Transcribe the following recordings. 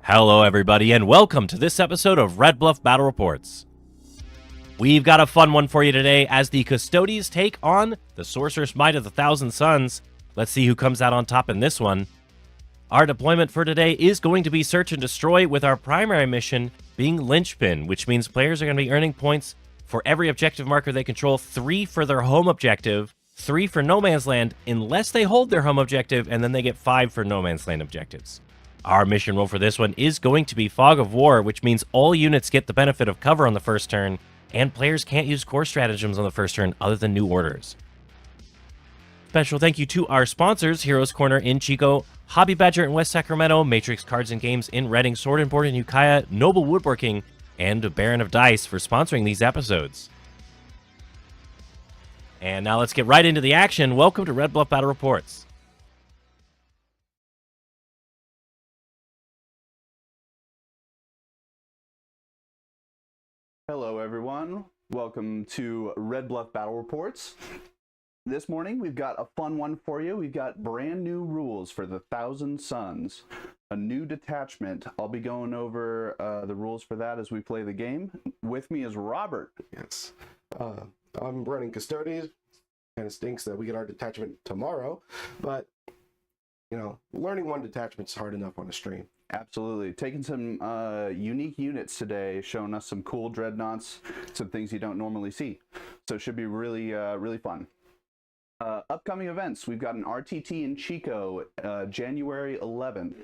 Hello everybody and welcome to this episode of Red Bluff Battle Reports. We've got a fun one for you today as the Custodes take on the Sorcerous Might of the Thousand Suns. Let's see who comes out on top in this one. Our deployment for today is going to be Search and Destroy, with our primary mission being Linchpin, which means players are going to be earning points for every objective marker they control, 3 for their home objective, 3 for No Man's Land unless they hold their home objective, and then they get 5 for No Man's Land objectives. Our mission role for this one is going to be Fog of War, which means all units get the benefit of cover on the first turn, and players can't use core stratagems on the first turn other than new orders. Special thank you to our sponsors, Heroes Corner in Chico, Hobby Badger in West Sacramento, Matrix Cards and Games in Reading, Sword and Board in Ukiah, Noble Woodworking, and Baron of Dice for sponsoring these episodes. And now let's get right into the action. Welcome to Red Bluff Battle Reports. Hello everyone, welcome to Red Bluff Battle Reports. This morning we've got a fun one for you. We've got brand new rules for the Thousand Suns, a new detachment. I'll be going over the rules for that as we play the game. With me is Robert. Yes, I'm running Custodes. Kind of stinks that we get our detachment tomorrow, but you know, learning one detachment's hard enough on a stream. Absolutely. Taking some unique units today, showing us some cool dreadnoughts, some things you don't normally see. So it should be really, really fun. Upcoming events, we've got an RTT in Chico, January 11th.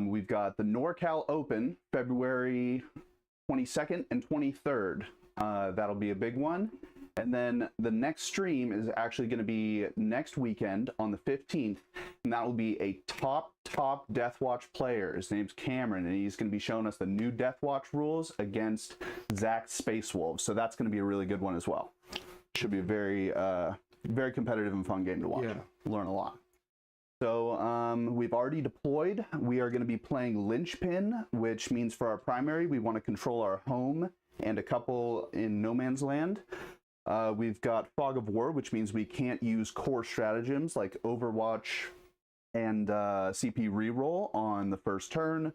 We've got the NorCal Open, February 22nd and 23rd. That'll be a big one. And then the next stream is actually going to be next weekend on the 15th, and that will be a top Deathwatch player. His name's Cameron, and he's going to be showing us the new Deathwatch rules against Zach Space Wolves. So that's going to be a really good one as well. Should be a very, very competitive and fun game to watch. Yeah. Learn a lot. So we've already deployed. We are going to be playing Linchpin, which means for our primary, we want to control our home and a couple in No Man's Land. We've got Fog of War, which means we can't use core stratagems like Overwatch and CP reroll on the first turn.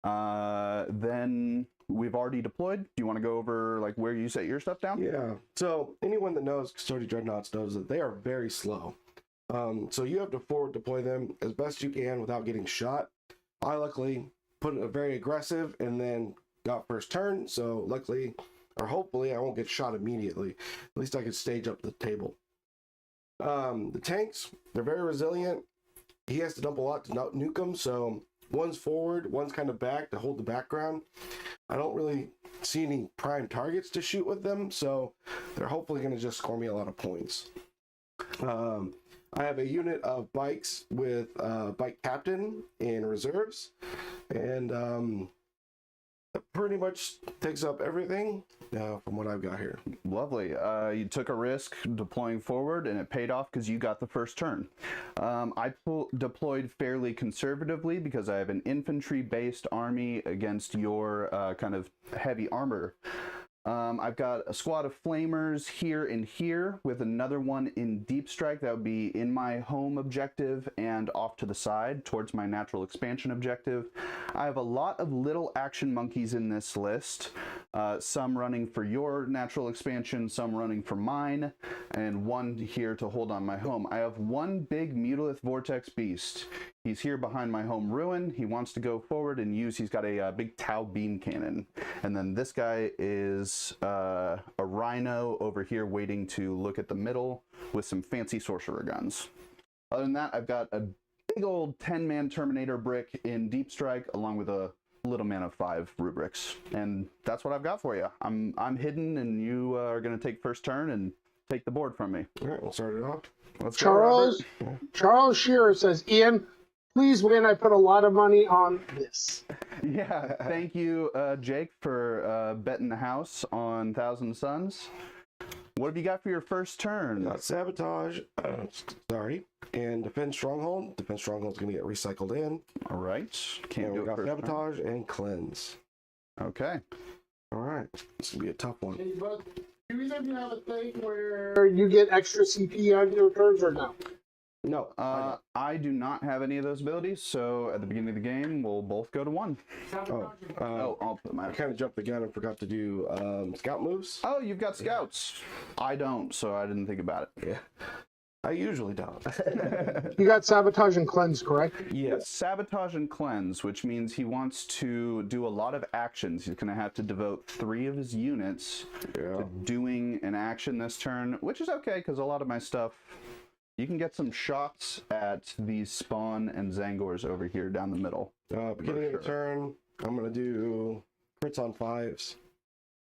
Then we've already deployed. Do you want to go over like where you set your stuff down? Yeah. So anyone that knows Custodian Dreadnoughts knows that they are very slow. So you have to forward deploy them as best you can without getting shot. I luckily put a very aggressive and then got first turn. So luckily, or hopefully, I won't get shot immediately. At least I can stage up the table. The tanks, they're very resilient. He has to dump a lot to nuke them, so one's forward, one's kind of back to hold the background. I don't really see any prime targets to shoot with them, so they're hopefully going to just score me a lot of points. I have a unit of bikes with bike captain in reserves, and that pretty much takes up everything from what I've got here. Lovely. You took a risk deploying forward, and it paid off because you got the first turn. I deployed fairly conservatively because I have an infantry-based army against your kind of heavy armor. I've got a squad of flamers here and here with another one in deep strike that would be in my home objective and off to the side towards my natural expansion objective. I have a lot of little action monkeys in this list, some running for your natural expansion, some running for mine, and one here to hold on my home. I have one big Mutalith Vortex Beast. He's here behind my home ruin. He wants to go forward and he's got a big Tau beam cannon. And then this guy is a rhino over here waiting to look at the middle with some fancy sorcerer guns. Other than that, I've got a big old 10-man Terminator brick in deep strike along with a little man of 5 rubrics. And that's what I've got for you. I'm hidden, and you are going to take first turn and take the board from me. All right, we'll start it off. Let's Charles go, Charles Shearer says, Ian, please win. I put a lot of money on this. Yeah, thank you, Jake, for betting the house on Thousand Suns. What have you got for your first turn? Got Sabotage, and Defend Stronghold. Defend Stronghold's going to get recycled in. All right. Can't And do we it got first Sabotage and Cleanse. turn. Okay. All right, this will be a tough one. Okay, but do either of you have a thing where you get extra CP on your turns or no? No. I do not have any of those abilities, so at the beginning of the game, we'll both go to 1. I'll put my... I kind of jumped the gun and forgot to do scout moves. Oh, you've got scouts. I don't, so I didn't think about it. Yeah. I usually don't. You got sabotage and cleanse, correct? Yes. Sabotage and cleanse, which means he wants to do a lot of actions. He's going to have to devote 3 of his units to doing an action this turn, which is okay, because a lot of my stuff... You can get some shots at these Spawn and Zangors over here down the middle. Beginning of the turn, I'm going to do crits on 5s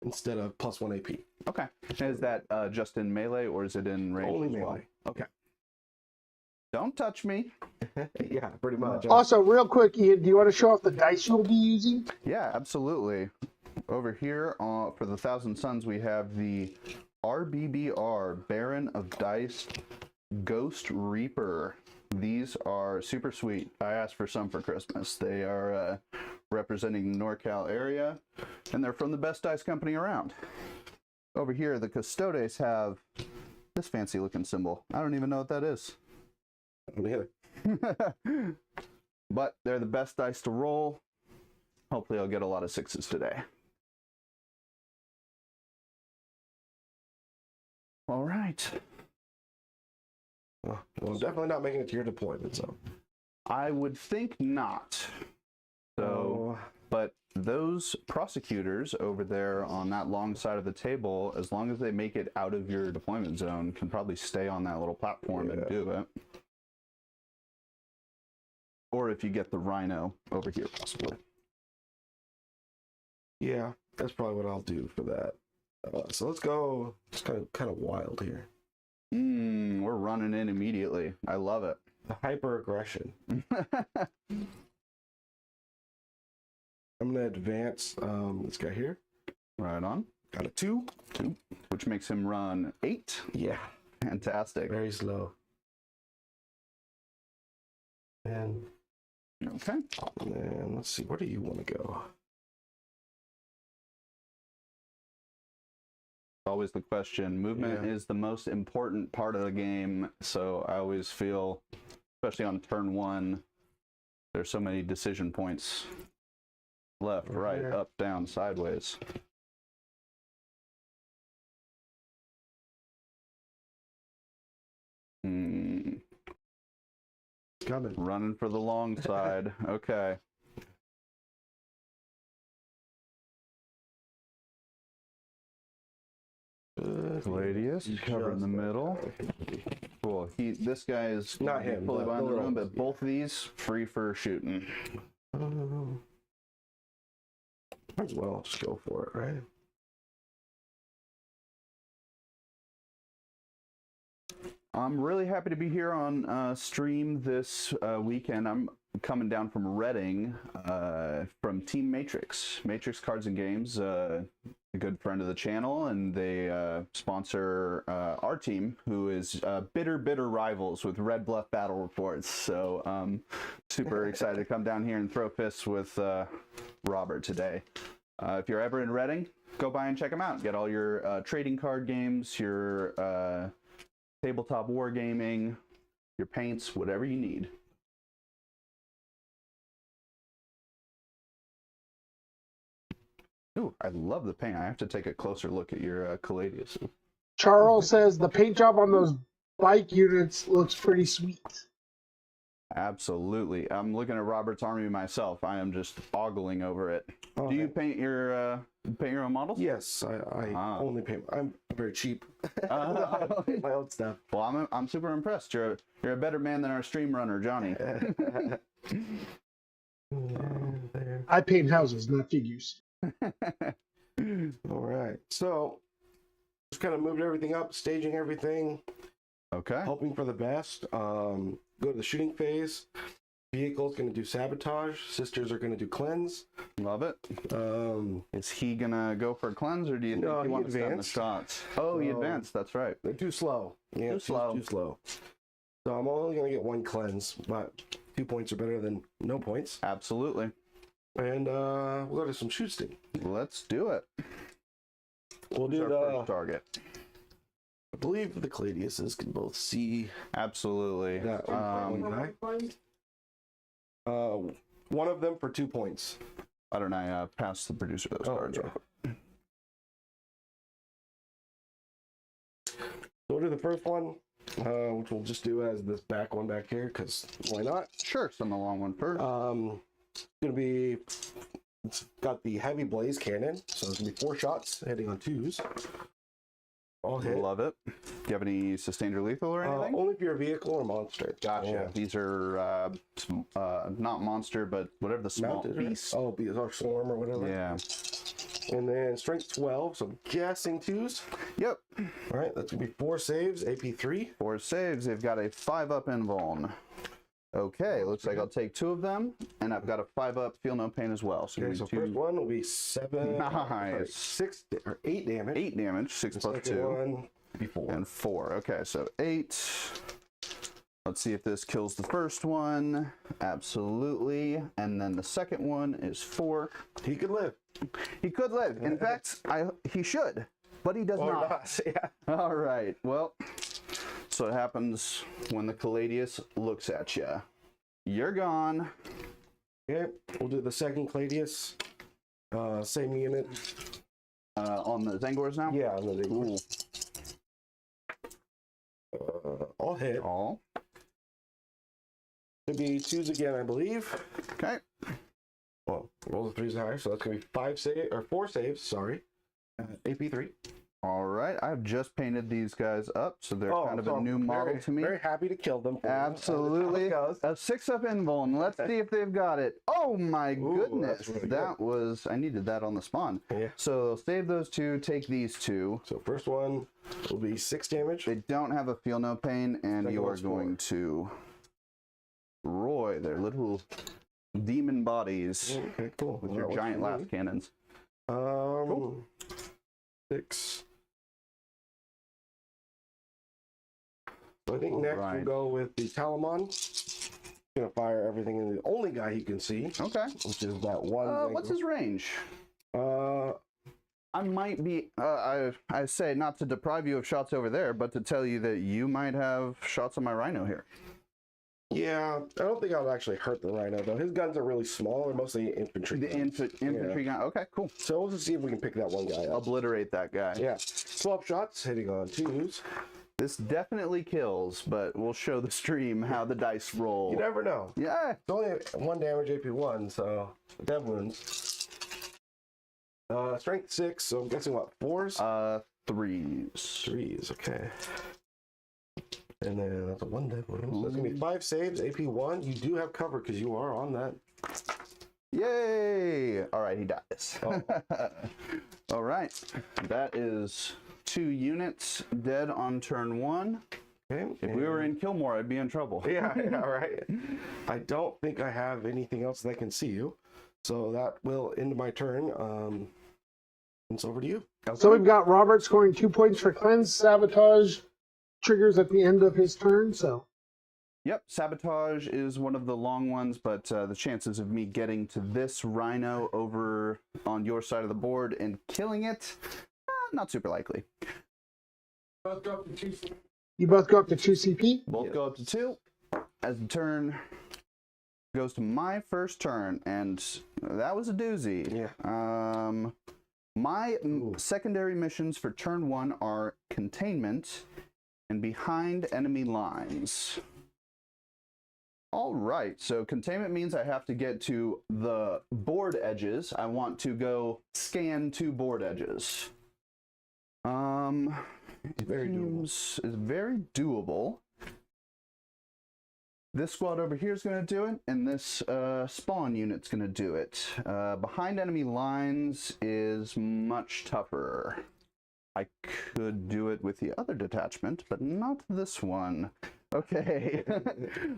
instead of +1 AP. Okay. Is that just in melee, or is it in range? Only as well? melee. Okay. Don't touch me. Yeah, pretty much. Also, real quick, Ian, do you want to show off the dice you'll be using? Yeah, absolutely. Over here for the Thousand Suns, we have the RBBR, Baron of Dice Ghost Reaper. These are super sweet. I asked for some for Christmas. They are representing the NorCal area, and they're from the best dice company around. Over here, the Custodes have this fancy looking symbol. I don't even know what that is. Me either. But they're the best dice to roll. Hopefully I'll get a lot of 6s today. All right. Well, I'm definitely not making it to your deployment, so. I would think not. So, but those prosecutors over there on that long side of the table, as long as they make it out of your deployment zone, can probably stay on that little platform and do it. Or if you get the Rhino over here, possibly. Yeah, that's probably what I'll do for that. So let's go. It's kind of wild here. We're running in immediately. I love it. The hyper aggression. I'm gonna advance this guy here. Right on. Got a 2, Which makes him run 8. Yeah, Fantastic. very slow. And Okay. then let's see, where do you want to go? Always the question. Movement is the most important part of the game, so I always feel, especially on turn 1, there's so many decision points. Left, right, up, down, sideways. Coming. Running for the long side. Okay. Gladius covering the middle. Cool. This guy is not him, fully but behind the room, but both of these free for shooting. Might as well just go for it, right? I'm really happy to be here on stream this weekend. I'm coming down from Reading from Team Matrix. Matrix Cards and Games, a good friend of the channel, and they sponsor our team, who is bitter rivals with Red Bluff Battle Reports. So I'm super excited to come down here and throw fists with Robert today. If you're ever in Reading, go by and check them out. Get all your trading card games, your tabletop wargaming, your paints, whatever you need. Ooh, I love the paint. I have to take a closer look at your Caladius. Charles says the paint job on those bike units looks pretty sweet. Absolutely. I'm looking at Robert's army myself. I am just ogling over it. Do you paint your own models? Yes, I only paint. I'm very cheap. I paint my own stuff. Well, I'm super impressed. You're a better man than our stream runner, Johnny. I paint houses, not figures. All right. So just kind of moved everything up, staging everything. Okay. Hoping for the best. Go to the shooting phase. Vehicle's going to do sabotage. Sisters are going to do cleanse. Love it. Is he going to go for a cleanse, or do you think he wants to stand the shots? Oh, he advanced. That's right. They're too slow. Yeah, too slow. So I'm only going to get 1 cleanse, but 2 points are better than no points. Absolutely. And we'll go to some shoot-sting. Let's do it. We'll do our the first target. I believe the Cladiuses can both see Absolutely. that one guy. One of them for 2 points. Why don't I pass the producer those cards? Okay. So we'll do the first one, which we'll just do as this back one back here, because why not? Sure, send the long one first. It's gonna be. It's got the heavy blaze cannon, so it's gonna be 4 shots hitting on 2s. All hit. Love it. Do you have any sustained or lethal or anything? Only if you're a vehicle or monster. Gotcha. Yeah. These are not monster, but whatever the small Mounted, beast. Oh, or swarm or whatever. Yeah. And then strength 12, so I'm guessing 2s. Yep. All right, that's gonna be 4 saves, AP 3. 4 saves. They've got a 5-up invuln. Okay, looks like I'll take 2 of them, and I've got a 5-up feel no pain as well. So, Okay, so first one will be 7. Nice. 6 or 8 damage. 8 damage, 6 The plus second 2. one be 4. And 4. Okay, so 8. Let's see if this kills the first one. Absolutely. And then the second one is 4. He could live. He could live. In fact, he should, but he does Or not. not. Yeah. All right. Well, so it happens when the Caladius looks at you. You're gone. Okay, we'll do the second Cladius. Same unit. On the Zangors now? Yeah, on the big one. Cool. All hit. All. Could be 2s again, I believe. Okay. Well, roll the 3s higher, so that's gonna be 4 saves. Sorry. AP 3. All right. I've just painted these guys up, so they're kind of so a new I'm model to me. Very happy to kill them. For you. Absolutely. How it goes. A 6-up invuln. Let's see if they've got it. Oh my goodness. that's really That was, I needed that on the spawn. Yeah. So save those 2, take these 2. So first one will be 6 damage. They don't have a feel no pain, and Second you are one's 4. going to destroy their little demon bodies Okay, cool. with your giant blast cannons. Cool. 6. So I think next we'll go with the Talamon. Gonna fire everything in the only guy he can see, Okay. which is that one. What's his range? Uh, I might be, I say not to deprive you of shots over there, but to tell you that you might have shots on my rhino here. yeah, I don't think I'll actually hurt the Rhino though. His guns are really small. They're mostly infantry. The guns. infantry gun. Okay, cool. So we'll just see if we can pick that one guy up. Obliterate that guy. Yeah, 12 shots hitting on 2s. This definitely kills, but we'll show the stream how the dice roll. You never know. Yeah. It's only 1 damage AP 1, so dev wounds. Strength 6, so I'm guessing what, 4s? 3s. 3s, okay. And then that's a 1 dev wound. So that's gonna be 5 saves, AP 1. You do have cover because you are on that. Yay! All right, he dies. Oh. All right, that is 2 units dead on turn 1. Okay. If we were in Kilmore, I'd be in trouble. Yeah, right. I don't think I have anything else that can see you. So that will end my turn. It's over to you. So we've got Robert scoring 2 points for cleanse. Sabotage triggers at the end of his turn. So Yep, sabotage is one of the long ones, but the chances of me getting to this rhino over on your side of the board and killing it, not super likely. you both go up to 2 CP. Both go up to 2. As the turn goes to my first turn, and that was a doozy. Yeah. My secondary missions for turn 1 are containment and behind enemy lines. All right, so containment means I have to get to the board edges. I want to go scan 2 board edges. Very doable. It's very doable. This squad over here is going to do it, and this spawn unit's going to do it. Behind enemy lines is much tougher. I could do it with the other detachment, but not this one. Okay.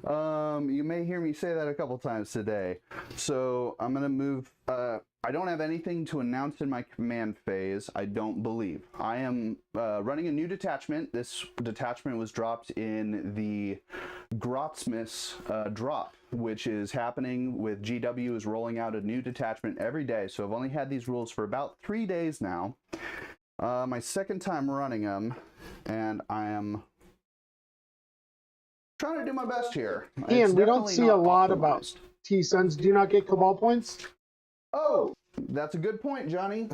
You may hear me say that a couple times today. So I'm going to move. I don't have anything to announce in my command phase, I don't believe. I am running a new detachment. This detachment was dropped in the Grotsmiths drop, which is happening with GW is rolling out a new detachment every day. So I've only had these rules for about 3 days now. My second time running them, and I am trying to do my best here. Ian, we don't see a lot about T-Suns. Do you not get Cabal points? Oh, that's a good point, Johnny.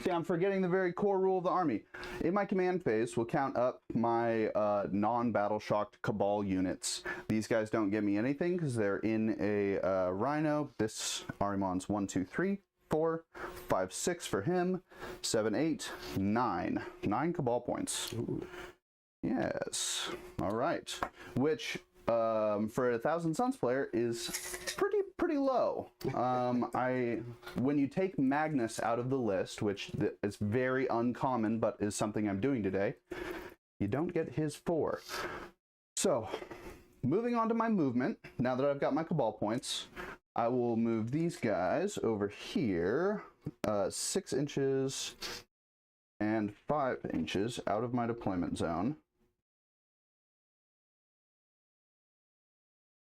See, I'm forgetting the very core rule of the army. In my command phase, will count up my non-battle shocked Cabal units. These guys don't give me anything because they're in a Rhino. This Arimon's 1, 2, 3, 4, 5, 6 for him. 7, 8, 9. 9 Cabal points. Ooh. Yes. All right. Which, for a Thousand Suns player, is pretty low. When you take Magnus out of the list, which is very uncommon, but is something I'm doing today, you don't get his 4. So, moving on to my movement. Now that I've got my Cabal points, I will move these guys over here, 6 inches and 5 inches out of my deployment zone.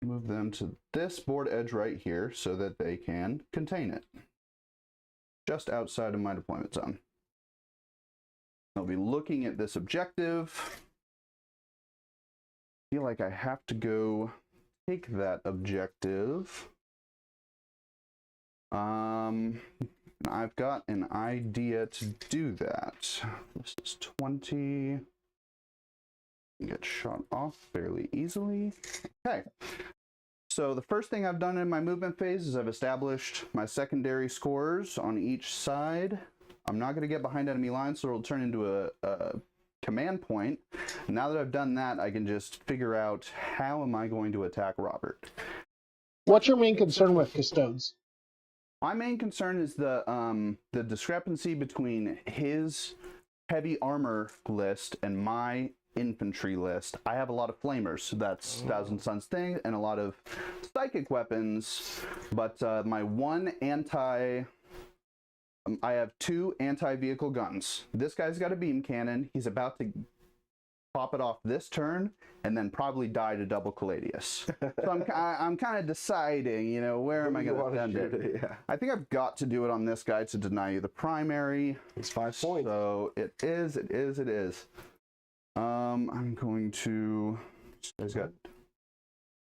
Move them to this board edge right here so that they can contain it. Just outside of my deployment zone. I'll be looking at this objective. I feel like I have to go take that objective. I've got an idea to do that. This is 20. Get shot off fairly easily. Okay. So the first thing I've done in my movement phase is I've established my secondary scores on each side. I'm not going to get behind enemy lines, so it'll turn into a command point. Now that I've done that, I can just figure out how am I going to attack Robert. What's your main concern with Custodes? My main concern is the discrepancy between his heavy armor list and my infantry list. I have a lot of flamers, so that's Thousand Suns thing, and a lot of psychic weapons, but my one I have 2 anti-vehicle guns. This guy's got a beam cannon. He's about to pop it off this turn, and then probably die to double Caladius. So I'm kind of deciding, you know, where am I going to send it? Yeah. I think I've got to do it on this guy to deny you the primary. It's 5 points. So it is. I'm going to, he's got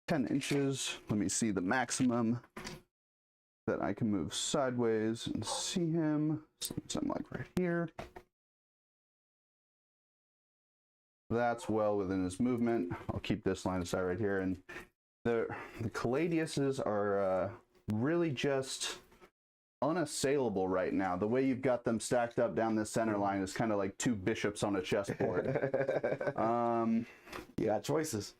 10 inches. Let me see the maximum that I can move sideways and see him. Something like right here. That's well within his movement. I'll keep this line of sight right here. And the Caladiuses are really just unassailable right now. The way you've got them stacked up down this center line is kind of like 2 bishops on a chessboard. You got choices.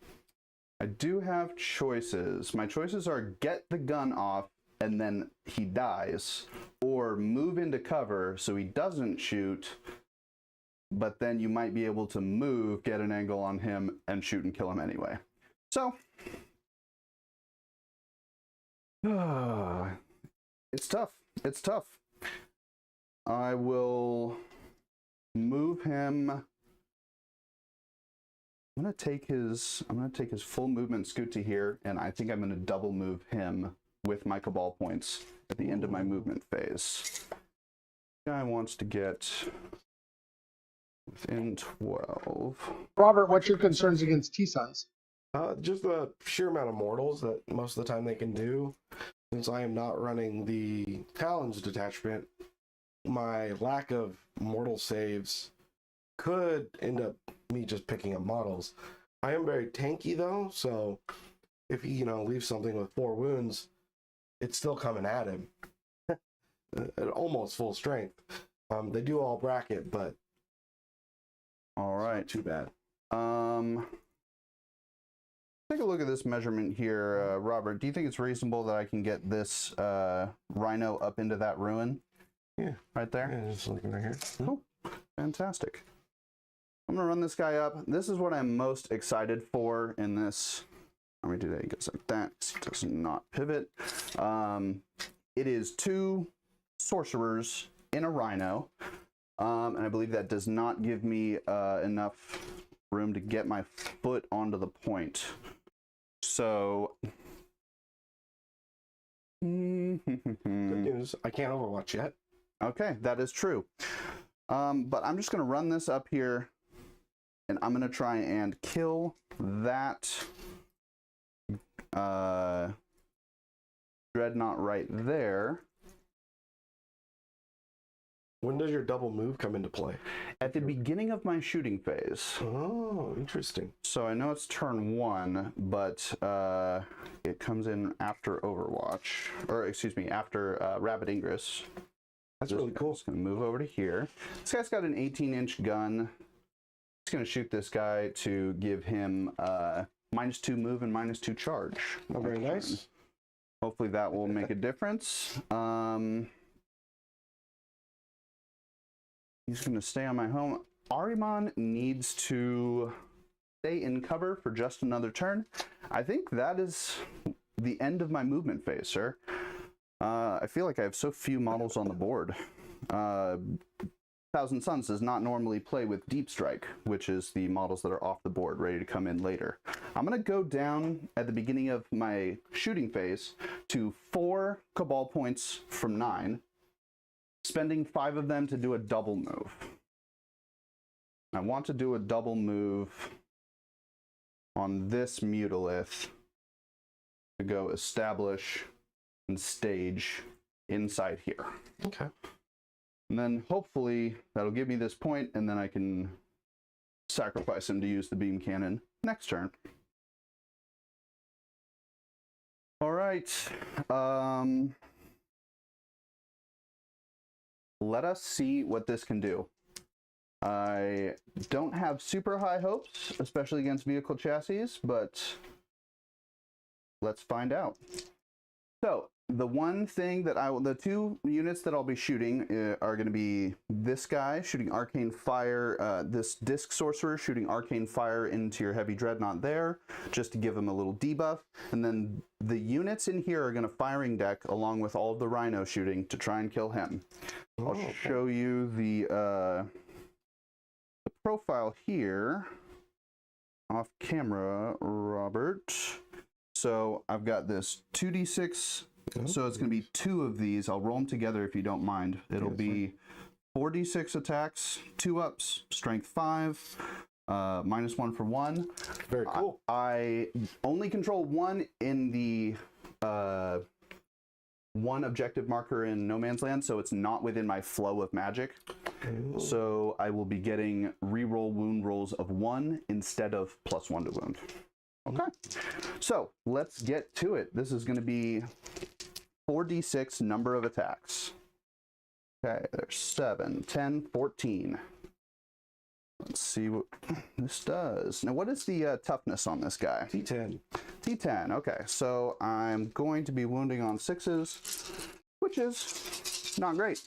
I do have choices. My choices are get the gun off and then he dies, or move into cover so he doesn't shoot, but then you might be able to move, get an angle on him, and shoot and kill him anyway. So it's tough. It's tough. I will move him. I'm gonna take his full movement scoot to here, and I think I'm gonna double move him with my Cabal points at the end of my movement phase. Guy wants to get within 12. Robert, what's your concerns against T-Suns? Just the sheer amount of mortals that most of the time they can do. Since I am not running the Talons detachment, my lack of mortal saves could end up me just picking up models. I am very tanky though, so if he, leaves something with 4 wounds, it's still coming at him at almost full strength. They do all bracket, but all right, too bad. Take a look at this measurement here, Robert. Do you think it's reasonable that I can get this Rhino up into that ruin? Yeah. Right there? Yeah, just looking right here. Cool. Fantastic. I'm going to run this guy up. This is what I'm most excited for in this. Let me do that. He goes like that. He does not pivot. It is 2 sorcerers in a Rhino. And I believe that does not give me enough room to get my foot onto the point. So good news, I can't Overwatch yet. Okay, that is true. But I'm just going to run this up here, and I'm going to try and kill that dreadnought right there. When does your double move come into play? At the beginning of my shooting phase. Oh, interesting. So I know it's turn 1, but it comes in after Overwatch, or excuse me, after Rapid Ingress. That's really cool. Just gonna move over to here. This guy's got an 18-inch gun. Just gonna shoot this guy to give him -2 move and -2 charge. Oh, very nice. Hopefully that will make a difference. He's gonna stay on my home. Ahriman needs to stay in cover for just another turn. I think that is the end of my movement phase, sir. I feel like I have so few models on the board. Thousand Suns does not normally play with Deep Strike, which is the models that are off the board, ready to come in later. I'm going to go down at the beginning of my shooting phase to 4 Cabal points from 9, spending 5 of them to do a double move. I want to do a double move on this Mutalith to go establish and stage inside here. Okay. And then hopefully that'll give me this point, and then I can sacrifice him to use the beam cannon next turn. All right. Let us see what this can do. I don't have super high hopes, especially against vehicle chassis, but let's find out. So the one thing that the 2 units that I'll be shooting are going to be this guy shooting arcane fire, this disc sorcerer shooting arcane fire into your heavy dreadnought there, just to give him a little debuff. And then the units in here are going to firing deck along with all of the rhino shooting to try and kill him. Oh, I'll show you the profile here off camera, Robert. So I've got this 2d6. So it's going to be 2 of these. I'll roll them together if you don't mind. It'll be 4d6 attacks, 2 ups, strength 5, -1 for 1. Very cool. I only control 1 in the 1 objective marker in No Man's Land, so it's not within my flow of magic. Ooh. So I will be getting reroll wound rolls of 1 instead of +1 to wound. Okay, so let's get to it. This is going to be 4d6 number of attacks. Okay, there's 7, 10, 14. Let's see what this does. Now, what is the toughness on this guy? T10. T10, okay. So I'm going to be wounding on 6s, which is not great.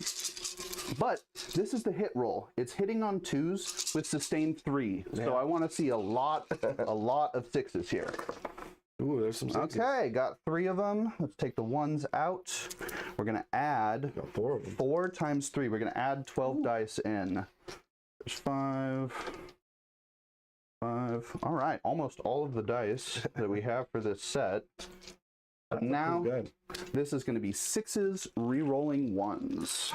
But this is the hit roll. It's hitting on 2s with sustained 3. Yeah. So I want to see a lot of 6s here. Ooh, there's some 6s. Okay, got 3 of them. Let's take the 1s out. We're going to add 4 of them. 4 times 3. We're going to add 12 dice in. There's 5. All right, almost all of the dice that we have for this set. But now, this is going to be 6s re-rolling 1s.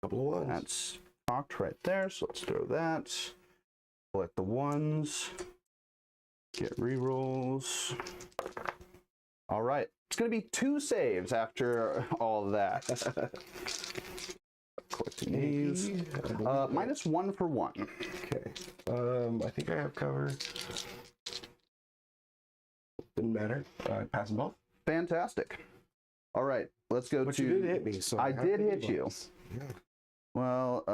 Couple of 1s. That's cocked right there, so let's throw that. Collect the 1s. Get re-rolls. All right, it's going to be 2 saves after all of that. Collecting these. -1 for 1. Okay. I think I have cover. Didn't matter. Pass them both. Fantastic. All right, let's go but to... you did hit me, so I did hit you. Yeah. Well,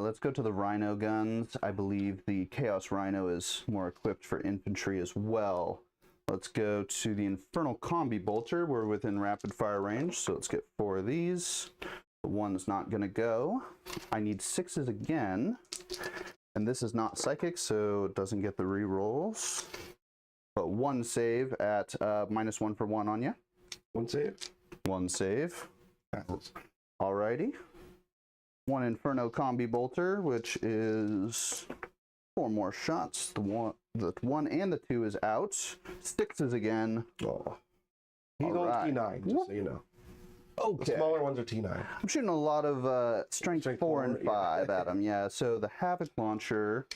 let's go to the Rhino guns. I believe the Chaos Rhino is more equipped for infantry as well. Let's go to the Infernal Combi Bolter. We're within rapid fire range, so let's get 4 of these. The 1's not going to go. I need 6s again. And this is not psychic, so it doesn't get the re-rolls. But 1 save at -1 for 1 on you. 1 save. 1 save. Passes. Alrighty. 1 Inferno Combi Bolter, which is 4 more shots. The 1 and the 2 is out. 6s again. Oh. He's All on right. T9, just so you know. Okay. The smaller ones are T9. I'm shooting a lot of strength 4 and 5 yeah. at him. Yeah. So the Havoc launcher.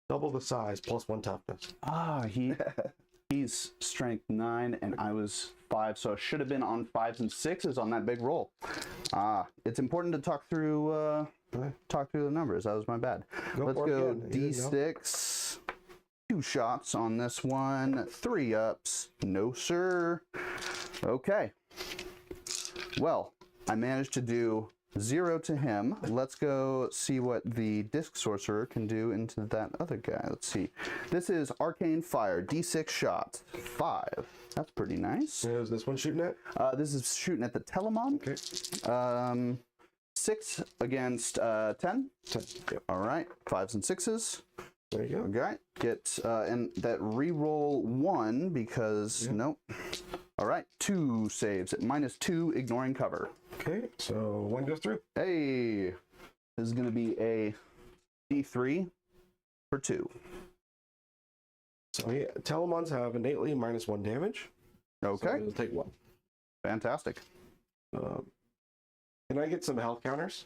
Double the size, +1 toughness. Ah, he's strength 9 and I was 5, so I should have been on 5s and 6s on that big roll. It's important to talk through the numbers. That was my bad. Let's go D6. 2 shots on this one. 3 ups. No sir. Okay. Well, I managed to do 0 to him. Let's go see what the Disc Sorcerer can do into that other guy. Let's see. This is Arcane Fire, D6 shots, 5. That's pretty nice. Is this one shooting at? This is shooting at the Telemon. Okay. 6 against 10. 10. Yep. All right, 5s and 6s. There you go. Okay, get and that re-roll 1 because nope. All right, 2 saves at -2, ignoring cover. Okay, so 1 goes through. Hey, this is going to be a D3 for 2. So yeah, Telemons have innately -1 damage. Okay, So it'll take 1. fantastic. Can I get some health counters?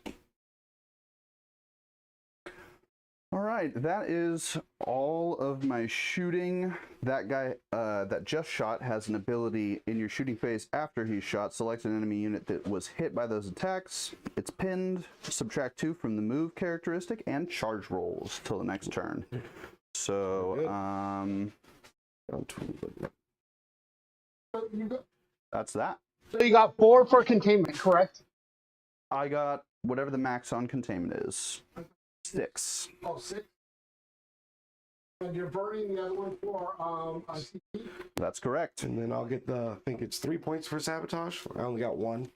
All right, that is all of my shooting. That guy that just shot has an ability in your shooting phase after he's shot. Select an enemy unit that was hit by those attacks. It's pinned. Subtract 2 from the move characteristic and charge rolls till the next turn. So, that's that. So you got 4 for containment, correct? I got whatever the max on containment is. 6. Oh, 6. And you're burning the other one for ICP? That's correct. And then I'll get I think it's 3 points for sabotage. I only got 1.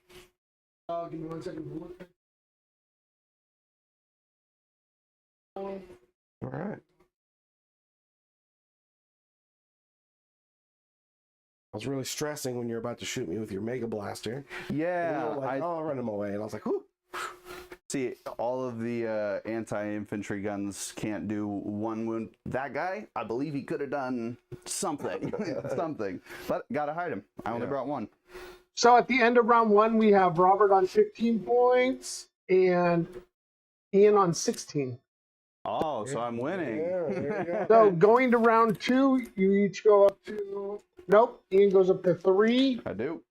Give me 1 second. All right. I was really stressing when you're about to shoot me with your Mega Blaster. Yeah, And you were like, I'll run him away. And I was like, whoo. see, all of the anti-infantry guns can't do 1 wound. That guy, I believe he could have done something. Something. But gotta hide him. I only brought 1. So at the end of round 1, we have Robert on 15 points and Ian on 16. Oh, so I'm winning. Yeah, there you go. So going to round 2, you each go up to... Nope, Ian goes up to 3. I do.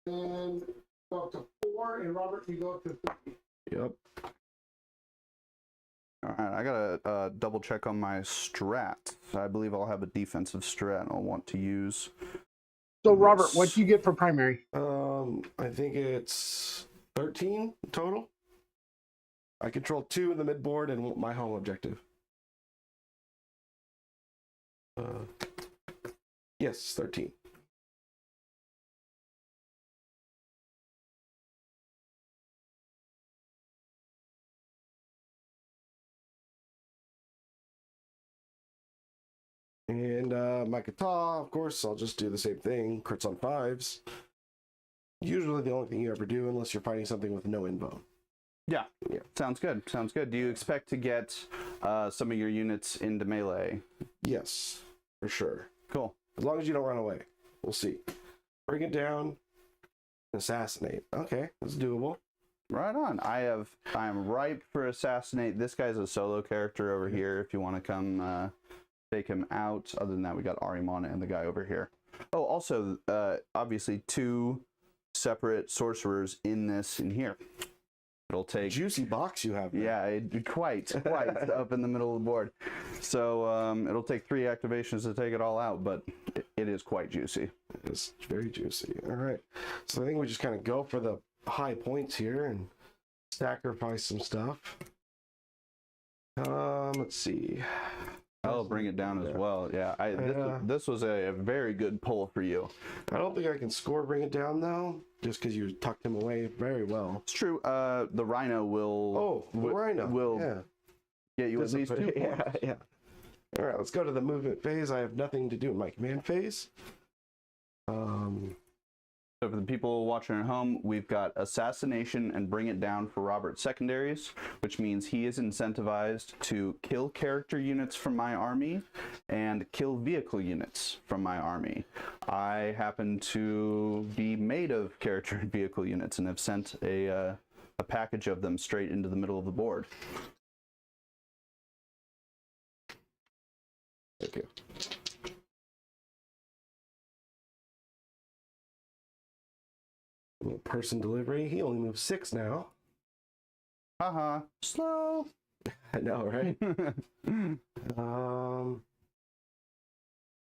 And go up to 4. And Robert, you go up to 3. Yep. All right, I gotta double check on my strat. I believe I'll have a defensive strat I'll want to use. So Robert, what do you get for primary? I think it's 13 total. I control 2 in the mid board and my home objective. Yes, 13. And my kata, of course, I'll just do the same thing. Crits on 5s. Usually the only thing you ever do unless you're fighting something with no invo. Yeah, sounds good. Sounds good. Do you expect to get some of your units into melee? Yes, for sure. Cool. As long as you don't run away. We'll see. Bring it down. Assassinate. Okay, that's doable. Right on. I am ripe for assassinate. This guy's a solo character over here if you want to come take him out. Other than that, we got Arimana and the guy over here. Oh, also, obviously 2 separate sorcerers in here. It'll take Juicy box you have there. yeah, quite up in the middle of the board. So it'll take 3 activations to take it all out, but it is quite juicy. It's very juicy. All right. So I think we just kind of go for the high points here and sacrifice some stuff. Let's see. I'll bring it down as well. Yeah, this was a very good pull for you. I don't think I can score bring it down though, just because you tucked him away very well. It's true. The Rhino will. Rhino will yeah. get you at least 2 points. Yeah. All right, let's go to the movement phase. I have nothing to do in my command phase. So for the people watching at home, we've got assassination and bring it down for Robert secondaries, which means he is incentivized to kill character units from my army and kill vehicle units from my army. I happen to be made of character and vehicle units and have sent a package of them straight into the middle of the board. Thank you. Person delivery. He only moves 6 now. Haha, slow. I know, right?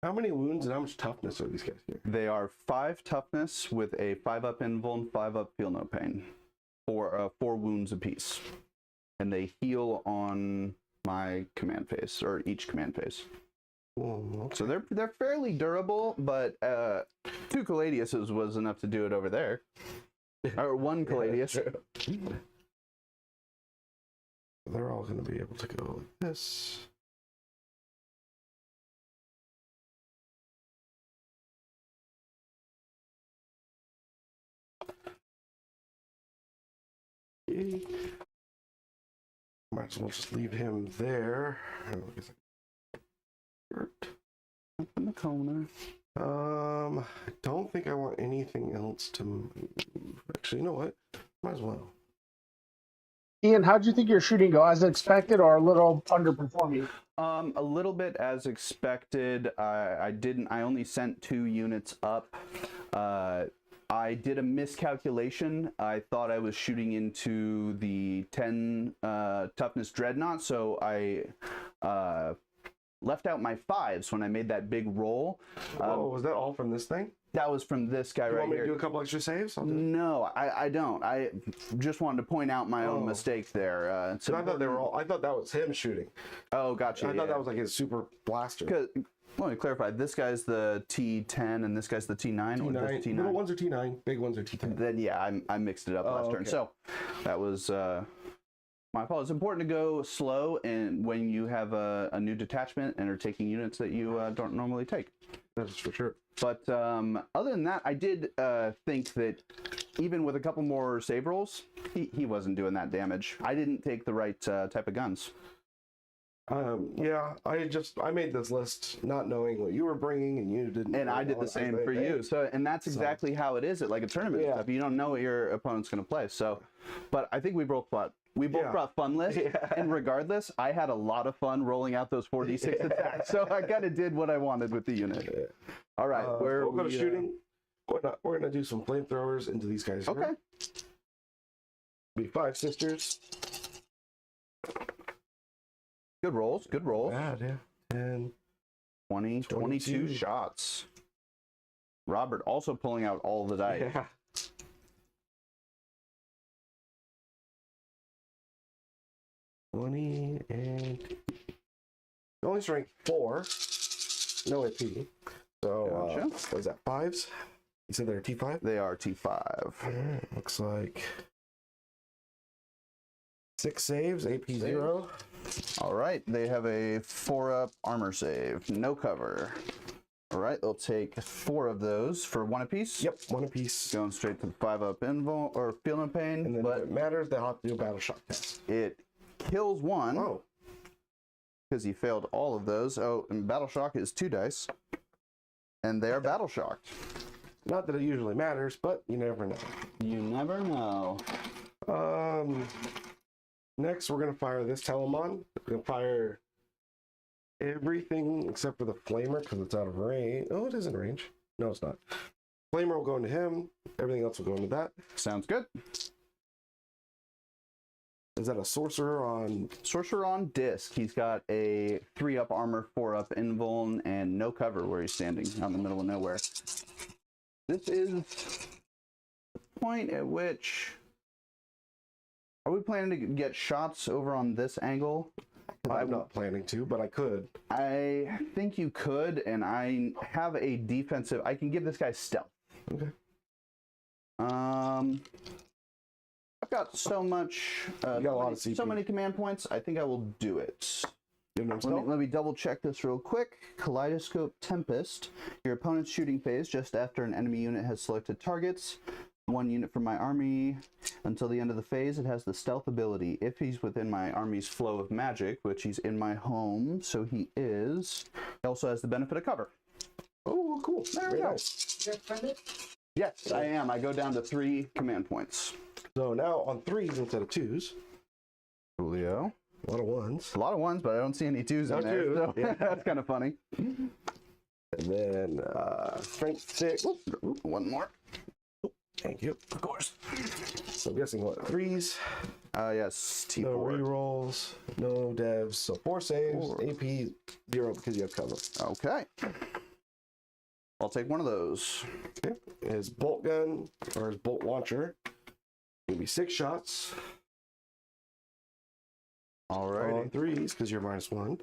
How many wounds and how much toughness are these guys here? They are 5 toughness with a 5-up invuln, 5-up feel no pain, for 4 wounds apiece, and they heal on my command phase, or each command phase. Okay. So they're fairly durable, but 2 Caladiuses was enough to do it over there, or 1 Caladius. They're all going to be able to go like this. Okay. Might as well just leave him there. Up in the corner. I don't think I want anything else to move. Actually, you know what? Might as well. Ian, how'd you think your shooting go? As expected or a little underperforming? A little bit as expected. I only sent 2 units up. I did a miscalculation. I thought I was shooting into the 10 toughness dreadnought, so I left out my 5s when I made that big roll. Oh, was that all from this thing? That was from this guy You right want me here. to do a couple extra saves? I'll do it. No, I don't. I just wanted to point out my own mistake there. So I thought they were all. I thought that was him shooting. Oh, gotcha. I thought that was like his super blaster. Because let me clarify. This guy's the T10 and this guy's the T9. Or T9. just T9? Little ones are T9. Big ones are T10. Then yeah, I mixed it up last turn. Okay. So that was my fault. It's important to go slow, and when you have a new detachment and are taking units that you don't normally take. That's for sure. But other than that, I did think that even with a couple more save rolls, he wasn't doing that damage. I didn't take the right type of guns. Yeah, I made this list not knowing what you were bringing, and you didn't. And I did the same for you. So, and that's exactly how it is at like a tournament Yeah. stuff. You don't know what your opponent's going to play. So, but I think we both brought fun lists, and regardless, I had a lot of fun rolling out those 4d6 attacks. So I kind of did what I wanted with the unit. All right, we'll go to shooting. We're gonna do some flamethrowers into these guys. Okay. Here. Be 5 sisters. Good rolls. Good rolls. Bad, yeah. 10, 20, 22 shots. Robert also pulling out all the dice. Yeah. And only strength 4, no AP. So Gotcha. what is that? 5s? You said they're T5? They are T5. Looks like 6 saves, AP 0. All right, they have a 4-up armor save, no cover. All right, they'll take 4 of those for 1 apiece. Yep, 1 apiece. Going straight to the 5-up invul or feel no pain. And then but if it matters, they'll have to do a battle shock test. it kills 1 Oh, because he failed all of those. Oh, and battle shock is 2 dice, and they are battle shocked. not that it usually matters, but you never know. You never know. Next, we're gonna fire this Telemon. We're gonna fire everything except for the Flamer because it's out of range. Oh, it is in range. No, it's not. Flamer will go into him. Everything else will go into that. Sounds good. Is that a sorcerer on? Sorcerer on disc. He's got a 3-up armor, 4-up invuln, and no cover where he's standing out in the middle of nowhere. This is the point at which... Are we planning to get shots over on this angle? I'm not planning to, but I could. I think you could, and I have a defensive... I can give this guy stealth. Okay. I've got so much... You got a lot of CP. so many command points. I think I will do it. Give them Let me double check this real quick. Kaleidoscope Tempest. Your opponent's shooting phase just after an enemy unit has selected targets. 1 unit from my army. Until the end of the phase, it has the stealth ability. If he's within my army's flow of magic, which he's in my home, so he is. He also has the benefit of cover. Oh, cool. There we Very go. nice. Yes, I am. I go down to 3 command points. So now on 3s instead of 2s. Julio. A lot of 1s. A lot of 1s, but I don't see any 2s No in there. 2s, So yeah. that's kind of funny. And then strength 6. Oop, 1 more. Thank you. Of course. So I'm guessing what? 3s. Yes, T4. No rerolls. No devs. So 4 saves. 4. AP 0 because you have cover. Okay. I'll take one of those. Okay. His bolt gun or his bolt launcher. Gonna be 6 shots. All On right. 3s because you're -1.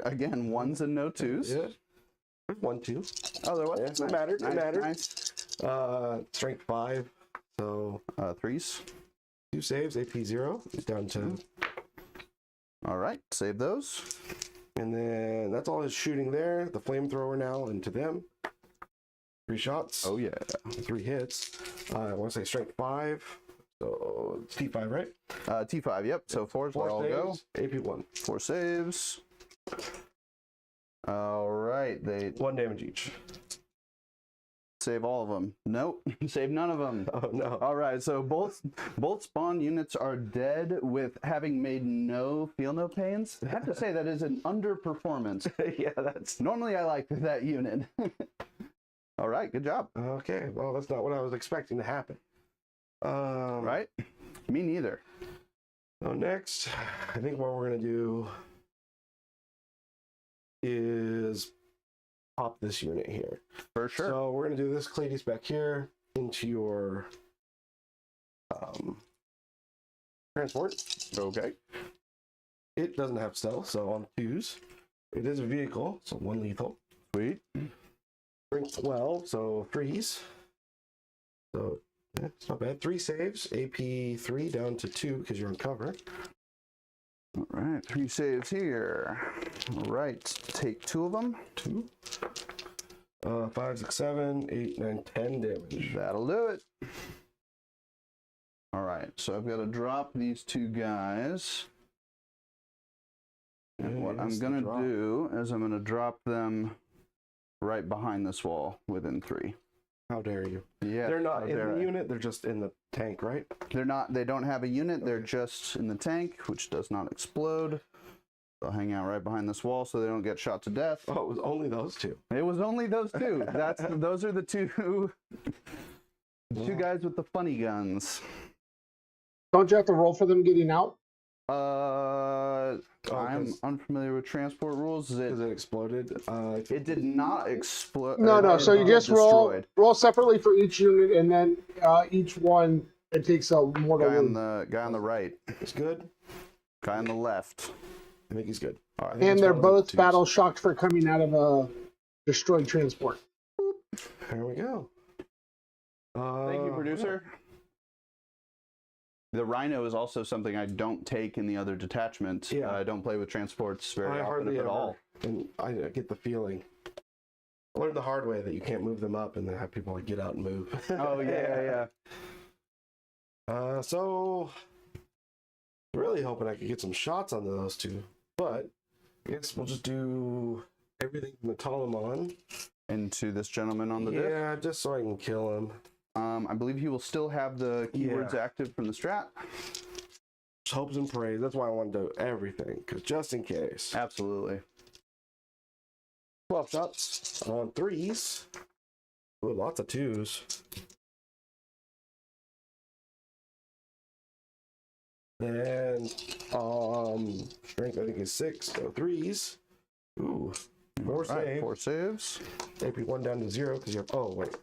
Again, 1s and no 2s. Yeah. 1, 2. Oh, there was. Yeah, Nice, it mattered. nice, It mattered. Nice. Strength 5. So 3s. 2 saves. AP 0. It's down to. All right. Save those. And then that's all his shooting there. The flamethrower now into them. 3 shots. Oh, yeah. 3 hits. I want to say strength 5. So it's T5, right? T5, yep. So 4s will 4 all go. saves. AP 1. 4 saves. All right. They 1 damage each. save all of them. Nope. Save none of them. Oh no. All right, so both spawn units are dead with having made feel no pains. I have to say that is an underperformance. Yeah, that's Normally I like that unit. All right, good job. okay. Well, that's not what I was expecting to happen. Right? Me neither. So next, I think what we're gonna do is pop this unit here. For sure. So we're gonna do this Clades back here into your transport. Okay. It doesn't have stealth, so on 2s. It is a vehicle, so 1 lethal. Sweet. Strength 12, so 3s. So yeah, it's not bad. 3 saves, AP 3 down to 2 because you're on cover. All right, 3 saves here. All right, take 2 of them. 2. 5, 6, 7, 8, 9, 10 damage. That'll do it. All right, so I've got to drop these 2 guys. And what I'm going to do is I'm going to drop them right behind this wall within 3. How dare you? Yeah, They're not how in dare the I. unit, they're just in the tank, right? They're not. They don't have a unit. They're just in the tank, which does not explode. They'll hang out right behind this wall so they don't get shot to death. Oh, it was only those 2. It was only those 2. Those are the 2 guys with the funny guns. Don't you have to roll for them getting out? I'm unfamiliar with transport rules. Because it exploded. It did not explode. No. So you just roll separately for each unit, and then each one it takes a mortal Guy on wound. the right. It's good. Guy on the left. I think he's good. All right. And they're both 2s. battle shocked for coming out of a destroyed transport. There we go. Thank you, producer. The Rhino is also something I don't take in the other detachment. Yeah. I don't play with transports very I often, hardly if at ever. all. And I get the feeling. I learned the hard way that you can't move them up and then have people like get out and move. Oh, yeah. So really hoping I could get some shots on those 2, but I guess we'll just do everything from the Talamon. Into this gentleman on the disc. Yeah, just so I can kill him. I believe he will still have the keywords active from the strat. Just hopes and prays. That's why I want to do everything, because just in case. Absolutely. 12 shots on 3s. Ooh, lots of 2s. And strength I think is 6, so 3s. Ooh, 4 All right, saves. 4 saves. AP 1 down to 0 because you're. Oh wait.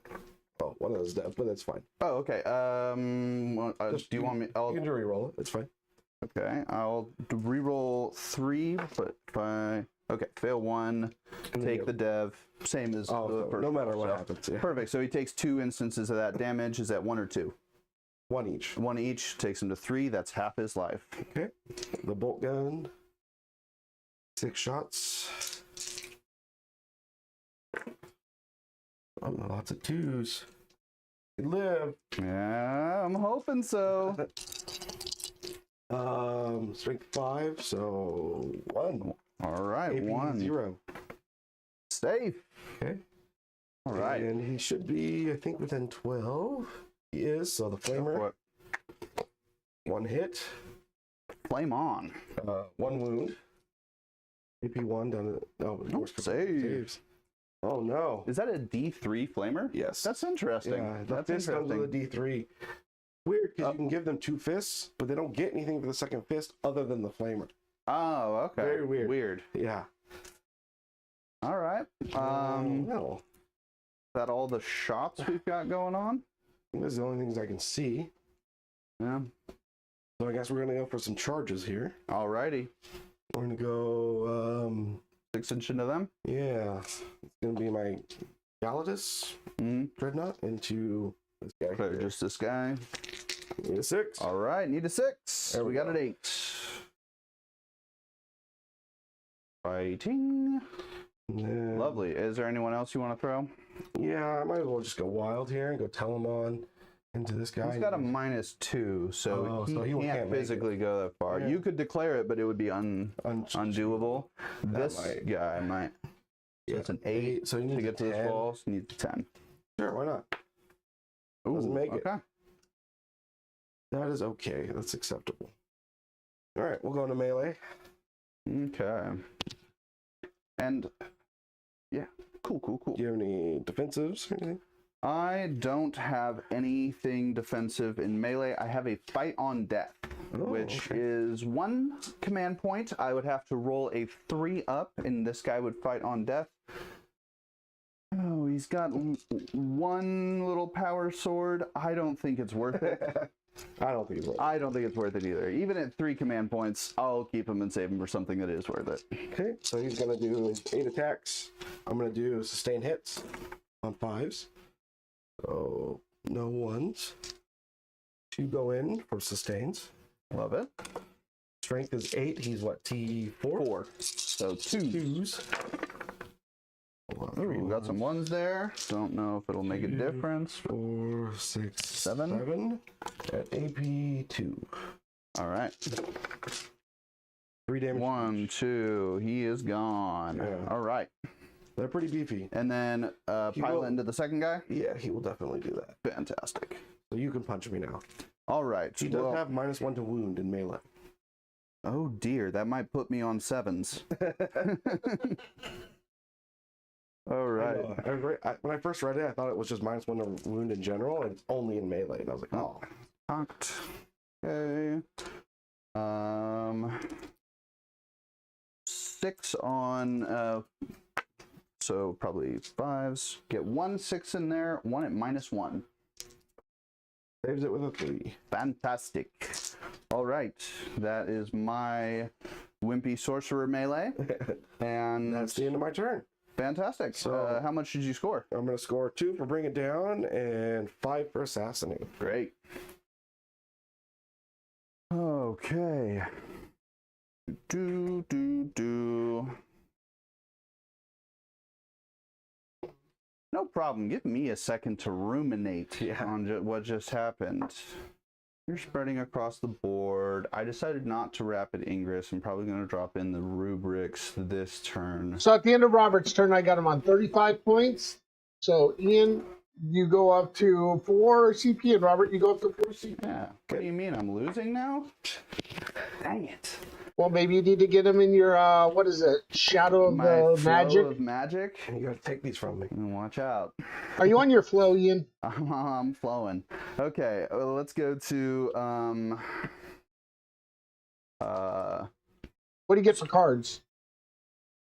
Oh, one of those death, but that's fine. Oh, okay. Do you want me? You can do reroll it. It's fine. Okay, I'll re-roll 3, but if I fail 1, And then take you- the dev, same as the Oh, first no matter one, what so- happens. Yeah. Perfect. So he takes 2 instances of that damage. Is that 1 or 2? 1 each. 1 each takes him to 3. That's half his life. Okay. The bolt gun. 6 shots. Oh, lots of 2s. You live. Yeah, I'm hoping so. Strength 5, so 1. All right, AP 1. 0. Safe. Okay. All right. And he should be, I think, within 12. He is, so the flamer. 1 hit. Flame on. 1 wound. AP 1 done. Saves. Oh no. Is that a D3 flamer? Yes. That's interesting. Yeah, the That's fist comes interesting. with a D3. Weird, because you can give them 2 fists, but they don't get anything for the second fist other than the flamer. Oh, okay. Very weird. Weird. Yeah. All right. No. Is that all the shots we've got going on? Those are the only things I can see. Yeah. So I guess we're gonna go for some charges here. Alrighty. We're gonna go 6 inch into them. yeah. It's gonna be my Galadus Dreadnought into this guy. So Here. just this guy. Need a 6. All right. Need a 6. There We we got go. an 8. Fighting. And then- Lovely. Is there anyone else you want to throw? Yeah, I might as well just go wild here and go Telemon into this guy. He's got a -2, so Oh, so he he can't can't make physically go that far. Yeah. You could declare it, but it would be undoable. This might. guy might. So Yeah, it's an 8. So you To need get to this 10. wall, you need 10. Sure, why not? Ooh, Doesn't make it. okay. That is okay. That's acceptable. All right, we'll go into melee. Okay. And yeah, cool. Do you have any defensives or anything? I don't have anything defensive in melee. I have a fight on death, which okay. is 1 command point. I would have to roll a 3 up, and this guy would fight on death. Oh, he's got 1 little power sword. I don't think it's worth it. I don't think it's I don't think it's worth it either. Even at 3 command points, I'll keep him and save him for something that is worth it. Okay, so he's gonna do 8 attacks. I'm gonna do sustained hits on 5s. So no 1s. 2 go in for sustains. Love it. Strength is 8. He's what, T4? 4. So 2. 2s. Ooh, we got some 1s there. Don't know if it'll make a difference. 4, 6, 7. 7 at AP 2. All right. 3 damage. 1, 2. He is gone. Yeah. All right. They're pretty beefy. And then He pilot will- into the second guy. Yeah, he will definitely do that. Fantastic. So you can punch me now. All right. He does well- have -1 to wound in melee. Oh dear, that might put me on 7s. All right. When I first read it, I thought it was just -1 to wound in general, and it's only in melee. And I was like, oh. Cocked. Okay. 6 on so probably 5s. Get 1 6 in there, 1 at -1. Saves it with a 3. Fantastic. All right. That is my wimpy sorcerer melee. And That's the end of my turn. fantastic. So- how much did you score? I'm going to score 2 for Bring It Down and 5 for Assassinate. Great. Okay. Do. No problem. Give me a second to ruminate on what just happened. You're spreading across the board. I decided not to rapid ingress. I'm probably going to drop in the rubrics this turn. So at the end of Robert's turn, I got him on 35 points. So Ian, you go up to 4 CP, and Robert, you go up to 4 CP. Yeah. What do you mean? I'm losing now? Dang it. Well, maybe you need to get him in your, what is it, Shadow of My the flow Magic. of magic. You got to take these from me. Watch out. Are you on your flow, Ian? I'm flowing. Okay, well, let's go to What do you get for cards?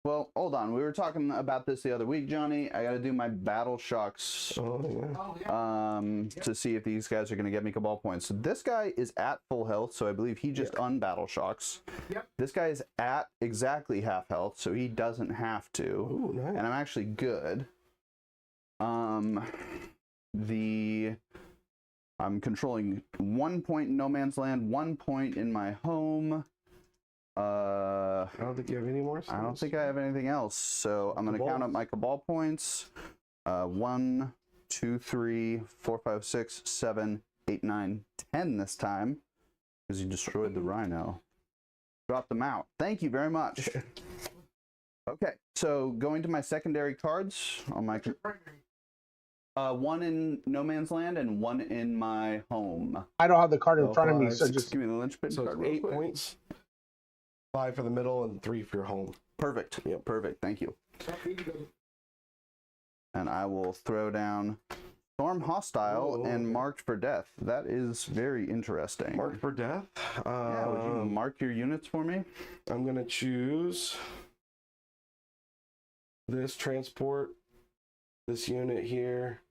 well, hold on. We were talking about this the other week, Johnny. I got to do my battle shocks Oh, yeah. to see if these guys are going to get me cabal points. So this guy is at full health, so I believe he just unbattle shocks. Yep. This guy is at exactly half health, so he doesn't have to. Ooh, nice. And I'm actually good. I'm controlling 1 point in no man's land, 1 point in my home. I don't think you have any more. I don't think I have anything else. So I'm going to count up my Cabal points. 1, 2, 3, 4, 5, 6, 7, 8, 9, 10 this time. Because you destroyed the Rhino. Drop them out. Thank you very much. Okay, so going to my secondary cards on my... one in No Man's Land and one in my home. I don't have the card in Oh, front of me, 5, so 6, just give me the linchpin So card it's real 8 quick. points. 5 for the middle and 3 for your home. Perfect. Yeah, perfect. Thank you. And I will throw down Storm Hostile and Marked for Death. That is very interesting. Marked for death. Yeah, would you mark your units for me? I'm gonna choose this transport, this unit here,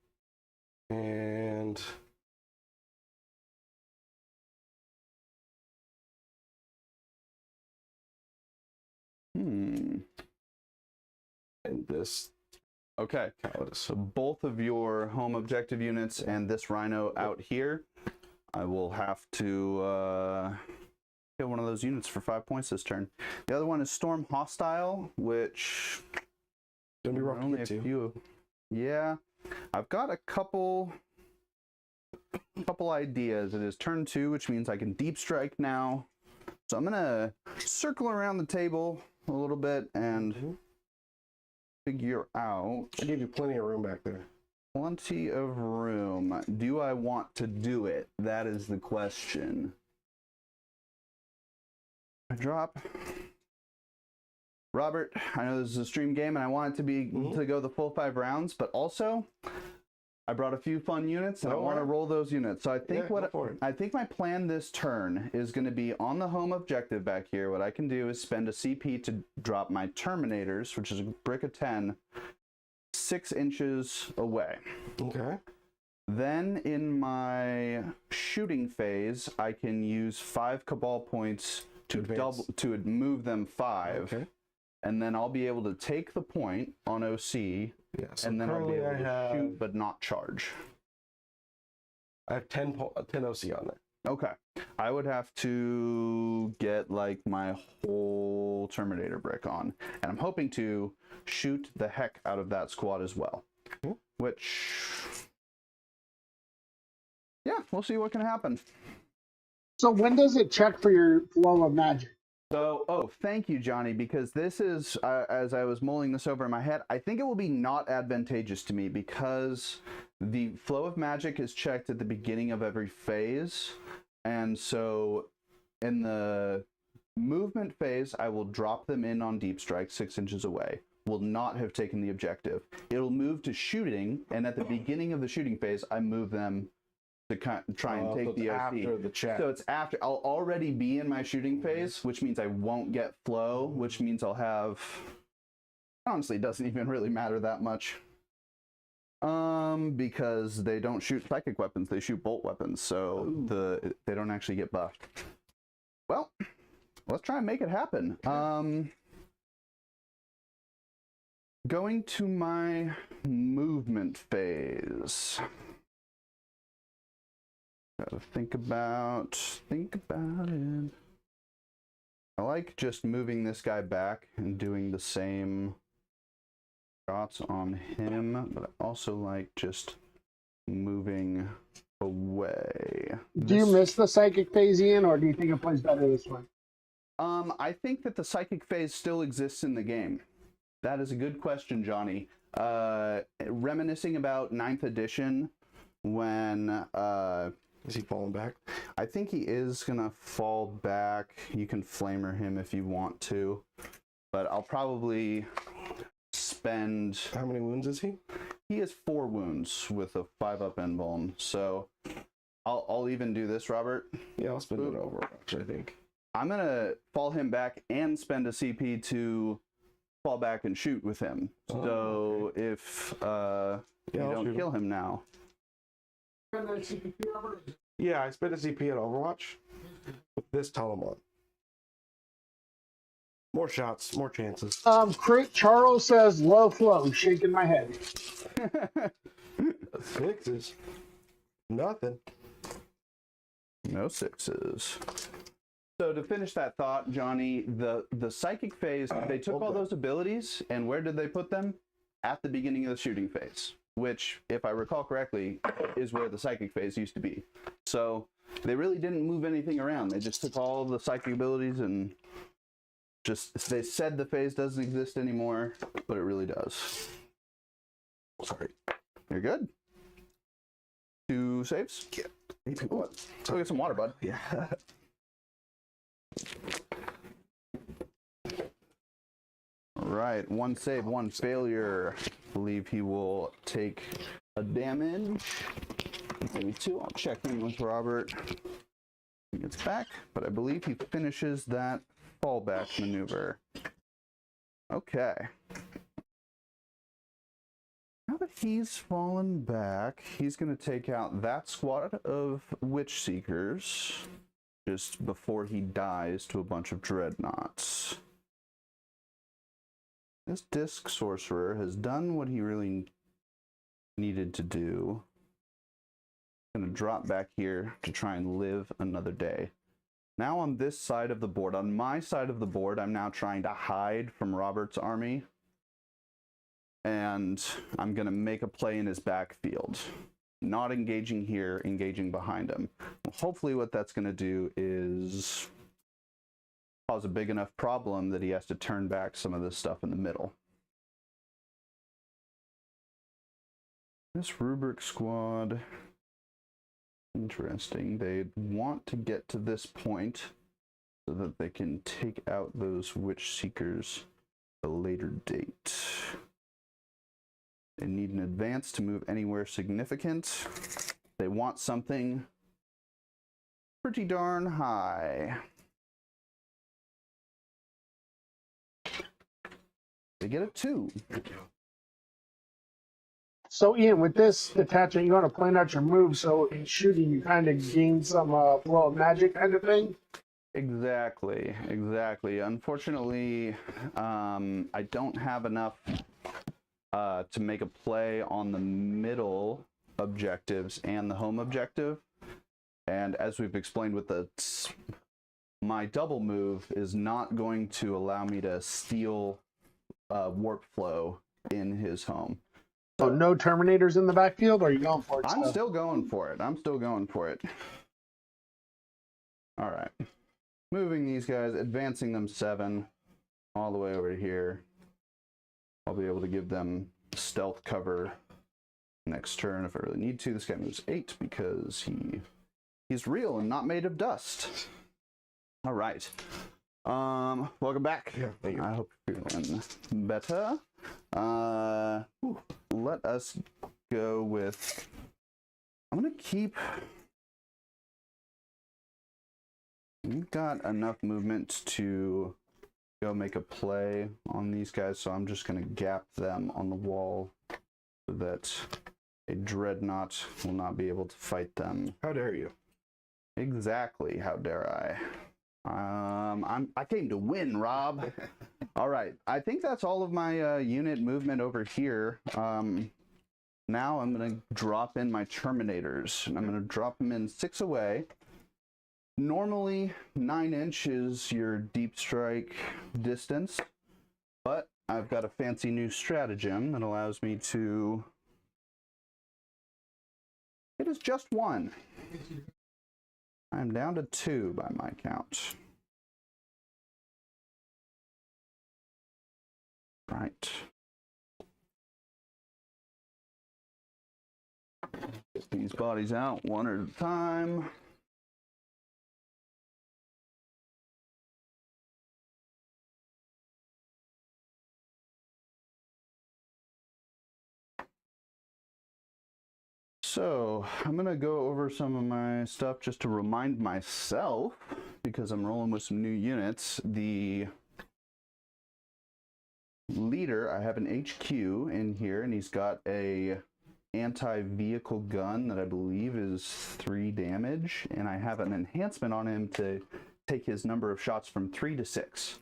and And this. Okay, so both of your home objective units and this Rhino out here, I will have to kill one of those units for 5 points this turn. The other one is Storm Hostile, which Gonna be rough to only get a to. few. Yeah, I've got a couple ideas. It is turn 2, which means I can deep strike now. So I'm gonna circle around the table a little bit and figure out. I gave you plenty of room back there. Plenty of room. Do I want to do it? That is the question. I drop. Robert, I know this is a stream game and I want it to be to go the full 5 rounds, but also I brought a few fun units and I want to roll those units. So I think I think my plan this turn is going to be on the home objective back here. What I can do is spend a CP to drop my Terminators, which is a brick of 10, 6 inches away. Okay. Then in my shooting phase, I can use 5 Cabal points to move them 5. Okay. And then I'll be able to take the point on OC. Yeah. So And then I'll be able to have, shoot but not charge. I have 10 OC on there. Okay. I would have to get like my whole Terminator brick on. And I'm hoping to shoot the heck out of that squad as well. Which... yeah, we'll see what can happen. So when does it check for your flow of magic? So, thank you, Johnny, because this is, as I was mulling this over in my head, I think it will be not advantageous to me because the flow of magic is checked at the beginning of every phase. And so in the movement phase, I will drop them in on deep strike 6 inches away. Will not have taken the objective. It'll move to shooting, and at the beginning of the shooting phase, I move them to try and take the OC. After the check. So it's after. I'll already be in my shooting phase, which means I won't get flow, which means I'll have... honestly, it doesn't even really matter that much. Because they don't shoot psychic weapons, they shoot bolt weapons, so they don't actually get buffed. Well, let's try and make it happen. Going to my movement phase. Gotta think about it. I like just moving this guy back and doing the same shots on him, but I also like just moving away. Do you miss the psychic phase, Ian, or do you think it plays better this way? I think that the psychic phase still exists in the game. That is a good question, Johnny. Reminiscing about 9th edition when... is he falling back? I think he is gonna fall back. You can flamer him if you want to, but I'll probably spend... How many wounds is he? He has 4 wounds with a 5-up embalm, so I'll even do this, Robert. Yeah, I'll spend it Overwatch, I think. I'm gonna fall him back and spend a CP to fall back and shoot with him. So if you don't kill him now. Yeah, I spent a CP at Overwatch with this Telemon. More shots, more chances. Crit Charles says low flow, shaking my head. 6s. Nothing. No 6s. So to finish that thought, Johnny, the psychic phase, they took all those abilities, and where did they put them? At the beginning of the shooting phase, which, if I recall correctly, is where the psychic phase used to be. So they really didn't move anything around. They just took all the psychic abilities and just, they said the phase doesn't exist anymore, but it really does. Sorry. You're good. 2 saves? Yeah. What? Go get some water, bud. Yeah. Right, 1 save, 1 failure. I believe he will take a damage. Maybe 2. I'll check in with Robert. He gets back, but I believe he finishes that fallback maneuver. Okay. Now that he's fallen back, he's going to take out that squad of Witch Seekers just before he dies to a bunch of Dreadnoughts. This Disc Sorcerer has done what he really needed to do. I'm going to drop back here to try and live another day. Now on this side of the board, on my side of the board, I'm now trying to hide from Robert's army. And I'm going to make a play in his backfield. Not engaging here, engaging behind him. Hopefully what that's going to do is cause a big enough problem that he has to turn back some of this stuff in the middle. This Rubric squad, interesting. They want to get to this point so that they can take out those Witch Seekers at a later date. They need an advance to move anywhere significant. They want something pretty darn high. They get a 2. So Ian, with this attachment, you want to plan out your move so in shooting you kind of gain some flow of magic kind of thing? Exactly, exactly. Unfortunately, I don't have enough to make a play on the middle objectives and the home objective. And as we've explained with my double move is not going to allow me to steal warp flow in his home. So no Terminators in the backfield, or are you going for it? I'm still going for it. I'm still going for it. All right. Moving these guys, advancing them 7 all the way over to here. I'll be able to give them stealth cover next turn if I really need to. This guy moves 8 because he's real and not made of dust. All right. Welcome back. Yeah, thank you. I hope you're feeling better. Let us go with, I'm gonna keep, we've got enough movement to go make a play on these guys, so I'm just gonna gap them on the wall so that a Dreadnought will not be able to fight them. How dare you? Exactly, how dare I? I came to win, Rob. All right, I think that's all of my unit movement over here. Now I'm gonna drop in my Terminators, and I'm gonna drop them in 6 away. Normally 9 inches your deep strike distance, but I've got a fancy new stratagem that allows me to, it is just 1. I'm down to 2 by my count. Right. Get these bodies out one at a time. So I'm gonna go over some of my stuff just to remind myself, because I'm rolling with some new units. The leader, I have an HQ in here, and he's got a anti-vehicle gun that I believe is 3 damage, and I have an enhancement on him to take his number of shots from 3 to 6.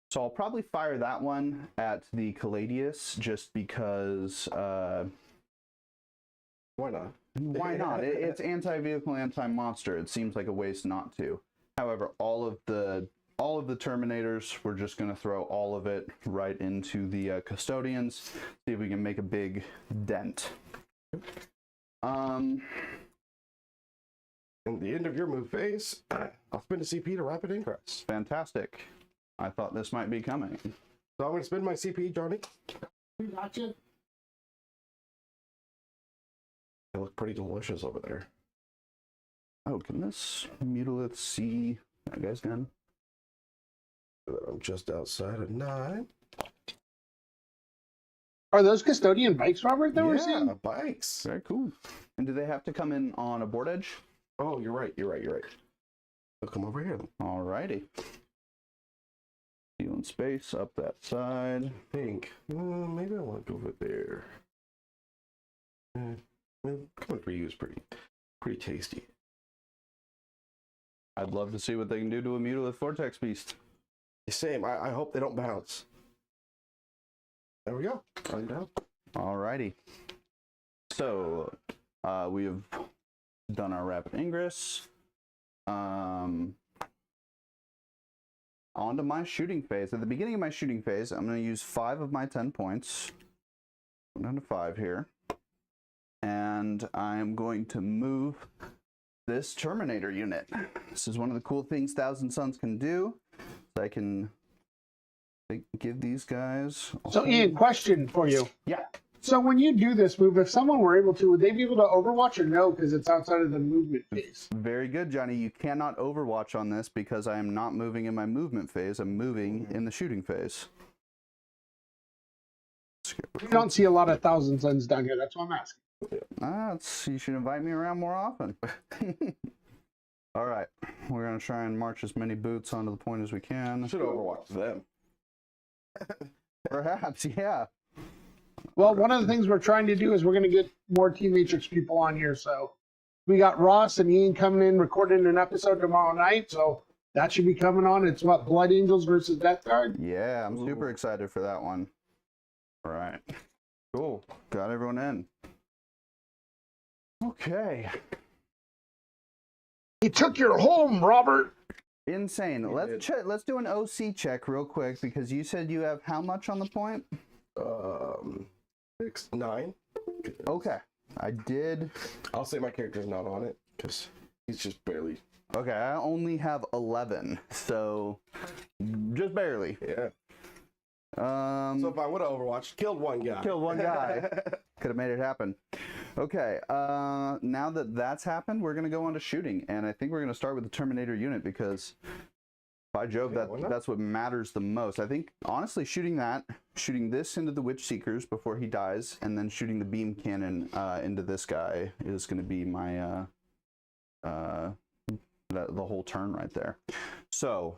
So I'll probably fire that one at the Caladius just because Why not? why not? It's anti-vehicle, anti-monster. It seems like a waste not to. However, all of the Terminators, we're just going to throw all of it right into the Custodians. See if we can make a big dent. And the end of your move phase, I'll spend a CP to rapid ingress. Fantastic. I thought this might be coming. So I'm going to spend my CP, Johnny. Gotcha. They look pretty delicious over there. Oh, can this Mutalith see that guy's gun? I'm just outside of 9. Are those custodian bikes, Robert, that we're seeing? Yeah, bikes. Very cool. And do they have to come in on a board edge? Oh, you're right. They'll come over here. Alrighty. Stealing space up that side. I think maybe I want to go over there. Coming for you is pretty tasty. I'd love to see what they can do to a Mutalith Vortex Beast. Same. I hope they don't bounce. There we go. Running down. Alrighty. So, we have done our rapid ingress. On to my shooting phase. At the beginning of my shooting phase, I'm going to use 5 of my 10 points. I'm down to 5 here. And I'm going to move this Terminator unit. This is one of the cool things Thousand Suns can do. I can give these guys So Ian, question for you. Yeah. So when you do this move, if someone were able to, would they be able to overwatch or no, because it's outside of the movement phase? Very good, Johnny. You cannot overwatch on this because I am not moving in my movement phase. I'm moving in the shooting phase. We don't see a lot of Thousand Suns down here. That's what I'm asking. You should invite me around more often. All right. We're going to try and march as many boots onto the point as we can. Should overwatch them. Perhaps, yeah. Well, one of the things we're trying to do is we're going to get more Team Matrix people on here. So we got Ross and Ian coming in, recording an episode tomorrow night. So that should be coming on. It's what, Blood Angels versus Death Guard? Yeah, I'm super excited for that one. All right. Cool. Got everyone in. Okay. He took your home, Robert. Insane. Let's do an OC check real quick because you said you have how much on the point? 9. Okay. I did. I'll say my character's not on it because he's just barely. Okay, I only have 11, so just barely. Yeah. So if I would have overwatched, killed one guy. Could have made it happen. Okay, now that that's happened, we're going to go on to shooting. And I think we're going to start with the Terminator unit because, by Jove, that's what matters the most. I think, honestly, shooting this into the Witch Seekers before he dies, and then shooting the beam cannon into this guy is going to be my, the whole turn right there. So,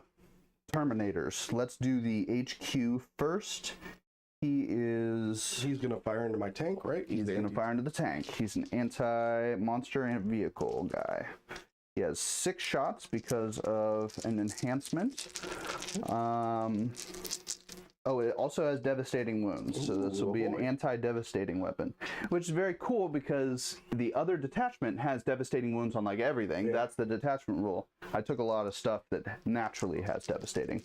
Terminators. Let's do the HQ first. He's gonna fire into my tank, right? He's gonna fire into the tank. He's an anti-monster and vehicle guy. He has 6 shots because of an enhancement. Oh, it also has devastating wounds, so this will be an anti-devastating weapon, which is very cool because the other detachment has devastating wounds on like everything. Yeah. That's the detachment rule. I took a lot of stuff that naturally has devastating.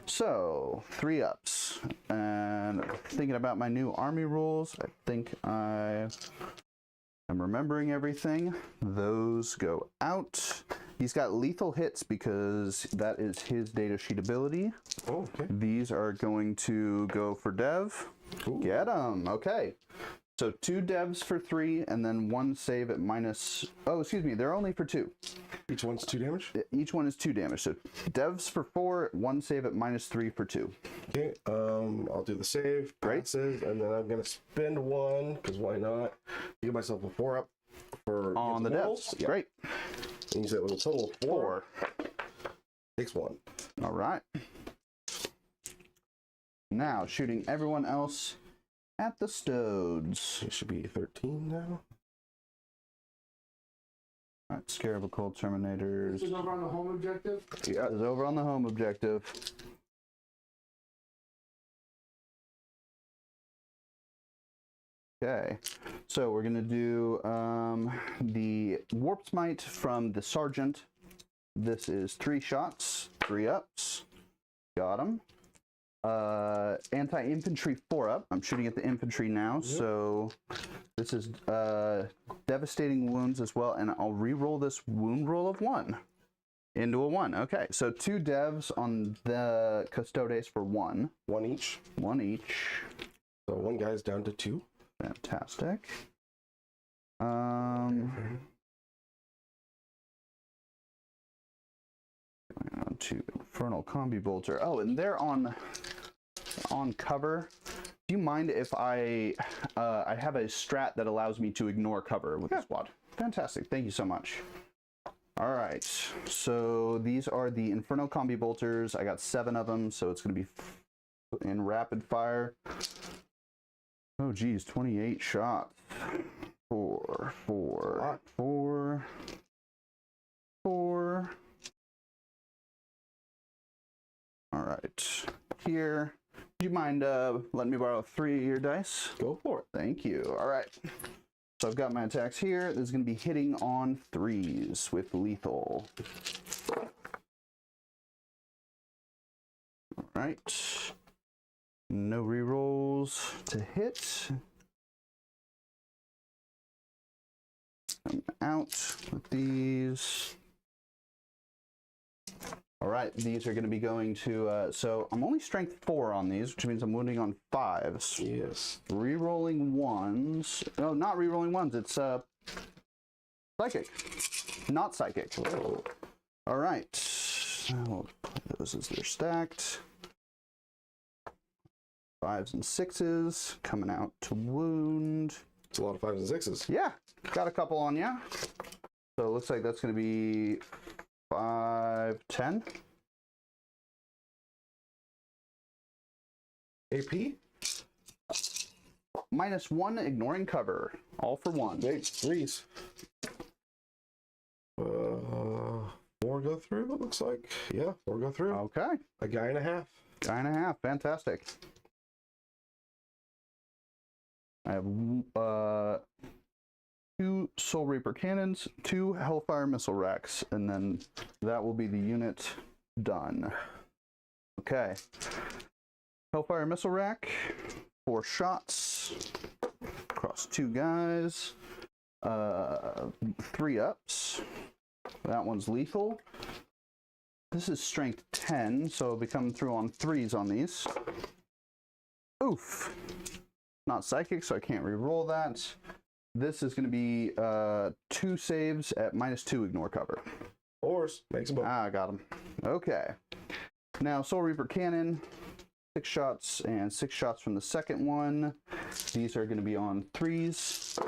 So 3 ups. And thinking about my new army rules, I think I am remembering everything. Those go out. He's got lethal hits because that is his data sheet ability. Oh, okay. These are going to go for Dev. Ooh. Get them. Okay. So 2 devs for 3 and then 1 save at minus... Oh, excuse me. They're only for 2. Each one's 2 damage? Each one is 2 damage. So devs for 4, 1 save at minus 3 for 2. Okay. I'll do the save. Passes, and then I'm going to spend 1, because why not? Give myself a 4-up for... On the devs. Yep. Great. And you said it was a total of 4. Takes 1. All right. Now, shooting everyone else at the Stodes. It should be 13 now. All right, Scarab of Cold Terminators. This is over on the home objective? Yeah, it's over on the home objective. Okay, so we're going to do the Warp Smite from the Sergeant. This is 3 shots, 3 ups. Got him. Anti-infantry 4 up. I'm shooting at the infantry now, so this is devastating wounds as well, and I'll re-roll this wound roll of 1 into a 1. Okay, so 2 devs on the Custodes for 1. 1 each. 1 each. So 1 guy's down to 2. Fantastic. To Infernal Combi Bolter. Oh, and they're on cover. Do you mind if I have a strat that allows me to ignore cover with the squad? Fantastic. Thank you so much. All right. So these are the Infernal Combi Bolters. I got 7 of them, so it's going to be in rapid fire. Oh, geez, 28 shots. 4, 4, 4, 4. All right, here. Do you mind letting me borrow 3 of your dice? Go for it. Thank you. All right. So I've got my attacks here. This is going to be hitting on 3s with lethal. All right. No rerolls to hit. I'm out with these. All right, these are going to be going to, so I'm only strength 4 on these, which means I'm wounding on 5s. Yes. Rerolling 1s. No, not rerolling 1s. It's psychic. Not psychic. Oh. All right. We'll put those as they're stacked. 5s and 6s coming out to wound. It's a lot of 5s and 6s. Yeah, got a couple on you. So it looks like that's going to be 5, 10. AP? -1, ignoring cover. All for 1. Big 3s. 4 go through, it looks like. Yeah, 4 go through. Okay. A guy and a half. Guy and a half. Fantastic. I have 2 Soul Reaper cannons, 2 Hellfire missile racks, and then that will be the unit done. Okay. Hellfire missile rack, 4 shots across 2 guys, 3 ups. That one's lethal. This is strength 10, so it'll be coming through on 3s on these. Oof. Not psychic, so I can't re-roll that. This is going to be 2 saves at -2 ignore cover. Force makes them both. Ah, got him. Okay. Now, Soul Reaper Cannon, 6 shots and 6 shots from the second one. These are going to be on 3s.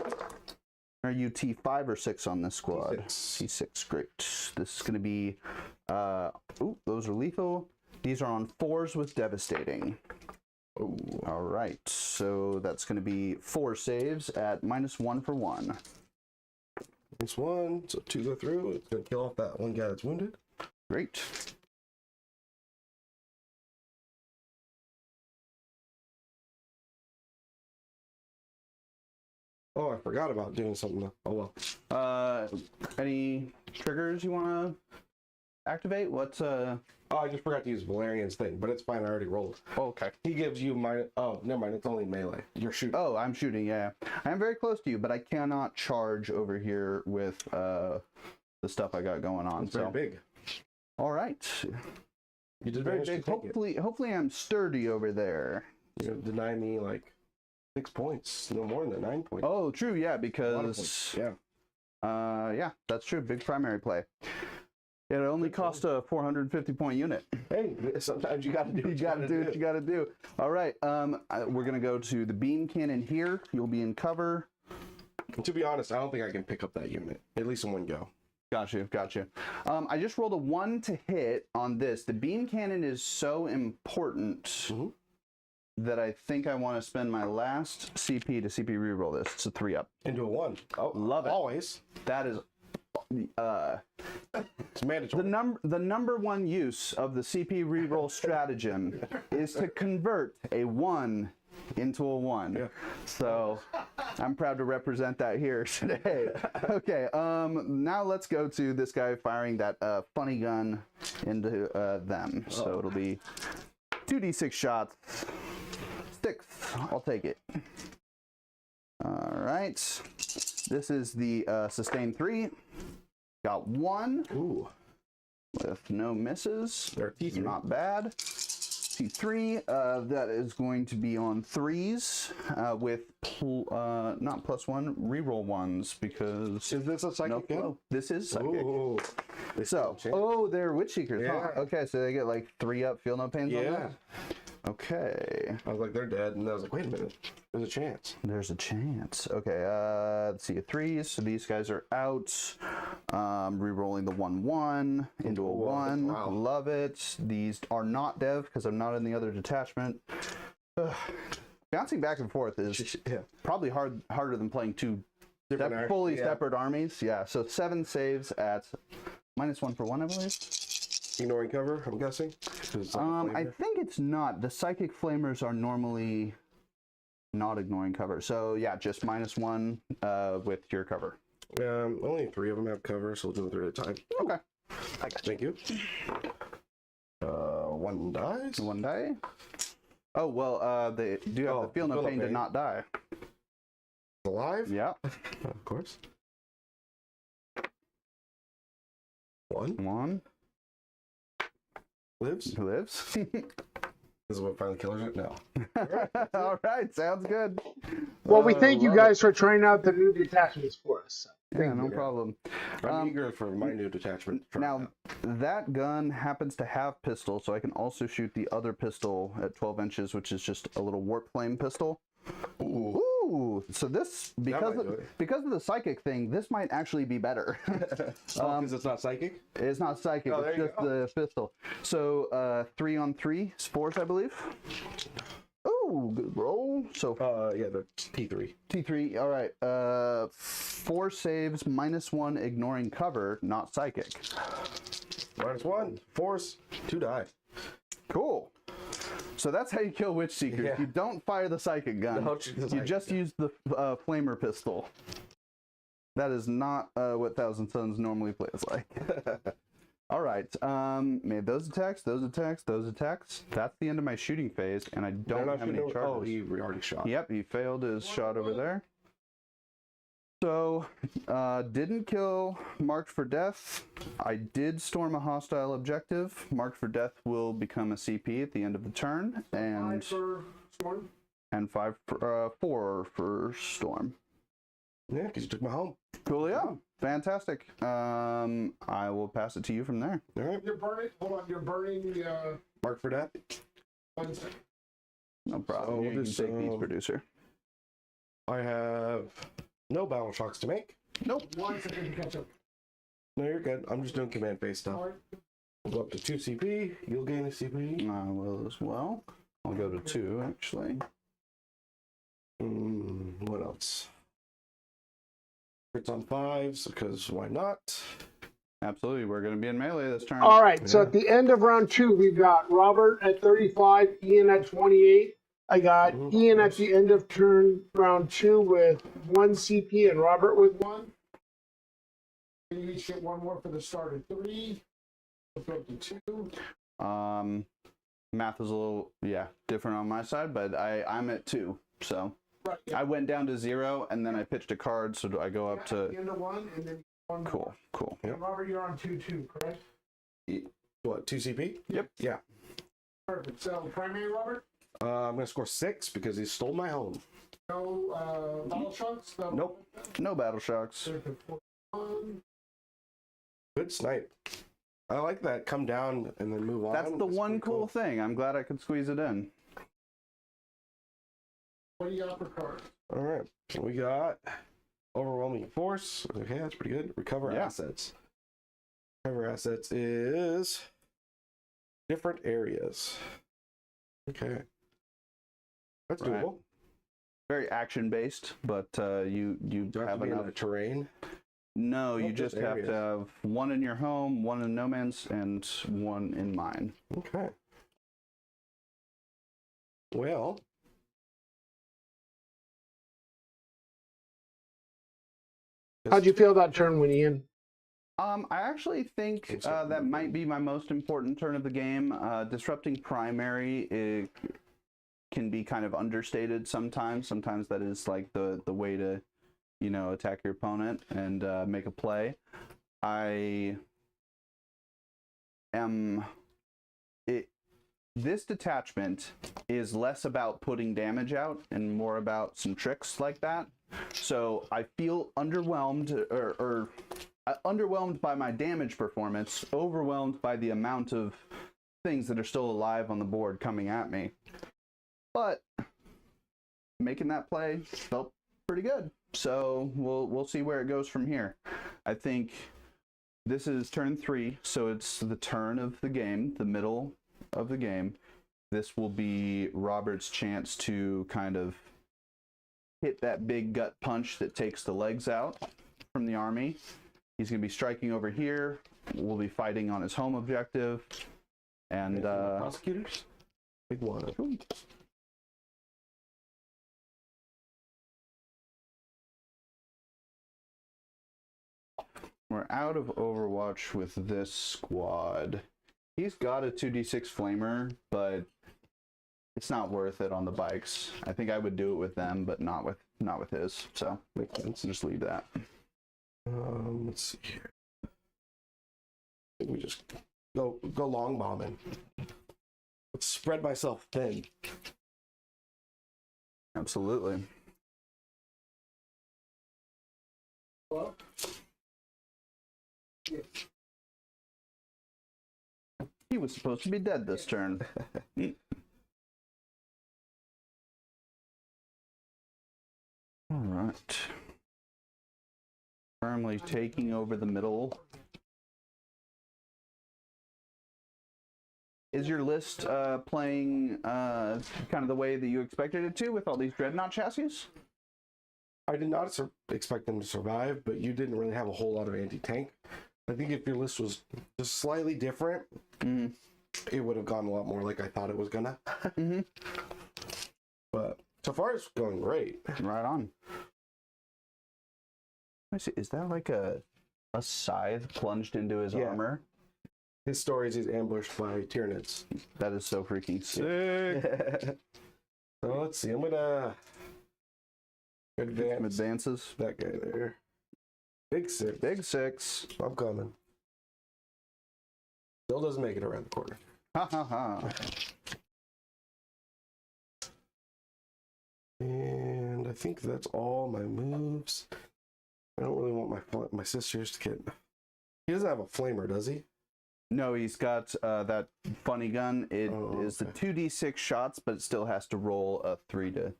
Are you T5 or 6 on this squad? T6, great. This is going to be, those are lethal. These are on 4s with devastating. Ooh. All right, so that's going to be 4 saves at -1 for 1. -1, so 2 go through. It's going to kill off that 1 guy that's wounded. Great. Oh, I forgot about doing something though. Oh well. Any triggers you want to activate? What's Oh, I just forgot to use Valerian's thing, but it's fine. I already rolled. Oh, okay. He gives you oh, never mind. It's only melee. You're shooting. Oh, I'm shooting. Yeah, I am very close to you, but I cannot charge over here with the stuff I got going on. It's very big. All right. You did Very manage to big. take Hopefully, I'm sturdy over there. it. You're gonna deny me like 6 points, no more than 9 points. Oh, true. Yeah, A lot of because points. Yeah. yeah, that's true. Big primary play. It only cost a 450 point unit. Hey, sometimes you gotta do what You gotta do what you gotta do. All right, we're gonna go to the beam cannon here. You'll be in cover. And to be honest, I don't think I can pick up that unit, at least in one go. Got you. I just rolled a 1 to hit on this. The beam cannon is so important that I think I want to spend my last CP to CP reroll this. It's a 3 up. Into a 1. Oh, Love it. Always. That is It's mandatory. the number 1 use of the CP reroll stratagem is to convert a 1 into a 1. Yeah. So I'm proud to represent that here today. Okay, now let's go to this guy firing that funny gun into them. So it'll be 2d6 shots. 6. I'll take it. All right. This is the sustain 3. Got 1. Ooh. With no misses. They're T3. Not bad. T3, that is going to be on 3s with not +1, reroll 1s because Is this a psychic gun? flow. This is psychic. Ooh. So, they're Witch Seekers, huh? Yeah. Okay, so they get like 3 up, feel no pains on Yeah. that? Okay. I was like, they're dead, and I was like, wait a minute, there's a chance. There's a chance. Okay, let's see, 3s. So these guys are out. Re-rolling the 1/1 into a 1. Wow. Love it. These are not dev because I'm not in the other detachment. Ugh. Bouncing back and forth is probably harder than playing 2 fully separate armies. Yeah, so 7 saves at -1 for 1, I believe. Ignoring cover, I'm guessing. I think it's not. The psychic flamers are normally not ignoring cover. So yeah, just -1 with your cover. Only 3 of them have cover, so we'll do them 3 at a time. Okay. Thank you. 1 dies. 1 die. Oh well, they do have the feel no pain to not die. Alive? Yeah. Of course. 1 1 lives. lives. This is what finally kills it? No. All right, sounds good. Well, we thank you guys for trying out the new detachments for us. Yeah, no problem. I'm eager for my new detachment. Now, that gun happens to have pistol, so I can also shoot the other pistol at 12 inches, which is just a little warp flame pistol. Ooh. Ooh, so this, because of the psychic thing, this might actually be better. Because it's not psychic? It's not psychic, Oh, it's just the pistol. So 3 on 3 spores, I believe. Ooh, good roll. So yeah, the T3. T3, all right. 4 saves, -1, ignoring cover, not psychic. -1, force, 2 die. Cool. So that's how you kill Witch Seekers. Yeah. You don't fire the psychic gun. You just use the flamer pistol. That is not what Thousand Suns normally plays like. All right. Made those attacks, those attacks, those attacks. That's the end of my shooting phase, and I don't have any charges. Oh, he already shot. Yep, he failed his shot over there. So, didn't kill Marked for Death. I did storm a hostile objective. Marked for Death will become a CP at the end of the turn, and 5 for Storm. And 4 for Storm. Yeah, because you took my home. Cool, yeah, fantastic. I will pass it to you from there. All right. You're burning. Hold on, you're burning the. Mark for that. 1 second. No problem. So You can this, take these, producer. I have no battle shocks to make. Nope. 1 second to catch up. No, you're good. I'm just doing command based stuff. All right. We'll go up to 2 CP. You'll gain a CP. I will as well. I'll go to 2 actually. What else? Crits on 5s, because why not? Absolutely, we're going to be in melee this turn. All right. So at the end of round 2, we've got Robert at 35, Ian at 28. I got Ian at the end of turn round 2 with 1 CP and Robert with 1. And you each get 1 more for the start of 3. Let's go up to 2. Math is a little different on my side, but I'm at 2, so Right. Yeah. I went down to 0 and then I pitched a card, so I go up At to the end of 1 and then 1 more. cool. And Robert, you're on 2-2, correct? What, 2 CP? Yep. Yeah. Perfect. So primary, Robert? I'm going to score 6 because he stole my home. No battle shocks? No. Nope. No battle shocks. Good snipe. I like that. Come down and then move on. That's the one pretty cool thing. I'm glad I could squeeze it in. What do you got for cards? All right. We got overwhelming force. Okay, that's pretty good. Recover assets. Recover assets is different areas. Okay. That's Right. doable. Very action based, but you Do I have have to be in enough the terrain? No, you just just have to have 1 in your home, 1 in no man's, and 1 in mine. Okay. Well, How'd you feel that turn, Ian? I actually think that might be my most important turn of the game. Disrupting primary can be kind of understated sometimes. Sometimes that is like the way to, you know, attack your opponent and make a play. This detachment is less about putting damage out and more about some tricks like that. So I feel underwhelmed or underwhelmed by my damage performance, overwhelmed by the amount of things that are still alive on the board coming at me. But making that play felt pretty good. So we'll see where it goes from here. I think this is turn 3, so it's the turn of the game, the middle of the game. This will be Robert's chance to kind of hit that big gut punch that takes the legs out from the army. He's going to be striking over here. We'll be fighting on his home objective. And prosecutors? Big one. We're out of Overwatch with this squad. He's got a 2d6 flamer, but it's not worth it on the bikes. I think I would do it with them, but not with his. So Makes sense. just leave that. Let's see here. I think we just go long bombing. Let's spread myself thin. Absolutely. Hello? He was supposed to be dead this turn. All right. Firmly taking over the middle. Is your list playing kind of the way that you expected it to with all these Dreadnought chassis? I did not expect them to survive, but you didn't really have a whole lot of anti-tank. I think if your list was just slightly different, it would have gone a lot more like I thought it was gonna. But so far, it's going great. Right on. Let me see. Is that like a scythe plunged into his armor? His story is he's ambushed by Tyranids. That is so freaking sick. So let's see. I'm gonna advance Some advances. that guy there. Big 6. Big 6. I'm coming. Still doesn't make it around the corner. Ha ha ha. And I think that's all my moves. I don't really want my sisters to get... He doesn't have a flamer, does he? No, he's got that funny gun. It is okay. the 2d6 shots, but it still has to roll a 3 to...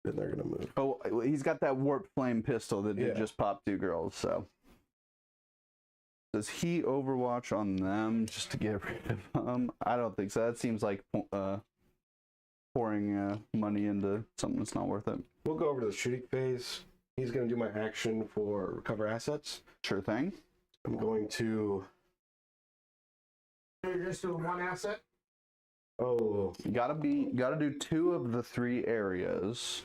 Then they're gonna move. Oh, he's got that warp flame pistol that did just pop 2 girls, so... Does he Overwatch on them just to get rid of them? I don't think so. That seems like pouring money into something that's not worth it. We'll go over to the shooting phase. He's gonna do my action for recover assets. Sure thing. I'm going to... You're just doing one asset? Oh, You gotta do 2 of the 3 areas.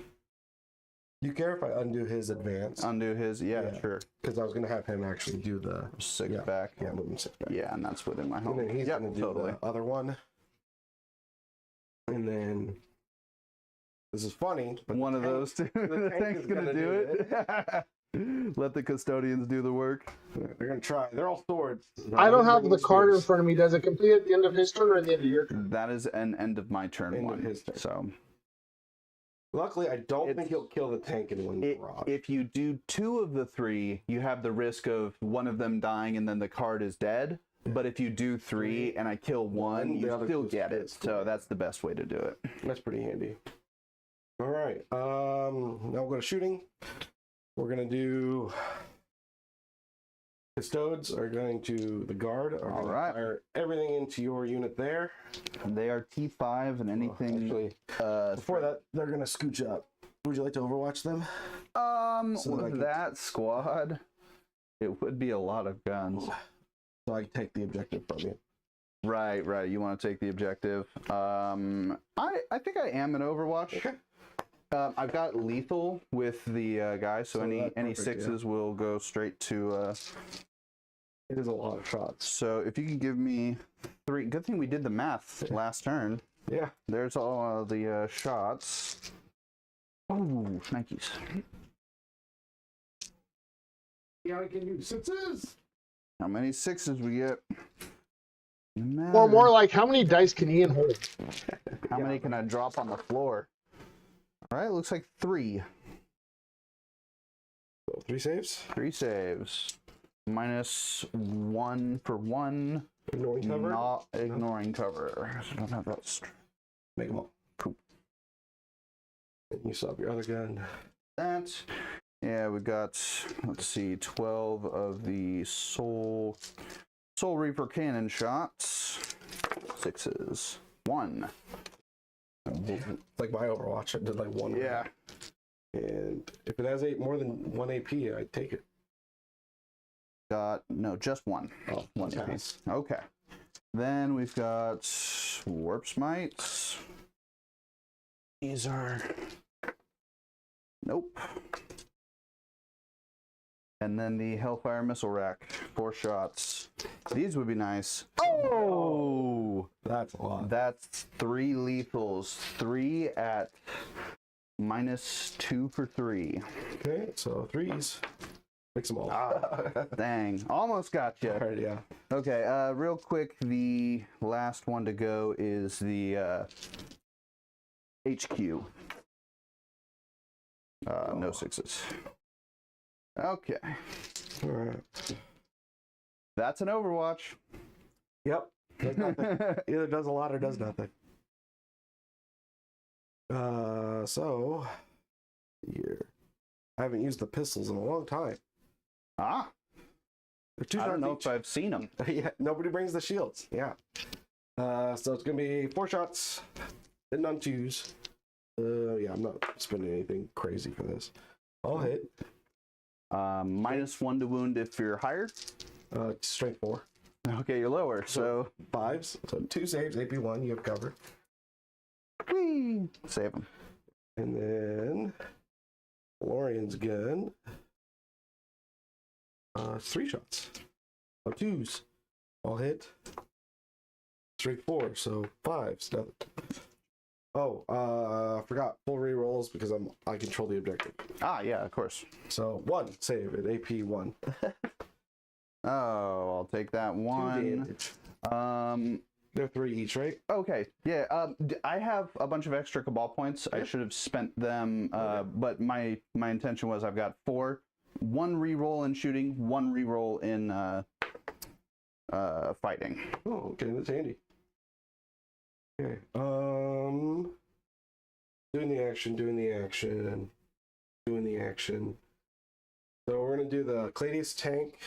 do you care if I undo his advance? Undo his, yeah. Sure. Because I was gonna have him actually do the 6 back. Yeah, move him 6 back. Yeah, and that's within my And home. then he's gonna do the other one. And then this is funny, but One of those two. The tank tank's is gonna gonna do do it. Let the custodians do the work. they're gonna try. They're all swords. I don't have the card in front of me. Does it complete at the end of his turn or the end of your turn? That is an end of my turn End of one. his turn. So Luckily, I don't think he'll kill the tank in one barrage. if you do 2 of the 3, you have the risk of one of them dying and then the card is dead. But if you do 3 and I kill 1, The you other still goes get dead. it. So that's the best way to do it. That's pretty handy. All right. Now we'll go to shooting. We're gonna do. Custodes are going to the guard. All right. Fire everything into your unit there. And they are T5 and anything. Actually, before that, they're gonna scooch up. Would you like to Overwatch them? So that I with can- that squad, it would be a lot of guns. So I can take the objective from you. Right. You want to take the objective. I think I am in Overwatch. Okay. I've got lethal with the guy, so any perfect, sixes will go straight to. It is a lot of shots. So if you can give me 3, good thing we did the math last turn. Yeah. There's all the shots. Oh, Nikes. Yeah, I can do sixes. How many sixes we get? Or more like, how many dice can Ian hold? How many can I drop on the floor? All right, looks like 3. So 3 saves. 3 saves. -1 for 1. Ignoring cover. Not ignoring cover. So I don't have that. Make them all. Cool. And you stop your other gun. That. Yeah, we got, let's see, 12 of the Soul Reaper cannon shots. 6s. 1. Like my Overwatch, I did like 1. Yeah. And if it has more than 1 AP, I take it. Got, no, just 1. Oh, 1 pass. AP. Okay. Then we've got Warp Smites. These are... Nope. And then the Hellfire Missile Rack. 4 shots. These would be nice. Oh! That's a lot. That's 3 lethals. 3 at -2 for 3. Okay, so 3s. Mix them all. Dang. Almost got you. All right, yeah. Okay, real quick, the last one to go is the HQ. No 6s. Okay. All right. That's an Overwatch. Yep. Does nothing. Either does a lot or does nothing. So here, I haven't used the pistols in a long time. Ah, They're 2 I don't shots know each. if I've seen them. Yeah, nobody brings the shields. Yeah. So it's gonna be 4 shots, hitting on 2s. Yeah, I'm not spending anything crazy for this. I'll hit. -1 to wound if you're higher. Strength 4. Okay, you're lower, so 5s. So 2 saves, AP 1. You have cover. whee, save them. And then Lorian's gun. 3 shots. So 2s. I'll hit. Strength 4, so 5s. No. Oh, I forgot full rerolls because I control the objective. Ah, yeah, of course. So 1 save at AP 1. Oh, I'll take that 2 1. damage. They're 3 each, right? Okay, yeah. I have a bunch of extra Cabal points. I should have spent them, but my intention was I've got 4. 1 reroll in shooting, 1 reroll in fighting. Oh, okay, that's handy. Okay. Doing the action. So we're gonna do the Cladius tank.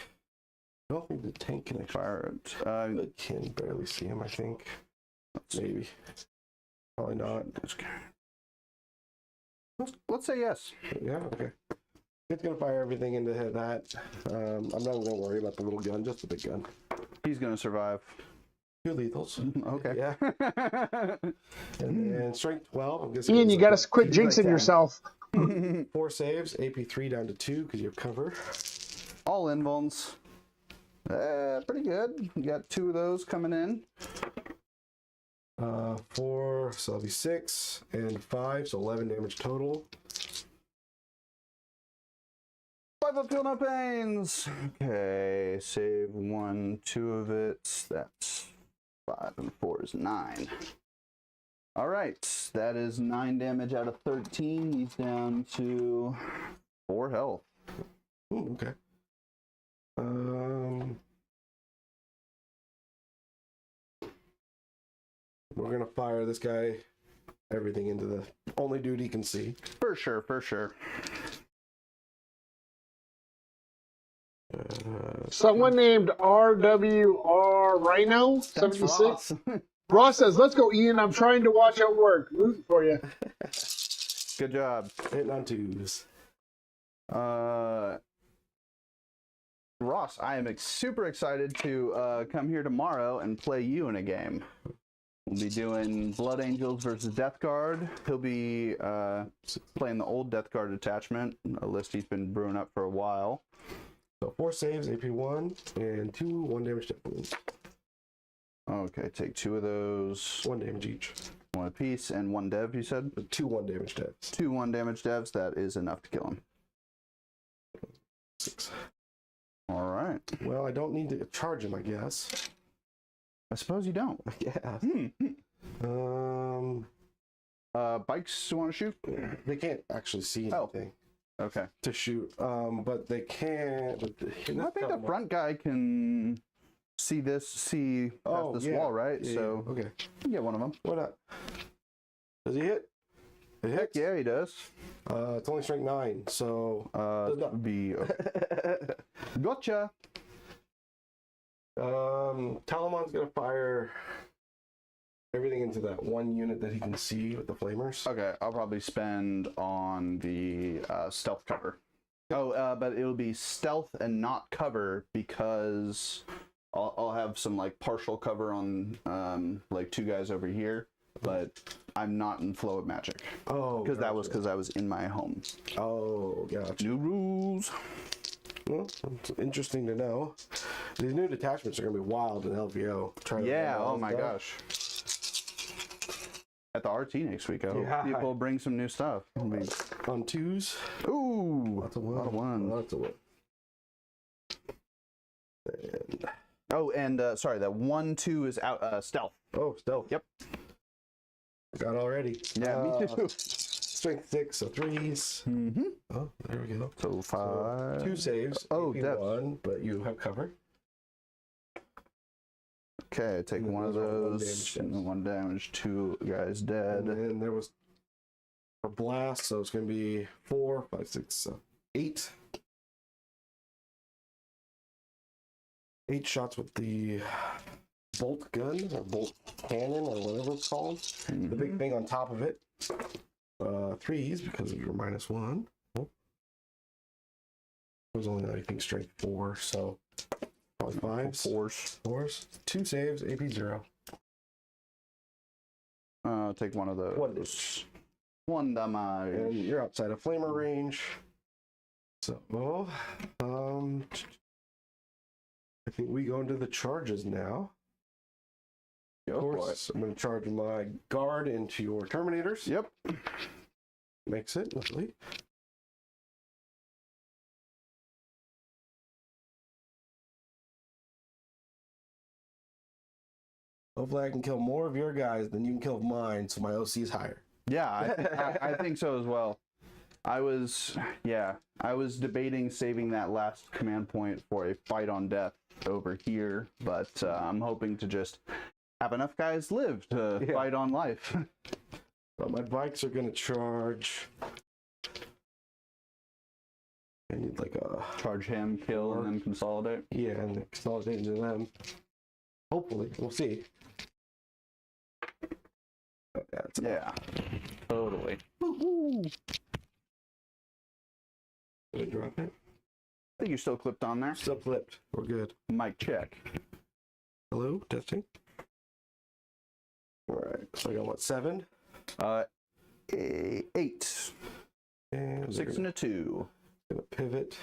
I don't think the tank can actually Fire it. I can barely see him, I think. Maybe. Probably not. Let's say yes. Yeah, okay. It's gonna fire everything into that. I'm not gonna worry about the little gun, just the big gun. He's gonna survive. 2 lethals. Okay. Yeah. And then strength 12. I'm guessing Ian, you got to quit He's like jinxing 10. yourself. 4 saves, AP 3 down to 2 because you have cover. All invulns. Pretty good. You got 2 of those coming in. 4, so that'll be 6 and 5, so 11 damage total. 5 up, feel no pains. Okay, save 1, 2 of it. That's 5 and 4 is 9. All right, that is 9 damage out of 13. He's down to 4 health. Ooh, okay. We're gonna fire this guy everything into the only dude he can see. For sure, for sure. Someone named RWR Rhino 76. Ross. Ross says, "Let's go, Ian. I'm trying to watch at work. Rooting for you." Good job. Hitting on 2s. Ross, I am super excited to come here tomorrow and play you in a game. We'll be doing Blood Angels versus Death Guard. He'll be playing the old Death Guard detachment, a list he's been brewing up for a while. So 4 saves, AP 1, and 2 1 damage death wounds. Okay, take 2 of those. 1 damage each. 1 apiece, and 1 dev, you said? 2 1 damage devs. 2 1 damage devs, that is enough to kill him. 6. All right. Well, I don't need to charge him, I guess. I suppose you don't. Yeah. Bikes want to shoot? They can't actually see anything Okay. to shoot. But they can. But I think the front guy can see past this wall, right? Yeah, so okay. you can get one of them. Why not? Does he hit? It Heck hits? yeah, he does. It's only strength 9, so That would be gotcha. Talamon's gonna fire everything into that one unit that he can see with the flamers. Okay, I'll probably spend on the stealth cover. Oh, but it'll be stealth and not cover because I'll have some like partial cover on like 2 guys over here, but I'm not in flow of magic. Oh, Because that was because I was in my home. Oh, gotcha. New rules. Well, it's interesting to know. These new detachments are gonna be wild in LVO. Yeah, oh my gosh. At the RT next week, I hope people bring some new stuff. It'll be... On 2s. Ooh, Lots of a lot of ones. Lots of one. And... Oh, and sorry, that 1/2 is out stealth. Oh, stealth. Yep. Got it already. Yeah, me too. Strength 6, so 3s. Mm-hmm. Oh, there we go. So 5. 2 saves. Oh, AP depth. 1, but you have cover. Okay, take And one of those are 1 those. damage And then 1 damage, 2 guys And dead. then there was for blast, so it's gonna be 4, 5, 6, 8. 8 shots with the bolt gun or bolt cannon or whatever it's called. The big thing on top of it. 3s because of your -1. Oh. It was only, I think, strength 4, so probably 5s. 4s. 2 saves, AP 0. Take one of those. 1 damage. 1 damage. And you're outside of flamer range. So, I think we go into the charges now. Go Of for course, I'm going to charge my guard into your terminators. Yep. Makes it, lovely. Hopefully I can kill more of your guys than you can kill of mine, so my OC is higher. Yeah, I think so as well. I was debating saving that last command point for a fight on death over here, but I'm hoping to just have enough guys live to fight on life. But my bikes are going to charge. I need like a... Charge him, kill, and then consolidate. Yeah, and consolidate into them. Hopefully, we'll see. Oh, Yeah, totally. Did I drop it? I think you're still clipped on there. Still clipped. We're good. Mic check. Hello, testing. All right, so I got what, 7? 8. And 6 and a 2. gonna pivot.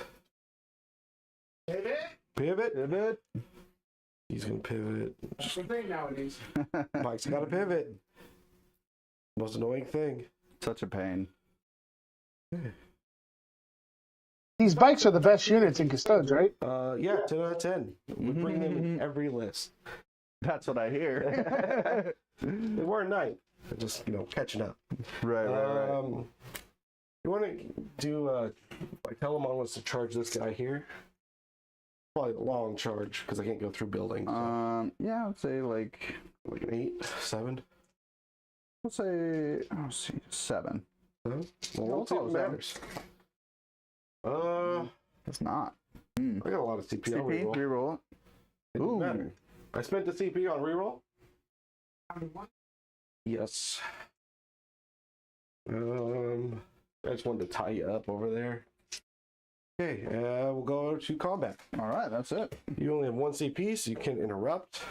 Pivot? Pivot. Pivot. He's gonna pivot. That's the thing nowadays. Mike's gotta pivot. Most annoying thing. Such a pain. These bikes are the best units in Custodes, right? Yeah, 10 out of 10. We bring them in every list. That's what I hear. They weren't 9. They're just, catching up. Right. You want to do, like, Telemon wants to charge this guy here. Probably a long charge, because I can't go through buildings. Yeah, I'd say like an 8, 7. let's say 7. 7? Well, Well, call it it 7. matters. It's not. I got a lot of CP. I'll CP, reroll. reroll it. It doesn't Ooh. matter. I spent the CP on reroll. Yes. I just wanted to tie you up over there. Okay, we'll go to combat. All right, that's it. You only have 1 CP, so you can interrupt.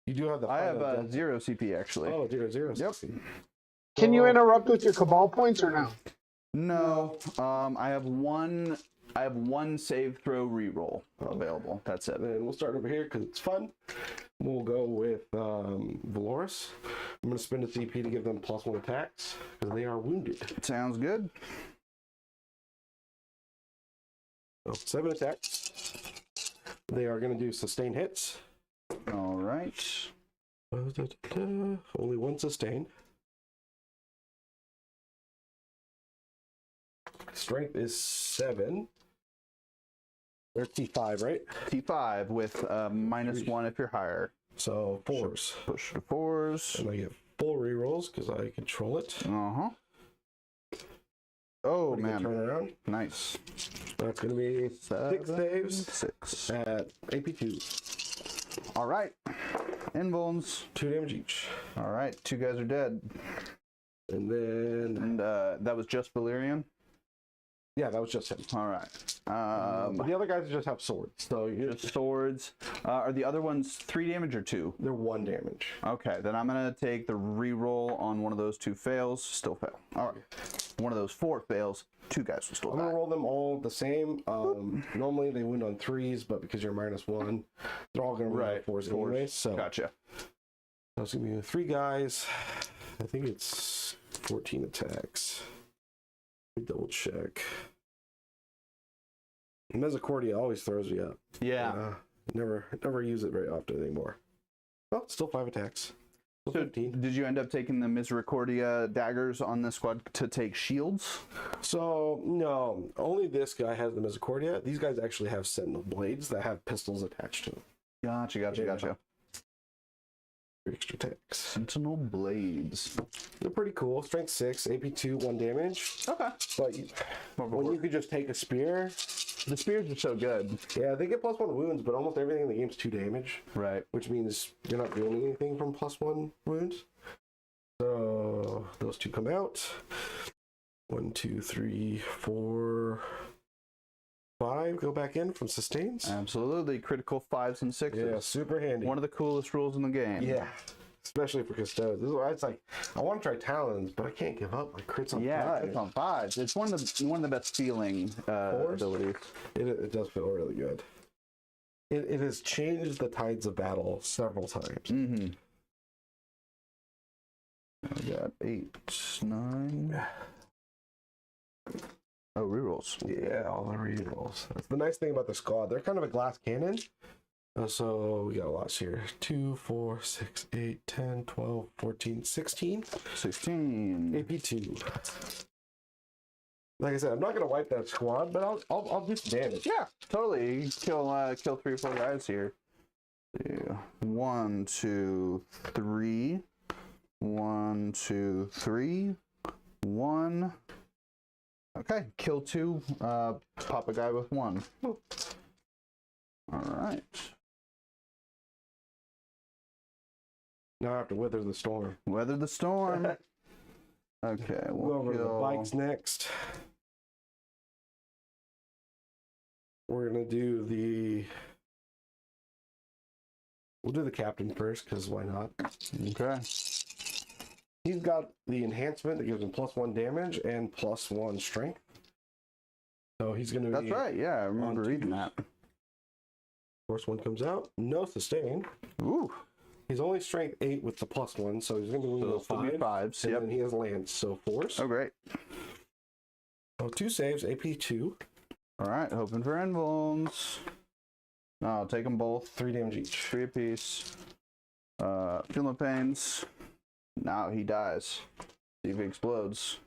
You do have the. I have 0 CP actually. Oh, 0. Yep. Can you interrupt with your cabal points or no? No. I have one save throw reroll available. That's it. And we'll start over here because it's fun. We'll go with Valoris. I'm going to spend a CP to give them +1 attacks because they are wounded. Sounds good. So 7 attacks. They are going to do sustained hits. All right. Only 1 sustain. Strength is 7. They're T5, right? T5 with -1 if you're higher. So 4s. Push to 4s. And I get full rerolls because I control it. Uh-huh. Oh, Pretty good man. turnaround. Nice. That's going to be 6 saves 6. at AP2. All right. Invulns. 2 damage each. All right. 2 guys are dead. And then... And that was just Valyrian? Yeah, that was just him. All right. But the other guys just have swords. So you Just swords. Are the other ones 3 damage or 2? they're 1 damage. Okay, then I'm going to take the reroll on one of those 2 fails. Still fail. All right. One of those 4 fails. 2 guys will still I'm going die. to roll them all the same. Normally they wound on 3s, but because you're -1, they're all going to roll on 4s anyway. So Gotcha. that's going to be 3 guys. I think it's 14 attacks. Let me double check. Misericordia always throws me up. Yeah. Never use it very often anymore. Well, still 5 attacks. Still So 15. did you end up taking the Misericordia daggers on this squad to take shields? So, no, only this guy has the Misericordia. These guys actually have Sentinel blades that have pistols attached to them. Gotcha. Yeah. Extra attacks. Sentinel blades. They're pretty cool. Strength 6, AP2, 1 damage. Okay. But when you could just take a spear, The spears are so good. yeah, they get +1 wounds, but almost everything in the game's 2 damage, Right. which means you're not doing anything from +1 wounds. So those 2 come out. 1, 2, 3, 4, 5 go back in from sustains. Absolutely. Critical 5s and 6s. Yeah, super handy. One of the coolest rules in the game. Yeah, especially for Custodes. This is why it's like, I want to try Talons, but I can't give up my crits on Yeah, 5. it's on 5s. It's one of the best feeling abilities. It does feel really good. It has changed the tides of battle several times. Mm-hmm. I got 8, 9. Oh, rerolls. Yeah, all the rerolls. That's the nice thing about the squad. They're kind of a glass cannon. So we got lots here. 2, 4, 6, 8, 10, 12, 14, 16. 16. AP2. Like I said, I'm not gonna wipe that squad, but I'll do some damage. Yeah, totally. You can kill 3 or 4 guys here. 1, 2, 3. 1, 2, 3. 1. Okay, kill 2. Pop a guy with 1. All right. Now I have to weather the storm. Weather the storm. Okay, We'll we'll go over to the kill... bikes next. We're gonna do we'll do the captain first, because why not? Okay. He's got the enhancement that gives him +1 damage and +1 strength. So he's gonna That's be, right, yeah, I remember on reading 2s. that. First one comes out, no sustain. Ooh. He's only strength 8 with the +1, so he's gonna be So with still be 5. 5s, And yep. then he has lance, so 4s. Oh, great. So 2 saves, AP2, All right, hoping for invulns. No, I'll take them both. 3 damage each. 3 apiece. Feeling pains. Now he dies. See if he explodes.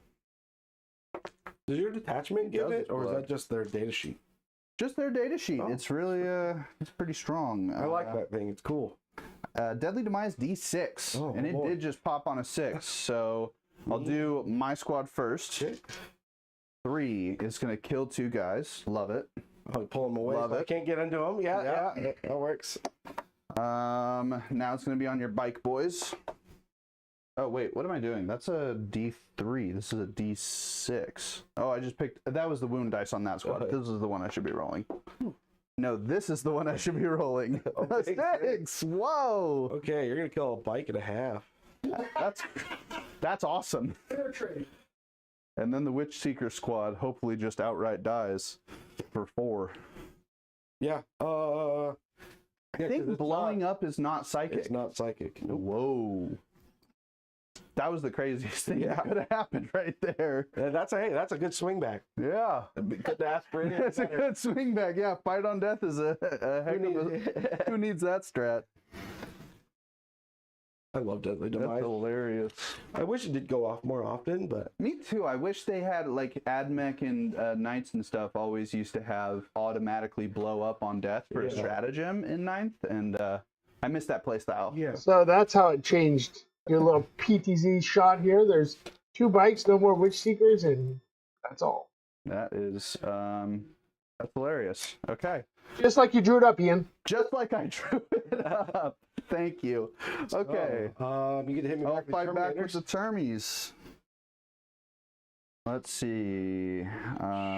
Does your detachment give does it, or is explode. that just their data sheet? Just their data sheet. Oh. It's really, it's pretty strong. I like that thing. It's cool. Deadly Demise D6. Oh, and it boy. did just pop on a 6. So I'll do my squad first. Shit. 3 is going to kill 2 guys. Love it. I'll pull him away. Love So I it. can't get into him. Yeah, Yeah. yeah, that works. Now it's going to be on your bike, boys. Oh, wait, what am I doing? That's a D3. This is a D6. Oh, I just picked... That was the wound dice on that squad. Okay. This is the one I should be rolling. No, this is the one I should be rolling. Oh, A big 6. Whoa. Okay, you're gonna kill a bike and a half. That's awesome. Fair trade. And then the Witch Seeker squad hopefully just outright dies for 4. Yeah. I think blowing up is not psychic. It's not psychic. Whoa. That was the craziest thing that could have happened right there. That's a good swing back. Yeah. Good to ask for it. That's a good swing back. Yeah, fight on death is a heck of a... Who needs that strat? I love Deadly That's Demise. hilarious. I wish it did go off more often, but Me too. I wish they had, like, AdMech and Knights and stuff always used to have automatically blow up on death for a stratagem in 9th, and I miss that playstyle. yeah. So that's how it changed. Your little PTZ shot here. There's 2 bikes, no more Witch Seekers, and that's all. That is, that's hilarious. Okay. Just like you drew it up, Ian. Just like I drew it up. Thank you. Okay. You get to hit me I'll back with fight back with Terminators. the Termies. Let's see.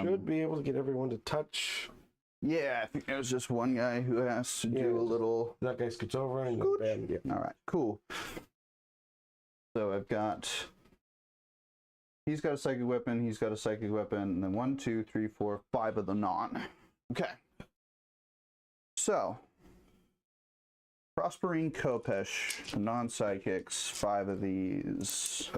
Should be able to get everyone to touch. Yeah, I think there's just one guy who has to do Yeah. a little... That guy scoots over and Scooch. bam, yeah. All right, cool. So I've got... He's got a psychic weapon, he's got a psychic weapon, and then 1, 2, 3, 4, 5 of the non. Okay. So... Prospering Kopesh, non-psychics, 5 of these.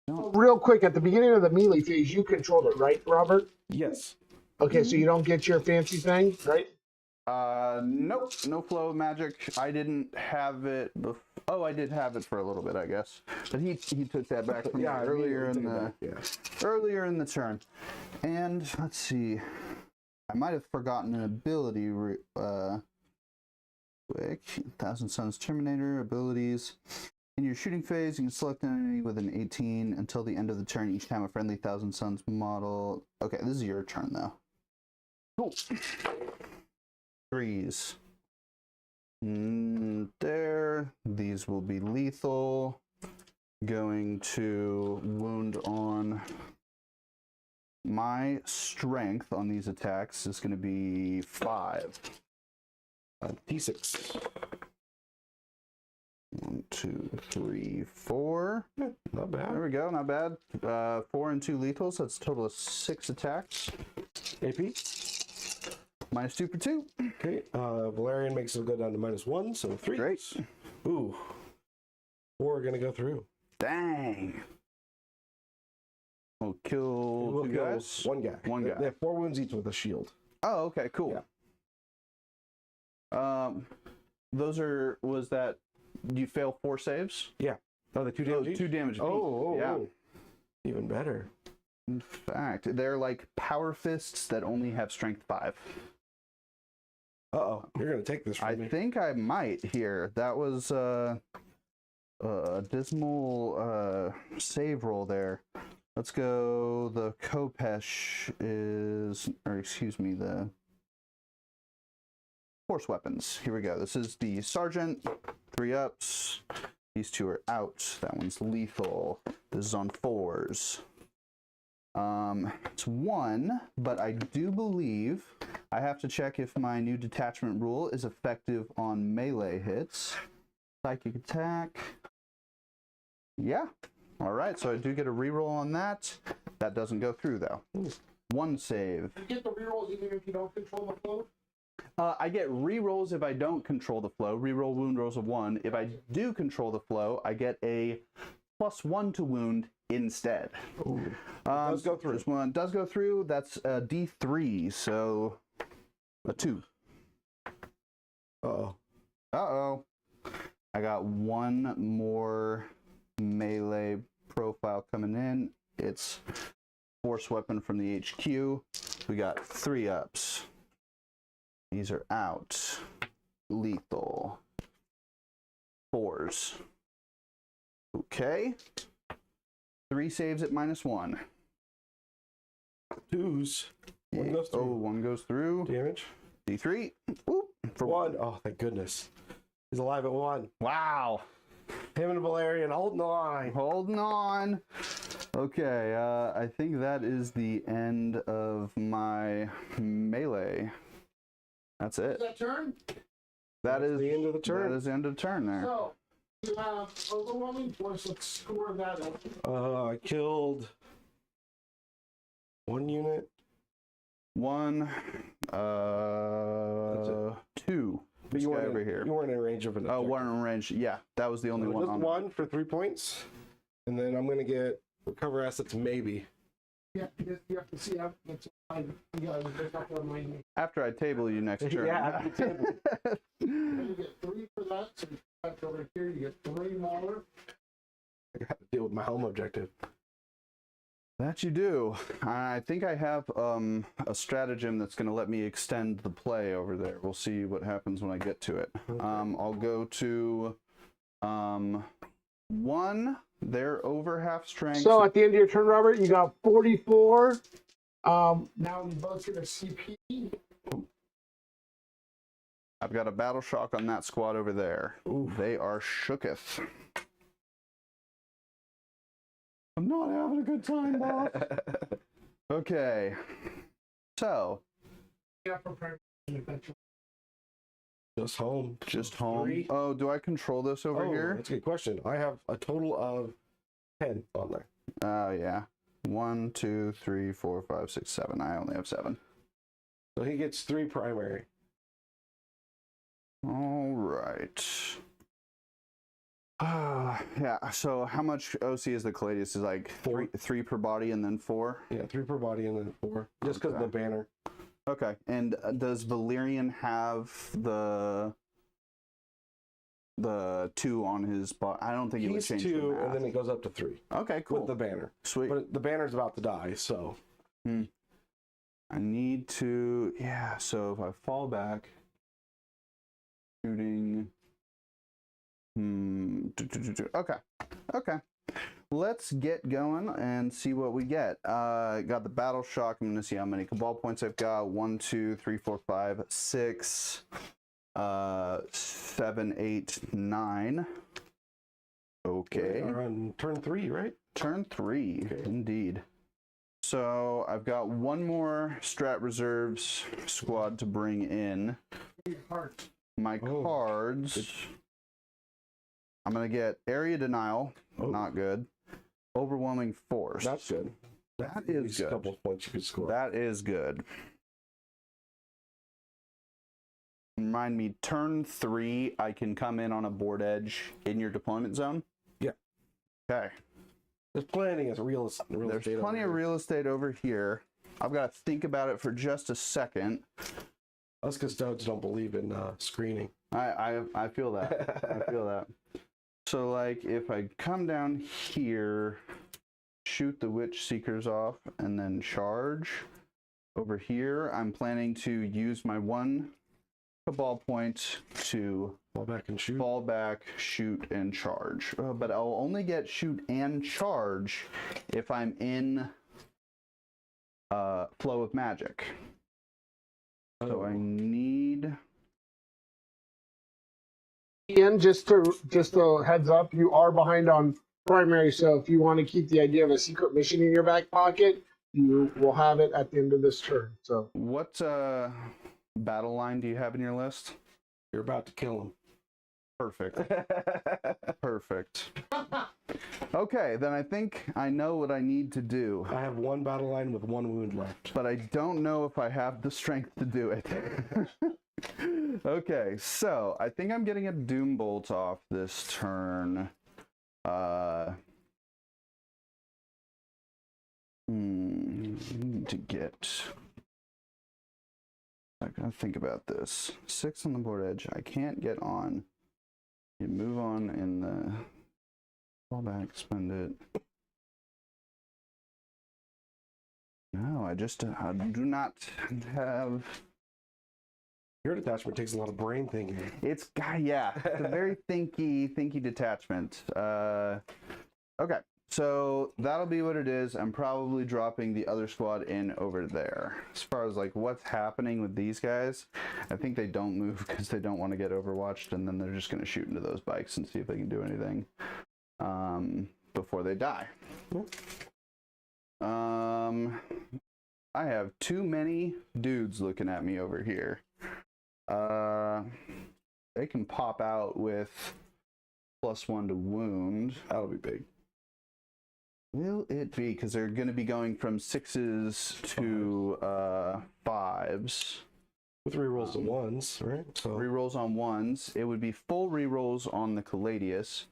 Real quick, at the beginning of the melee phase, you controlled it, right, Robert? Yes. Okay, so you don't get your fancy thing, right? Nope, no flow of magic. I didn't have it. Oh, I did have it for a little bit, I guess. But he took that back from me earlier in the earlier in the turn. And let's see, I might have forgotten an ability. Quick, Thousand Suns Terminator abilities. In your shooting phase, you can select an enemy with an 18 until the end of the turn. Each time a friendly Thousand Suns model. Okay, this is your turn though. Cool. 3s. There. These will be lethal. Going to wound on. My strength on these attacks is going to be 5. D6. 1, 2, 3, 4. Not bad. There we go. Not bad. 4 and 2 lethals. That's a total of 6 attacks. AP. -2 for 2. Okay. Valerian makes it go down to -1, so 3. Great. Ooh. 4 are gonna go through. Dang. We'll kill We'll 2 kill guys. one guy. One guy. They have 4 wounds each with a shield. Oh, okay, cool. Yeah. Those are, was that, you fail 4 saves? Oh, the 2 damage each? 2 damage each. Oh, yeah. oh. Even better. In fact, they're like power fists that only have strength 5. Uh-oh. You're gonna take this from I me. think I might here. That was a dismal save roll there. Let's go. The Kopesh is, or excuse me, the force weapons. Here we go. This is the Sergeant. 3 ups. These 2 are out. That one's lethal. This is on 4s. It's 1, but I do believe I have to check if my new detachment rule is effective on melee hits. Psychic attack. Yeah. All right, so I do get a reroll on that. That doesn't go through though. 1 save. You get the rerolls even if you don't control the flow? I get rerolls if I don't control the flow. Reroll wound rolls of 1. If I do control the flow, I get a +1 to wound instead. Ooh. Does go through. This one does go through. That's a D3, so a 2. Uh-oh. Uh-oh. I got 1 more melee profile coming in. It's force weapon from the HQ. We got 3 ups. These are out. Lethal. 4s. Okay. 3 saves at -1. 2s. One Yeah. goes through. Oh, 1 goes through. Damage. D3. Whoop. For 1. Oh, thank goodness. He's alive at 1. Wow. Him and Valerian holding the line. Holding on. Okay, I think that is the end of my melee. That's it. That turn? That is the end of the turn. That is the end of the turn there. So, you have overwhelming force. Let's score that up. I killed 1 unit. 1, 2. But This you guy weren't over in, here. You weren't in range of an Oh, objective. one in range. Yeah, that was the only So one. just On 1 for 3 points, and then I'm gonna get recover assets maybe. Yeah, you have to see how that's you guys just have to remind me. After I table you next turn. Yeah, after the table. You get 3 for that, so you back over here, you get 3 more. I got to deal with my home objective. That you do. I think I have a stratagem that's going to let me extend the play over there. We'll see what happens when I get to it. Okay. I'll go to 1. They're over half strength. So at the end of your turn, Robert, you got 44. Now we both get a CP. I've got a battle shock on that squad over there. Ooh. They are shooketh. I'm not having a good time, boss. Okay. So, Yeah, for primary adventure. Just home. just home. 3. Oh, do I control this over here? That's a good question. I have a total of 10 on there. Oh, yeah. 1, 2, 3, 4, 5, 6, 7. I only have 7. So he gets 3 primary. All right. Yeah, so how much OC is the Caladius? Is like 3 per body and then 4? Yeah, 3 per body and then 4. Just because of the banner. Okay, and does Valyrian have the 2 on his body? I don't think it would He's change 2, the math. and then it goes up to 3 Okay, cool. with the banner. Sweet. But the banner's about to die, so. I need to, yeah, so if I fall back, shooting, okay. Let's get going and see what we get. Got the battle shock. I'm gonna see how many cabal points I've got. 1, 2, 3, 4, 5, 6, 7, 8, 9. Okay. We're on turn 3, right? Turn 3, Okay. indeed. So I've got 1 more strat reserves squad to bring in. My cards. I'm gonna get area denial. Not good. Overwhelming force. That's good. That is A good. couple of points you could score. That is good. Remind me, turn 3, I can come in on a board edge in your deployment zone? Yeah. Okay. There's plenty of real estate. There's plenty of real estate over here. I've got to think about it for just a second. Us Custodes don't believe in screening. I feel that. I feel that. So, like, if I come down here, shoot the Witch Seekers off, and then charge over here, I'm planning to use my 1 cabal point to Fall back and shoot. fall back, shoot, and charge. But I'll only get shoot and charge if I'm in flow of magic. So I need. And just a heads up, you are behind on primary, so if you want to keep the idea of a secret mission in your back pocket, you will have it at the end of this turn. So What battle line do you have in your list? You're about to kill him. Perfect. Perfect. Okay, then I think I know what I need to do, I have 1 battle line with 1 wound left. but I don't know if I have the strength to do it. Okay, so I think I'm getting a Doom Bolt off this turn. Need to get. I'm gonna think about this. 6 on the board edge. I can't get on. You move on in the fall back, spend it. No, I do not have. Your detachment takes a lot of brain thinking. It's yeah, it's a very thinky detachment. Okay, so that'll be what it is. I'm probably dropping the other squad in over there. As far as like what's happening with these guys, I think they don't move because they don't want to get overwatched, and then they're just going to shoot into those bikes and see if they can do anything before they die. I have too many dudes looking at me over here. They can pop out with +1 to wound. That'll be big. Will it be? Because they're going to be going from 6s to 5s. With rerolls to 1s, right? So Rerolls on 1s. It would be full rerolls on the Caladius.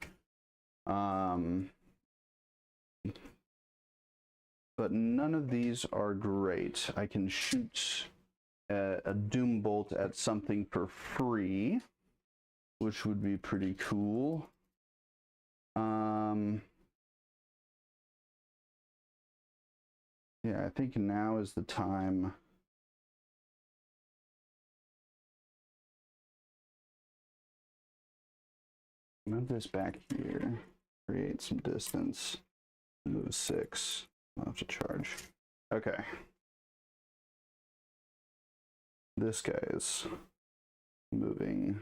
But none of these are great. I can shoot a Doom Bolt at something for free, which would be pretty cool. Yeah, I think now is the time. Move this back here. Create some distance. Move 6. I'll have to charge. Okay. This guy is moving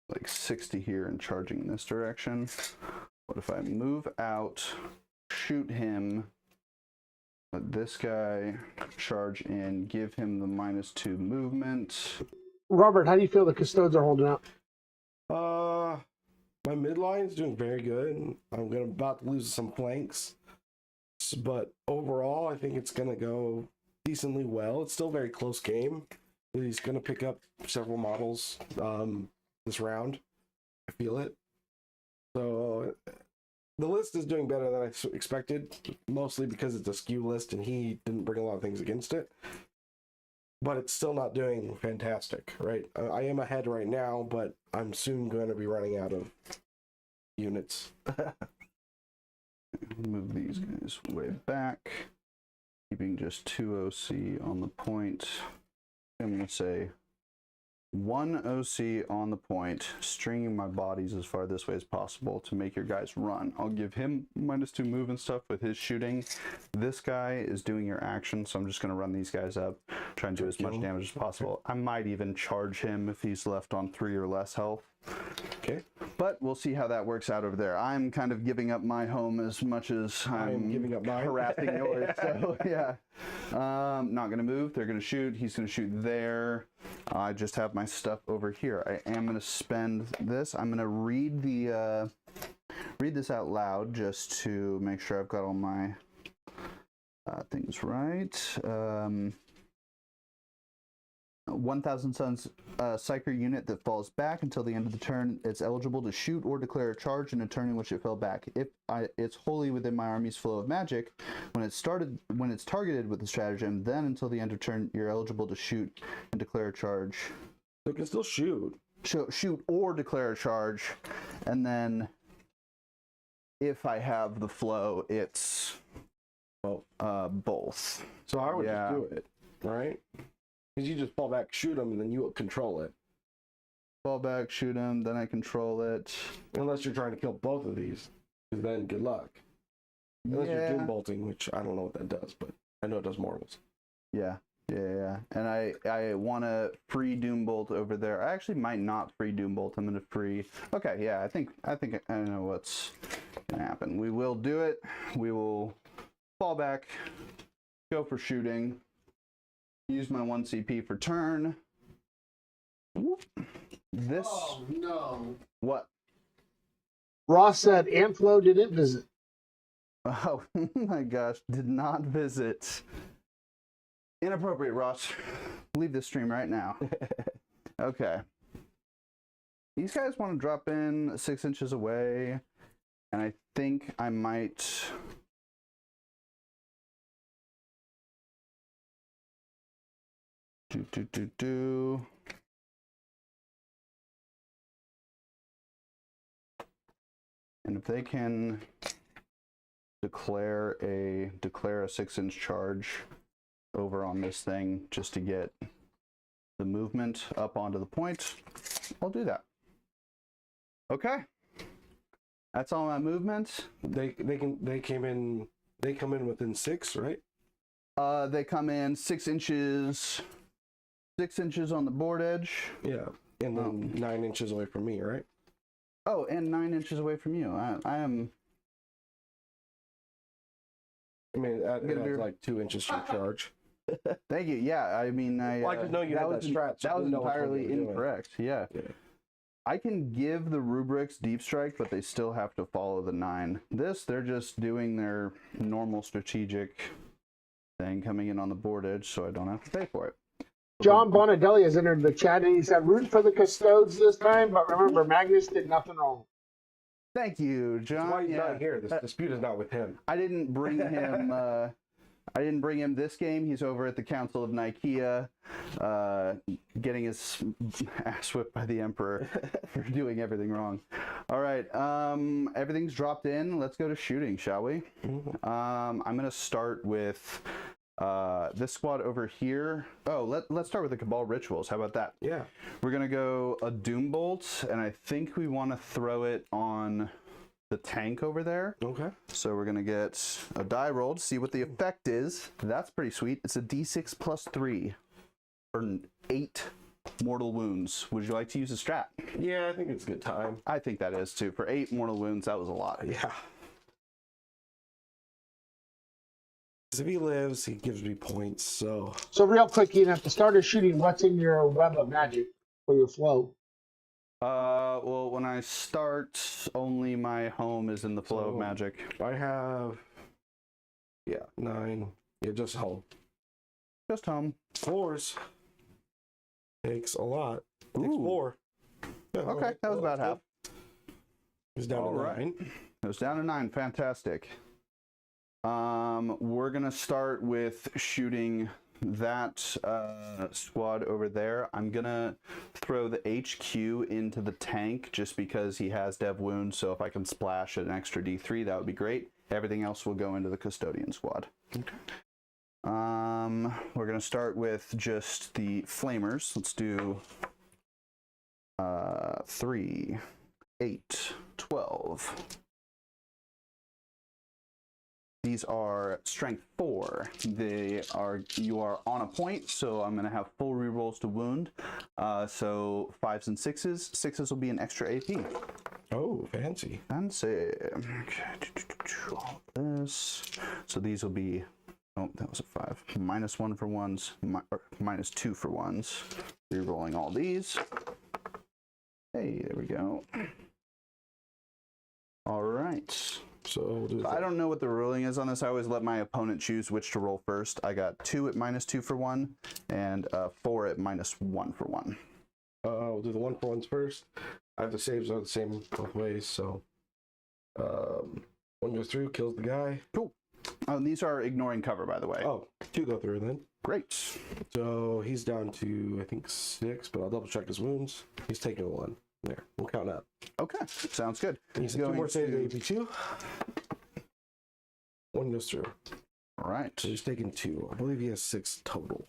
like 60 here and charging in this direction. What if I move out, shoot him, let this guy charge in, give him the -2 movement? Robert, how do you feel the Custodes are holding up? My midline is doing very good. I'm about to lose some flanks, but overall, I think it's gonna go decently well. It's still a very close game. He's gonna pick up several models this round. I feel it. So the list is doing better than I expected, mostly because it's a skew list and he didn't bring a lot of things against it. But it's still not doing fantastic, right? I am ahead right now, but I'm soon going to be running out of units. Move these guys way back, keeping just 2 OC on the point. I'm going to say 1 OC on the point, stringing my bodies as far this way as possible to make your guys run. I'll give him -2 move and stuff with his shooting. This guy is doing your action, so I'm just going to run these guys up, try and do as much damage as possible. I might even charge him if he's left on 3 or less health. Okay. But we'll see how that works out over there. I'm kind of giving up my home as much as I'm giving up mine. harassing yours. So yeah, not gonna move. They're gonna shoot. He's gonna shoot there. I just have my stuff over here. I am gonna spend this. I'm gonna read this out loud just to make sure I've got all my things right. 1,000 Suns Psyker unit that falls back until the end of the turn. It's eligible to shoot or declare a charge in a turn in which it fell back. If it's wholly within my army's flow of magic, when it's targeted with the stratagem, then until the end of turn, you're eligible to shoot and declare a charge. So it can still shoot. Shoot or declare a charge, and then if I have the flow, it's both. So I would just do it, right? Because you just fall back, shoot them, and then you control it. Fall back, shoot him, then I control it. Unless you're trying to kill both of these, because then good luck. Unless you're doom bolting, which I don't know what that does, but I know it does mortals. Yeah. And I want to free doom bolt over there. I actually might not free doom bolt. I'm gonna free. Okay, yeah. I think I know what's gonna happen. We will do it. We will fall back, go for shooting. Use my 1 CP for turn. Whoop. This. Oh, no. What? Ross said Amflo didn't visit. Oh my gosh, did not visit. Inappropriate, Ross. Leave this stream right now. Okay. These guys want to drop in 6 inches away, and I think I might... And if they can declare a 6-inch charge over on this thing just to get the movement up onto the point, I'll do that. Okay. That's all my movement. They come in within 6, right? They come in 6 inches. 6 inches on the board edge. Yeah, and then 9 inches away from me, right? Oh, and 9 inches away from you. I am I mean, that is like 2 inches to charge. Thank you. Yeah, I mean, Well, I just know you had that strat, so I that was didn't know which one you entirely were doing. incorrect. Yeah. I can give the rubrics deep strike, but they still have to follow the 9. They're just doing their normal strategic thing, coming in on the board edge, so I don't have to pay for it. John Bonadelli has entered the chat and he said, root for the Custodes this time, but remember, Magnus did nothing wrong. Thank you, John. That's why he's not here. This dispute is not with him. I didn't bring him. I didn't bring him this game. He's over at the Council of Nicaea, getting his ass whipped by the Emperor for doing everything wrong. All right, everything's dropped in. Let's go to shooting, shall we? I'm gonna start with this squad over here. Oh, let's start with the Cabal Rituals. How about that? Yeah. We're gonna go a Doom Bolt, and I think we want to throw it on the tank over there. Okay. So we're gonna get a die roll to see what the effect is. That's pretty sweet. It's a d6 plus 3 for 8 mortal wounds. Would you like to use a strat? Yeah, I think it's a good time. I think that is too. For 8 mortal wounds, that was a lot. Yeah. Because if he lives, he gives me points, so... So real quick, Ian, at the start of shooting, what's in your web of magic for your flow? Well, when I start, only my home is in the flow of magic. I have... Yeah, 9. Yeah, just home. Just home. 4s. Takes a lot. Takes Ooh. 4. Yeah, Okay, that was about half. He's down to 9. It was down to 9. Fantastic. We're gonna start with shooting that squad over there. I'm gonna throw the HQ into the tank just because he has dev wounds, so if I can splash an extra d3, that would be great. Everything else will go into the custodian squad. Okay. We're gonna start with just the flamers. Let's do 3, 8, 12. These are strength 4. You are on a point, so I'm gonna have full rerolls to wound. So 5s and 6s. 6s will be an extra AP. Oh, fancy. Fancy. Okay. All this. So these will be. Oh, that was a 5. -1 for ones. -2 for ones. Rerolling all these. Hey, there we go. All right. So I don't know what the ruling is on this. I always let my opponent choose which to roll first. I got 2 at -2 for 1 and 4 at -1 for 1. We'll do the 1 for 1s first. I have the saves are the same both ways, so 1 goes through, kills the guy. Cool. Oh, and these are ignoring cover, by the way. Oh, 2 go through then. Great. So he's down to, I think, 6, but I'll double check his wounds. He's taking 1. There, we'll count up. Okay, sounds good. He's 2 more saves at AP2. 1 goes through. All right. So he's taking 2. I believe he has 6 total.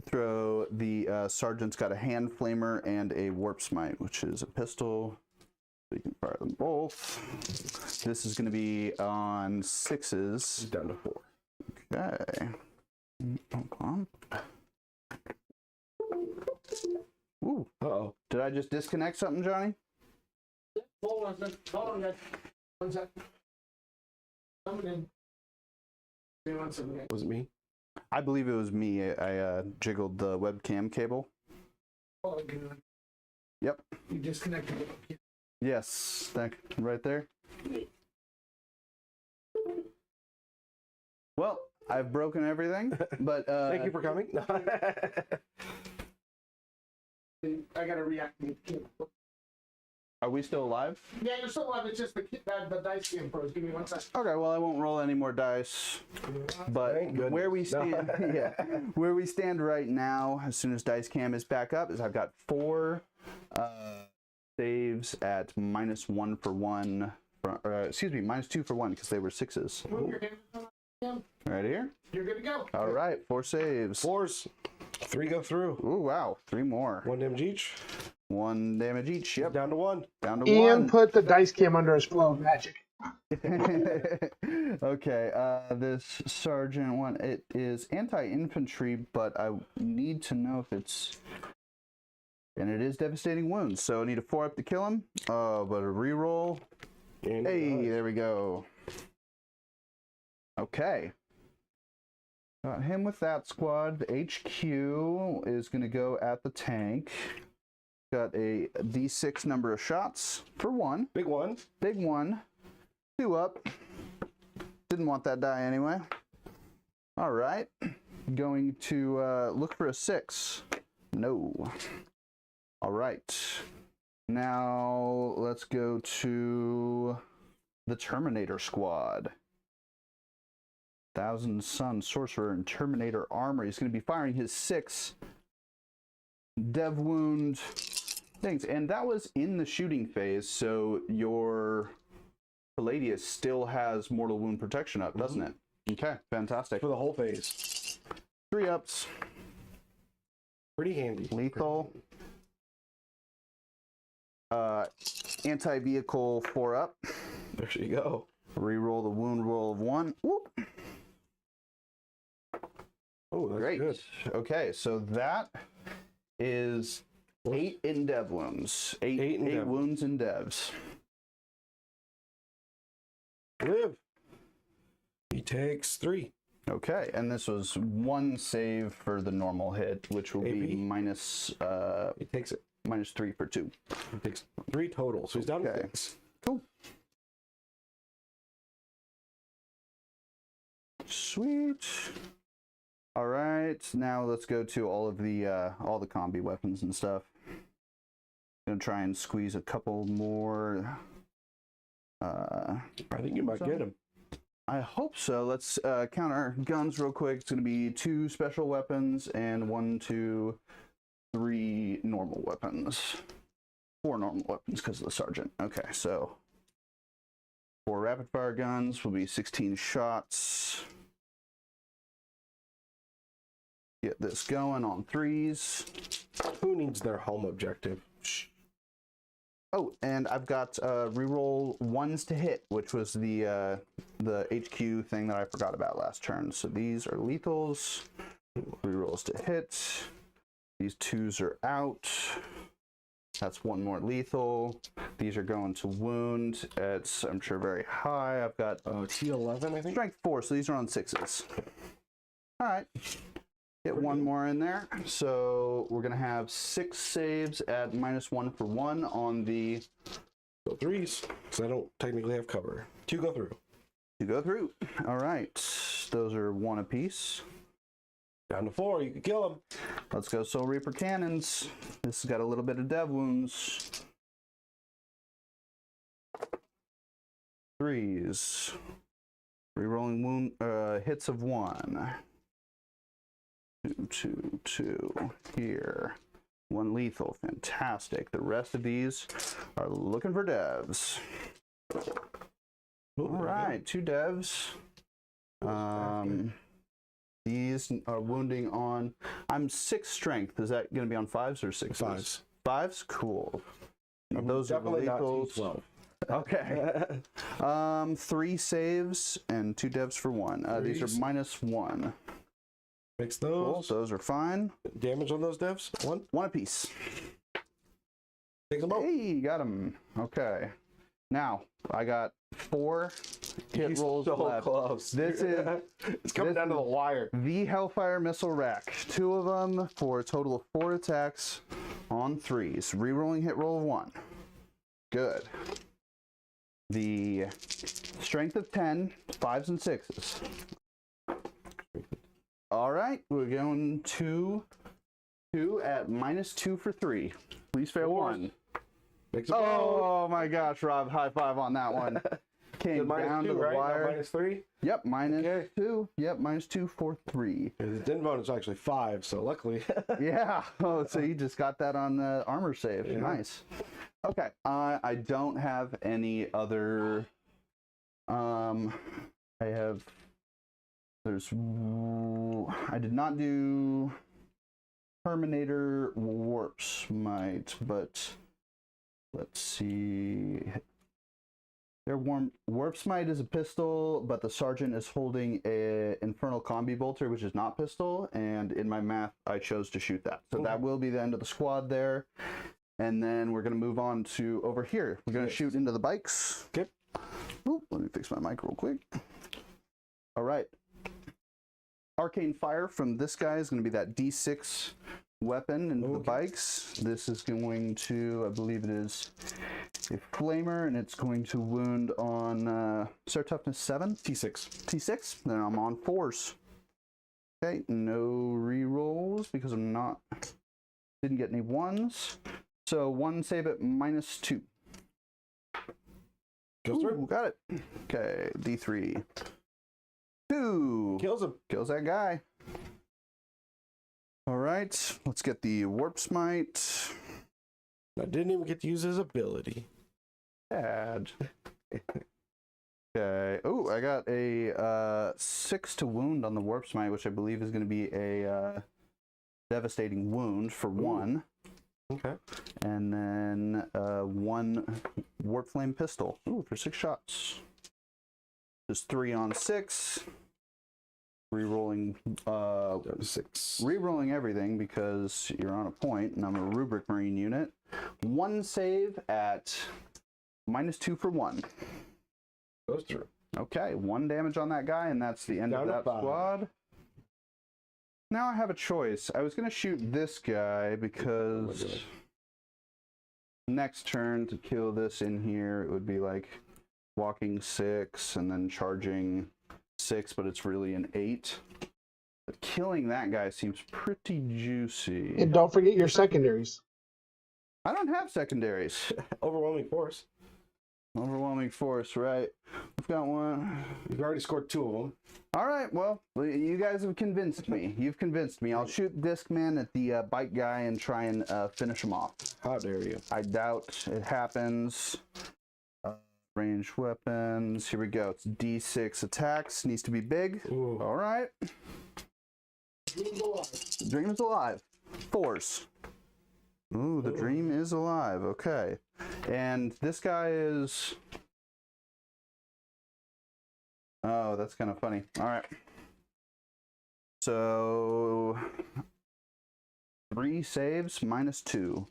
Throw the sergeant's got a hand flamer and a warp smite, which is a pistol. So you can fire them both. This is going to be on 6s. He's down to 4. Okay. Hold on. Ooh. Uh-oh. Did I just disconnect something, Johnny? Hold on, guys. 1 second. Coming in. Was it me? I believe it was me. I jiggled the webcam cable. Yep. You disconnected it. Yes, that right there. Well, I've broken everything, but Thank you for coming. I gotta react. Are we still alive? Yeah, you're still alive. It's just the dice game froze. Give me 1 second. Okay, well, I won't roll any more dice. But Thank goodness. where we stand, where we stand right now, as soon as dice cam is back up, is I've got 4 saves at -1 for 1. Excuse me, -2 for 1 because they were 6s. Move your hand. Right here. You're good to go. All right, 4 saves. 4s. 3 go through. Ooh, wow, 3 more. 1 damage each. 1 damage each. Yep. Down to 1. Down to Ian 1. put the dice cam under his flow of magic. Okay, this sergeant one, it is anti-infantry, but I need to know if it's, and it is devastating wounds, so I need a 4 up to kill him. Oh, but a reroll. And Hey, there we go. Okay, Got him with that squad. The HQ is going to go at the tank. Got a D6 number of shots for 1. Big one. Big 1. 2 up. Didn't want that die anyway. All right. Going to look for a 6. No. All right. Now let's go to the Terminator squad. Thousand Sun Sorcerer and Terminator Armor. He's going to be firing his 6 dev wound things. And that was in the shooting phase, so your Palladius still has mortal wound protection up, doesn't it? Okay, fantastic. For the whole phase. 3 ups. Pretty handy. Lethal. Anti-vehicle 4 up. There you go. Reroll the wound roll of 1. Whoop. Oh, that's Great. good. Okay, so that is 8 in dev wounds. 8 wounds in devs. Live. He takes 3. Okay, and this was 1 save for the normal hit, which will be AP. minus He takes it. minus 3 for 2. He takes 3 total, so he's down to Okay. 6. Cool. Sweet. All right, now let's go to all the combi weapons and stuff. Gonna try and squeeze a couple more. I think you might get him. I hope so. Let's count our guns real quick. It's gonna be 2 special weapons and 1, 2, 3 normal weapons. 4 normal weapons because of the sergeant. Okay, so 4 rapid fire guns will be 16 shots. Get this going on 3s. Who needs their home objective? Shh. Oh, and I've got reroll 1s to hit, which was the HQ thing that I forgot about last turn. So these are lethals. Rerolls to hit. These 2s are out. That's 1 more lethal. These are going to wound. It's, I'm sure, very high. I've got T11, I think. strength 4, so these are on 6s. All right. Get 1 more in there. So we're going to have 6 saves at -1 for 1 on the... Go 3s, because I don't technically have cover. 2 go through. 2 go through. All right. Those are 1 apiece. Down to 4, you can kill him. Let's go Soul Reaper cannons. This has got a little bit of dev wounds. 3s. Rerolling wound hits of 1. 2, 2, 2. Here. 1 lethal. Fantastic. The rest of these are looking for devs. All right, 2 devs. These are wounding on... I'm 6 strength. Is that going to be on 5s or 6s? 5s. 5s? Cool. I'm Those are the definitely not lethals. T12. Okay. 3 saves and 2 devs for 1. These are -1. Mix Cool. those. Those are fine. Damage on those devs? 1. 1 apiece. Take them out. Hey, got him. Okay. Now, I got 4 hit He's rolls so left. close. This is... It's coming this down to the is- wire. The Hellfire Missile Rack. 2 of them for a total of 4 attacks on 3s. Rerolling hit roll of 1. Good. The strength of 10, 5s and 6s. All right, we're going to 2 at -2 for 3. Please fail 1. Makes it Oh my gosh, Rob, high five on that one. Came down to -2, the right? wire. Not -3? Yep, Okay. -2. Yep, -2 for 3. The den bonus is actually 5, so luckily. Yeah. Oh, so you just got that on the armor save. Yeah. Nice. Okay. I don't have any other. I have. There's. I did not do Terminator Warp Smite, but let's see. Their Warp Smite is a pistol, but the sergeant is holding a Infernal Combi Bolter, which is not pistol, and in my math, I chose to shoot that. So that will be the end of the squad there. And then we're going to move on to over here. We're going to shoot into the bikes. Okay. Oop, let me fix my mic real quick. All right. Arcane Fire from this guy is going to be that D6 weapon into the bikes. This is going to, I believe it is a flamer, and it's going to wound on Sir Toughness 7? T6. T6? Then I'm on 4s. Okay, no re-rolls because didn't get any 1s. So 1 save at -2. Goes through. Got it. Okay, D3. 2. Kills him. Kills that guy. All right, let's get the Warp Smite. I didn't even get to use his ability. Bad. Okay. Oh, I got a 6 to wound on the Warp Smite, which I believe is going to be a devastating wound for 1. Okay. And then 1 Warp Flame Pistol. Ooh, for 6 shots. Just 3 on 6. Rerolling 6. Rerolling everything because you're on a point, and I'm a Rubric Marine unit. 1 save at -2 for 1. Goes through. Okay, 1 damage on that guy, and that's the end of that squad. Now I have a choice. I was going to shoot this guy because next turn to kill this in here, it would be like walking 6 and then charging 6, but it's really an 8. But killing that guy seems pretty juicy. And don't forget your secondaries. I don't have secondaries. Overwhelming force. Overwhelming force, right? I've got 1. You've already scored 2 of them. All right, well, you guys have convinced me. You've convinced me. I'll shoot Discman at the bike guy and try and finish him off. How dare you? I doubt it happens. Range weapons. Here we go. It's D6 attacks. Needs to be big. Ooh. All right. Dream is alive. 4s. Ooh, the dream is alive. Okay. And this guy is... Oh, that's kind of funny. All right. So 3 saves, -2.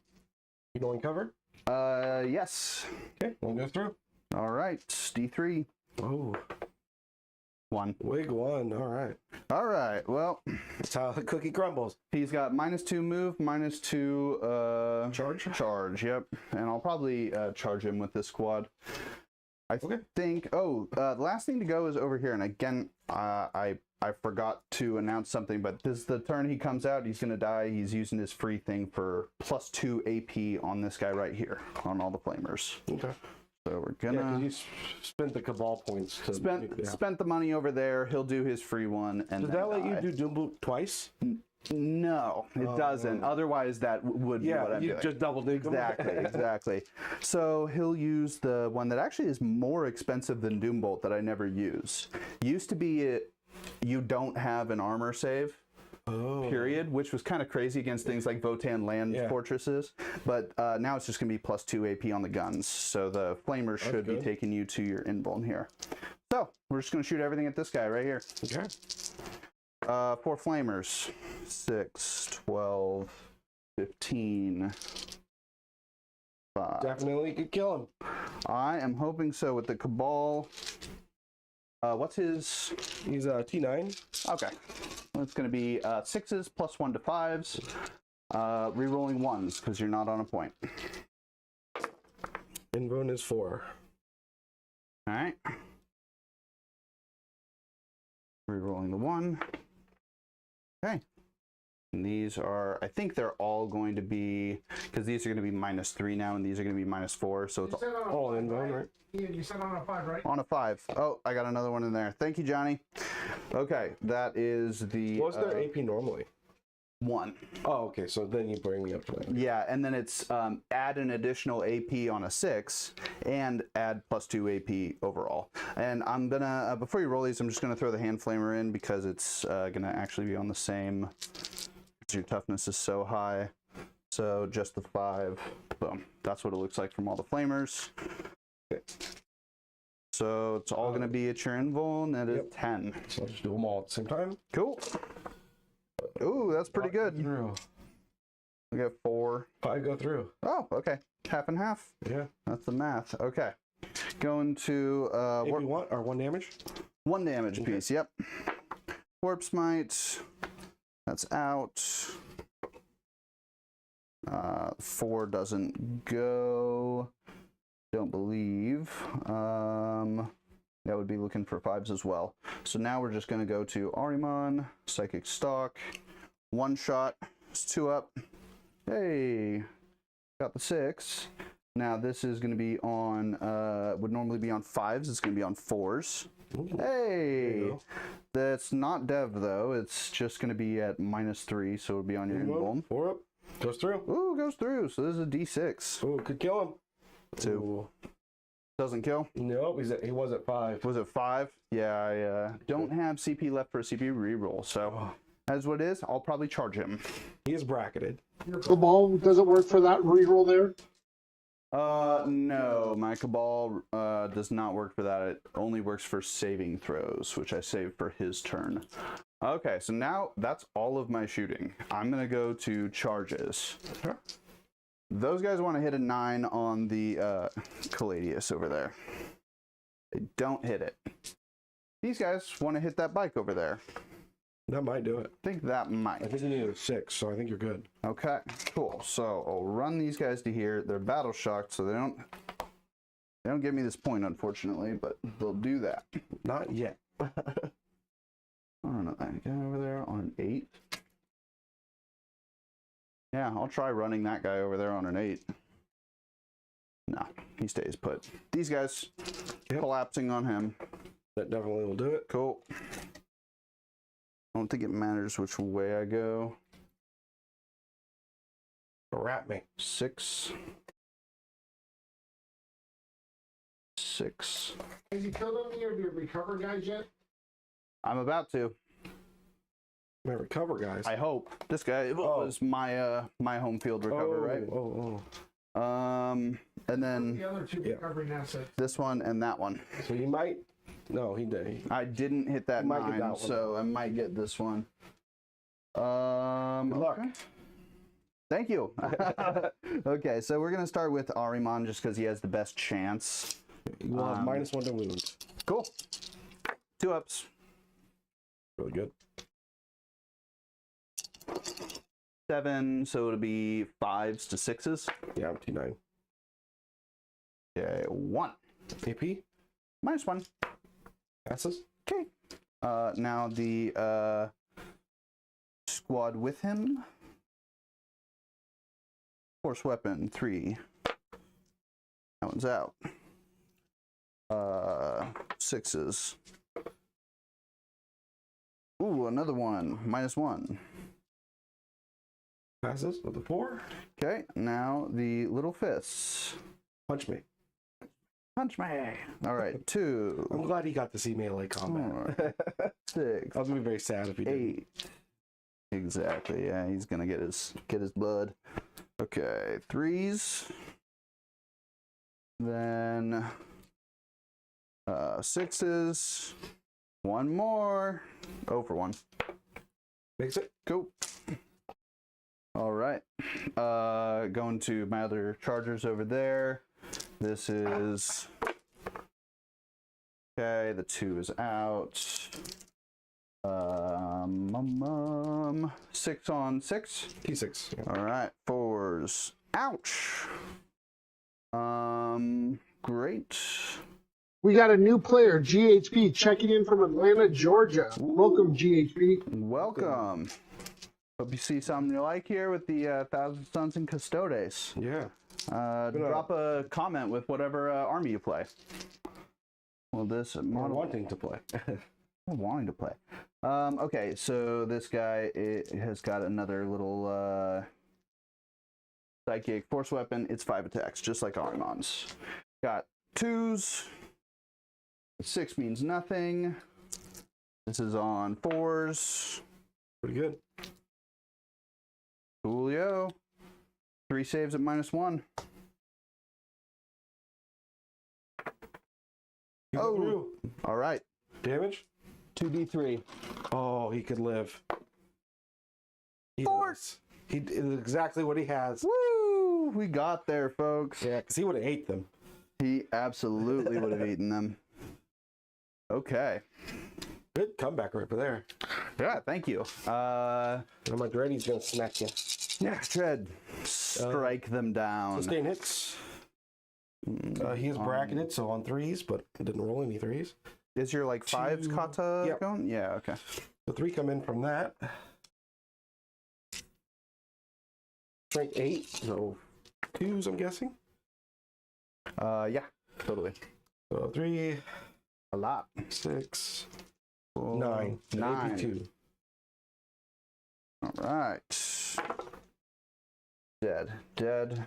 You going cover? Yes. Okay, we'll go through. All right. D3. Oh, 1. wig 1. All right. All right. Well, That's how the cookie crumbles. he's got -2 move, -2 Charge? Charge. Yep. And I'll probably charge him with this squad. I think. Oh, the last thing to go is over here. And again, I forgot to announce something, but this is the turn he comes out. He's gonna die. He's using his free thing for +2 AP on this guy right here on all the flamers. Okay. So we're gonna. Yeah, because you spent the Cabal points to spent the money over there. He'll do his free one, and Does then that let die. you do Doom Boot twice? No, it doesn't. Otherwise, that would be what I'm you doing. just double dig them. Exactly. So he'll use the one that actually is more expensive than Doombolt that I never use. Used to be you don't have an armor save. Period, which was kind of crazy against things like Votan land fortresses, but now it's just going to be +2 AP on the guns, so the flamers should be taking you to your invuln here. So we're just going to shoot everything at this guy right here. Okay. 4 flamers. 6, 12, 15, 5. Definitely could kill him. I am hoping so with the Cabal. What's his? He's T9. Okay. Well, it's going to be 6s +1 to 5s. Rerolling 1s because you're not on a point. Invuln is 4. All right. Rerolling the 1. Okay. And these are, I think they're all going to be, because these are going to be -3 now, and these are going to be -4, so it's all invuln, right? You said on a 5, right? on a 5. Oh, I got another one in there. Thank you, Johnny. Okay, that is the... What's their AP normally? 1. Oh, okay, so then you bring me up to that. Yeah, and then it's add an additional AP on a 6 and add +2 AP overall. And I'm gonna, before you roll these, I'm just gonna throw the hand flamer in because it's gonna actually be on the same, because your toughness is so high. So just the 5. Boom. That's what it looks like from all the flamers. Okay. So it's all gonna be at your invuln at a 10. So I'll just do them all at the same time. Cool. Ooh, that's pretty good. Through. We got 4. 5 go through. Oh, okay. Half and half. Yeah. That's the math. Okay. Going to If you want, or 1 damage? 1 damage piece. Yep. Warp Smite. That's out. 4 doesn't go. Don't believe. That would be looking for 5s as well. So now we're just going to go to Ahriman, Psychic Stalk, 1 shot. It's 2 up. Hey, got the 6. Now this is going to be on, would normally be on 5s. It's going to be on 4s. Ooh, hey, that's not dev though. It's just going to be at -3, so it'll be on your emblem. 4 up. Goes through. Ooh, goes through. So this is a D6. Ooh, could kill him. 2. Ooh. Doesn't kill. Nope, he was at 5. Was it 5? Yeah, I don't have CP left for a CP reroll, so as what it is, I'll probably charge him. He is bracketed. Your Cabal doesn't work for that reroll there? No, my Cabal does not work for that. It only works for saving throws, which I saved for his turn. Okay, so now that's all of my shooting. I'm going to go to charges. Sure. Those guys want to hit a 9 on the Caladius over there. They don't hit it. These guys want to hit that bike over there. That might do it. I think that might. I think you need a 6, so I think you're good. Okay, cool. So I'll run these guys to here. They're battle shocked, so they don't give me this point, unfortunately, but they'll do that. Not yet. I don't know. That guy over there on an 8. Yeah, I'll try running that guy over there on an 8. No, he stays put. These guys collapsing on him. That definitely will do it. Cool. I don't think it matters which way I go. Wrap me. 6. 6. Have you killed any of your recover guys yet? I'm about to. My recover guys. I hope. This guy was my my home field recover, right? And then The other 2 recovering assets. this one and that one. So he might. No, he did. I didn't hit that You might get 9, that one. so I might get this one. Good luck. Okay. Thank you. Okay, so we're gonna start with Ahriman just because he has the best chance. You will have -1 to wounds. Cool. 2 ups. Really good. 7, so it'll be 5s to 6s. Yeah, I'm T9. Okay, 1. AP? -1. Passes? Okay. Now the squad with him. Force weapon 3. That one's out. 6s. Ooh, another one. -1. Passes with a 4. Okay, now the little fists. Punch me. Punch me. All right, 2. I'm glad he got to see melee combat. 6. I was gonna be very sad if he didn't. 8. Exactly. Yeah, he's gonna get his blood. Okay, 3s. Then 6s. 1 more. 0 for 1. Makes it. Cool. All right. Going to my other chargers over there. This is okay. The 2 is out. 6 on 6. T6. Yeah. All right. 4s. Ouch. Great. We got a new player, GHP, checking in from Atlanta, Georgia. Welcome, GHP. Welcome. Hope you see something you like here with the Thousand Sons and Custodes. Yeah. Drop a comment with whatever army you play. Well, this model Wanting to play. I'm wanting to play. Okay, so this guy has got another little psychic force weapon. It's 5 attacks, just like Ahriman's. Got 2s. 6 means nothing. This is on 4s. Pretty good. Coolio. 3 saves at -1. Oh, all right. Damage? 2d3. Oh, he could live. He Force. He is exactly what he has. Woo! We got there, folks. Yeah, because he would have ate them. He absolutely would have eaten them. Okay. Good comeback right there. Yeah, thank you. Now my Dready's gonna smack you. Yeah, Dread. Strike them down. Sustain hits. He is bracketed, so on 3s, but didn't roll any 3s. Is your like 5s kata Yep. going? Yeah, okay. The 3 come in from that. Strength 8, so 2s, I'm guessing. Yeah, totally. So 3, A lot. 6, Cool. 9. 9. 2. All right. Dead. Dead.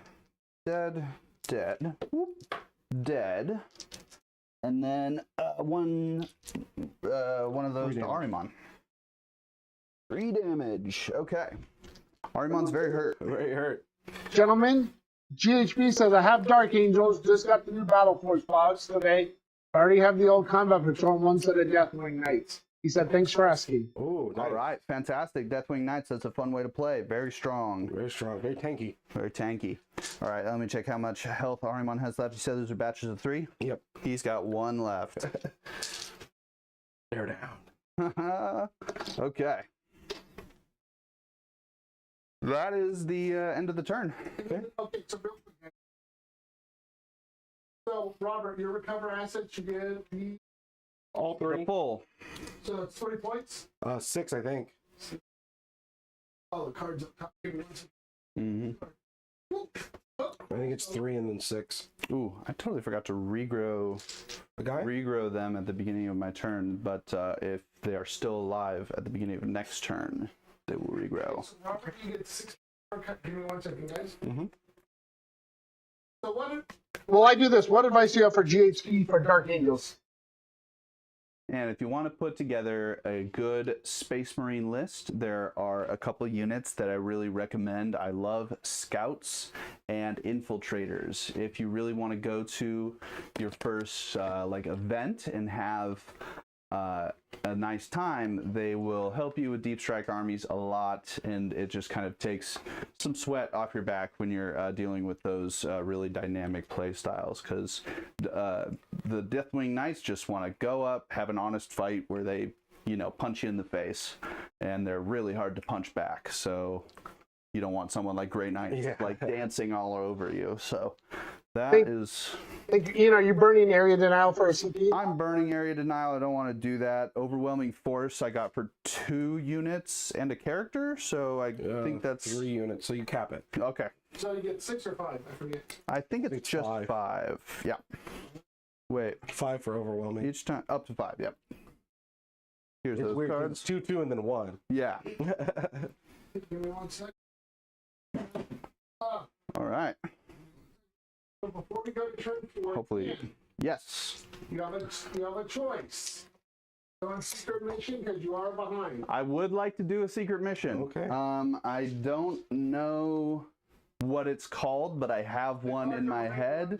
Dead. Dead. Whoop. Dead. And then one of those to Ahriman. 3 damage. Okay. Ahriman's very hurt. Very hurt. Gentlemen, GHB says I have Dark Angels, just got the new Battle Force box today. I already have the old Combat Patrol and one set of Deathwing Knights. He said, thanks for asking. Oh, nice. All right, fantastic. Deathwing Knights, that's a fun way to play. Very strong. Very strong. Very tanky. Very tanky. All right, let me check how much health Ahriman has left. You said those are batches of 3? Yep. He's got 1 left. They're down. Okay. That is the end of the turn. Okay, so Robert, your recover assets, you get All 3. The full. so it's 30 points. 6, I think. Oh, the cards up top. Give me one second. Mm-hmm. I think it's 3 and then 6. Ooh, I totally forgot to regrow The guy? regrow them at the beginning of my turn, but if they are still alive at the beginning of next turn, they will regrow. So Robert, you get 6. Give me one second, guys. Mm-hmm. So well, I do this. What advice do you have for GHP for Dark Angels? And if you want to put together a good Space Marine list, there are a couple units that I really recommend. I love Scouts and Infiltrators. If you really want to go to your first like event and have a nice time, they will help you with deep strike armies a lot, and it just kind of takes some sweat off your back when you're dealing with those really dynamic play styles, because the Deathwing Knights just want to go up, have an honest fight where they, you know, punch you in the face, and they're really hard to punch back. So you don't want someone like Grey Knight like dancing all over you. So that is. Thank you. Ian, are you burning area denial for a CP? I'm burning area denial. I don't want to do that. Overwhelming force I got for 2 units and a character, so I think that's 3 units, so you cap it. okay. So you get 6 or 5? I forget. I think it's just 5. Yeah. Wait. 5 for overwhelming. Each time up to 5. Yep. Here's It's those weird. 'Cause cards. It's 2, 2, and then 1. Yeah. Give me one second. All right. So before we go to turn 4, Hopefully. Yes. you have a choice. Go on secret mission because you are behind. I would like to do a secret mission. Okay. I don't know what it's called, but I have one in my head.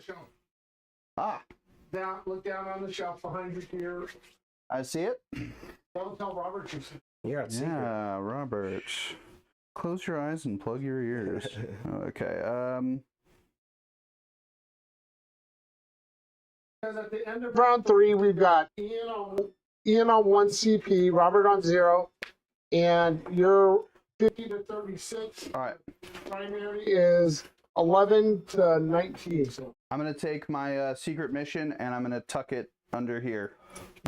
Ah, Down, look down on the shelf behind you here. I see it. Don't tell Robert you see. Yeah, it's secret. Yeah, Robert. Close your eyes and plug your ears. Okay. Because at the end of round 3, we've got Ian on 1 CP, Robert on 0, and you're 50 to 36. All right. Primary is 11 to 19. So I'm going to take my secret mission and I'm going to tuck it under here,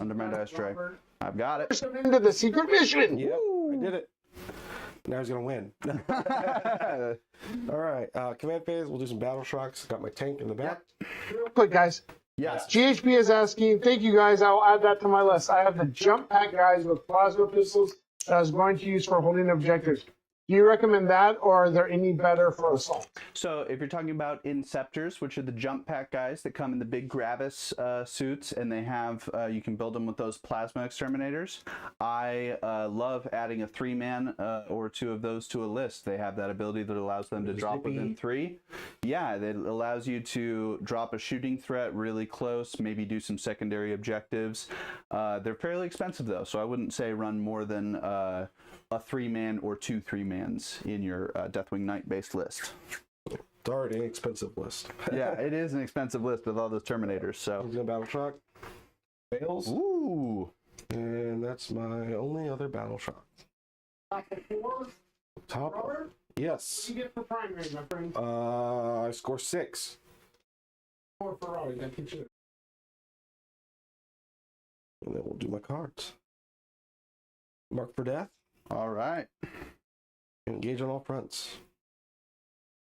under my dice tray. Robert, I've got it. push them into the secret mission. Yep, I did it. Now he's gonna win. All right, command phase. We'll do some battle shocks. Got my tank in the back. Real quick, guys. Yes. GHB is asking, thank you guys, I'll add that to my list. I have the jump pack guys with plasma pistols that I was going to use for holding objectives. Do you recommend that, or are there any better for assault? So if you're talking about Inceptors, which are the jump pack guys that come in the big Gravis suits, and they have, you can build them with those plasma exterminators. I love adding a 3-man or 2 of those to a list. They have that ability that allows them to drop within 3. Yeah, that allows you to drop a shooting threat really close, maybe do some secondary objectives. They're fairly expensive though, so I wouldn't say run more than a 3-man or 2 3-mans in your Deathwing Knight based list. It's already an expensive list. Yeah, it is an expensive list with all those Terminators. So He's gonna battle shock. Fails. ooh, And that's my only other battle shock. Top. Robert? Yes. What do you get for primary, my friend? I score 6. 4 for Robert. That keeps you. And then we'll do my cards. Mark for death. All right. Engage on all fronts.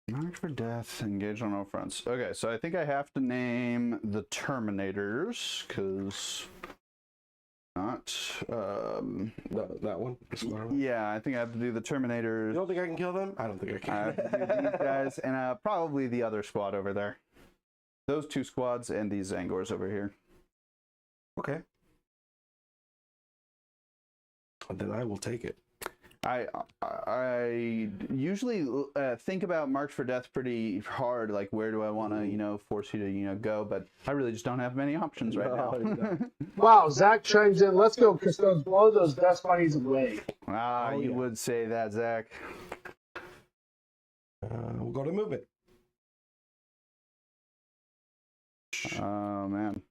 Mark for death. Engage on all fronts. Okay, so I think I have to name the Terminators because not. That one. The smaller one. Yeah, I think I have to do the Terminators. You don't think I can kill them? I don't think I can. I have to do these guys and probably the other squad over there. Those 2 squads and these Zangors over here. Okay. Then I will take it. I usually think about March for Death pretty hard, like where do I want to, force you to, go, but I really just don't have many options right now. Wow, Zach chimes in. Let's go, Custodes. Blow those dust bunnies away. You would say that, Zach. We'll go to movement. Oh, man.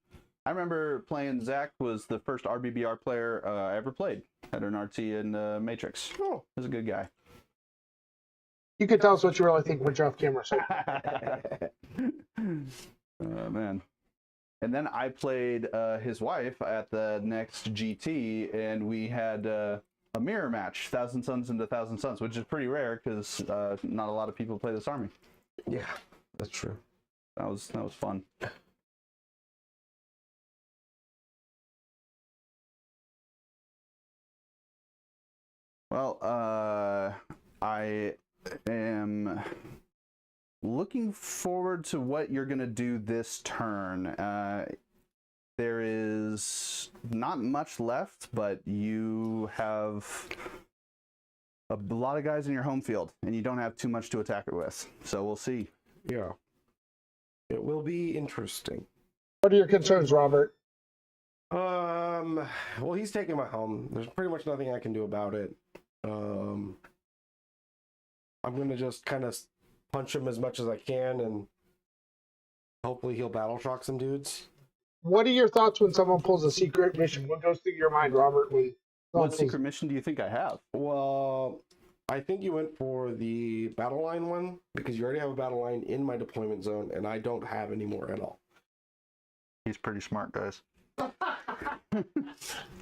I remember playing. Zach was the first RBBR player I ever played at an RT in Matrix. Oh, he was a good guy. You can tell us what you really think when you're off camera. So. Man. And then I played his wife at the next GT, and we had a mirror match, Thousand Suns into Thousand Suns, which is pretty rare because not a lot of people play this army. Yeah, that's true. That was fun. Well, I am looking forward to what you're going to do this turn. There is not much left, but you have a lot of guys in your home field, and you don't have too much to attack it with. So we'll see. Yeah. It will be interesting. What are your concerns, Robert? Well, he's taking my home. There's pretty much nothing I can do about it. I'm going to just kind of punch him as much as I can, and hopefully he'll battle shock some dudes. What are your thoughts when someone pulls a secret mission? What goes through your mind, Robert? What secret mission do you think I have? Well, I think you went for the battle line one, because you already have a battle line in my deployment zone, and I don't have any more at all. He's pretty smart, guys.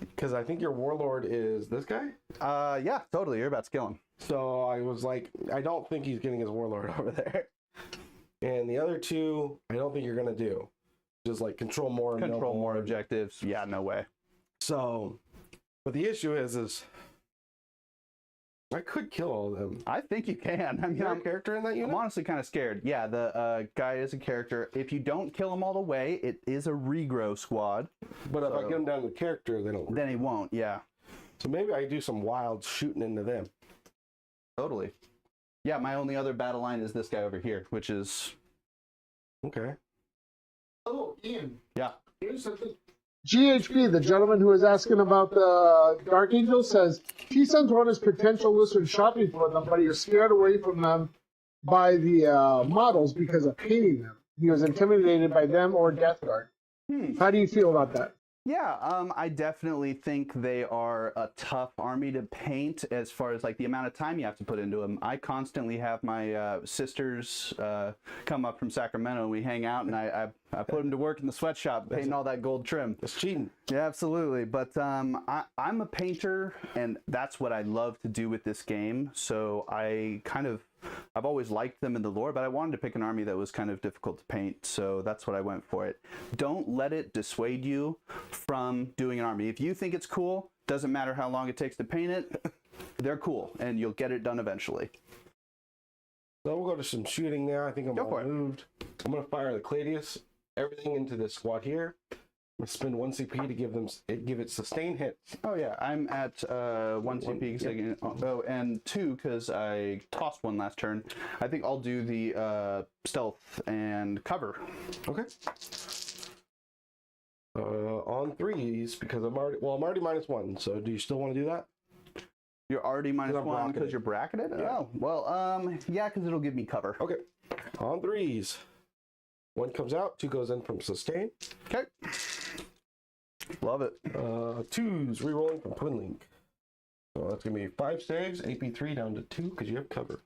Because I think your warlord is this guy? Yeah, totally. You're about to kill him. So I was like, I don't think he's getting his warlord over there. And the other 2, I don't think you're going to do. Just like control more objectives. Yeah, no way. So, but the issue is I could kill all of them. I think you can. I mean, I'm a character in that unit? I'm honestly kind of scared. Yeah, the guy is a character. If you don't kill him all the way, it is a regrow squad. But if I get him down to character, they don't. Then he won't, yeah. So maybe I do some wild shooting into them. Totally. Yeah, my only other battle line is this guy over here, which is... Okay. Oh, Ian. Yeah. Here's something. GHP, the gentleman who was asking about the Dark Angel, says he sends one his potential lizard shopping for them, but he was scared away from them by the models because of painting them. He was intimidated by them or Death Guard. How do you feel about that? Yeah, I definitely think they are a tough army to paint as far as like the amount of time you have to put into them. I constantly have my sisters come up from Sacramento. We hang out, and I put them to work in the sweatshop painting all that gold trim. It's cheating. Yeah, absolutely. But I'm a painter, and that's what I love to do with this game. So I've always liked them in the lore, but I wanted to pick an army that was kind of difficult to paint, so that's what I went for it. Don't let it dissuade you from doing an army. If you think it's cool, doesn't matter how long it takes to paint it, they're cool, and you'll get it done eventually. So we'll go to some shooting now. I think I'm all moved. I'm going to fire the Cladius, everything into this squad here. I'm going to spend 1 CP to give it sustained hits. Oh yeah, I'm at 1 CP, and 2 because I tossed 1 last turn. I think I'll do the stealth and cover. Okay. On 3s, because I'm already -1, so do you still want to do that? You're already -1 because you're bracketed? Yeah. Oh, well, yeah, because it'll give me cover. Okay. On 3s. 1 comes out, 2 goes in from sustain. Okay. Love it. 2s, rerolling from Twin Link. So that's going to be 5 saves, AP3 down to 2 because you have cover.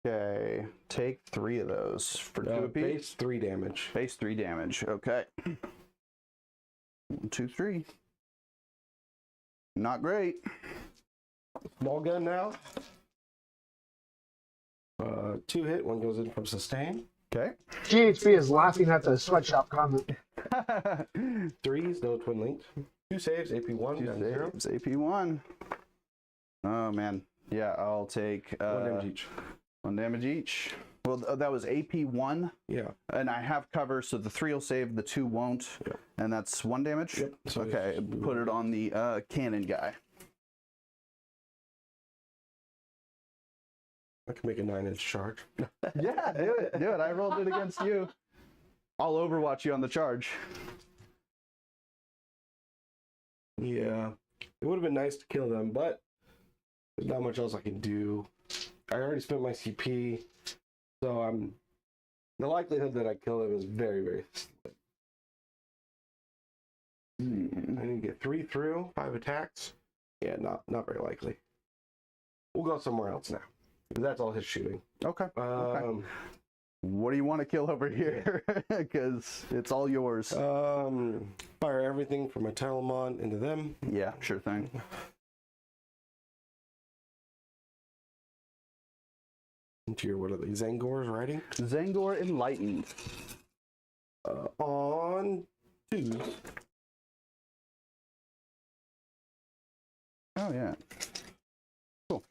Okay, take 3 of those for 2 apiece. Base 3 damage. Base 3 damage. Okay. 1, 2, 3. Not great. Small gun now. 2 hit, 1 goes in from sustain. Okay. GHB is laughing at the sweatshop comment. 3s, no Twin Link. 2 saves, AP1 2 down to 0. saves, AP1. Oh man. Yeah, I'll take 1 damage each. 1 damage each. Well, that was AP1. Yeah. And I have cover, so the 3 will save, the 2 won't. Yep. And that's 1 damage? Yep. So okay, put it on the cannon guy. I can make a 9-inch charge. Yeah, do it. Do it. I rolled it against you. I'll overwatch you on the charge. Yeah. It would have been nice to kill them, but there's not much else I can do. I already spent my CP, so the likelihood that I kill them is very, very slim. I need to get 3 through, 5 attacks. Yeah, not very likely. We'll go somewhere else now. That's all his shooting. Okay. Okay. What do you want to kill over here? Because it's all yours. Fire everything from my Telemon into them. Yeah, sure thing. Into your, what are they, Zangor's riding? Zangor Enlightened. On 2. Oh, yeah. Cool.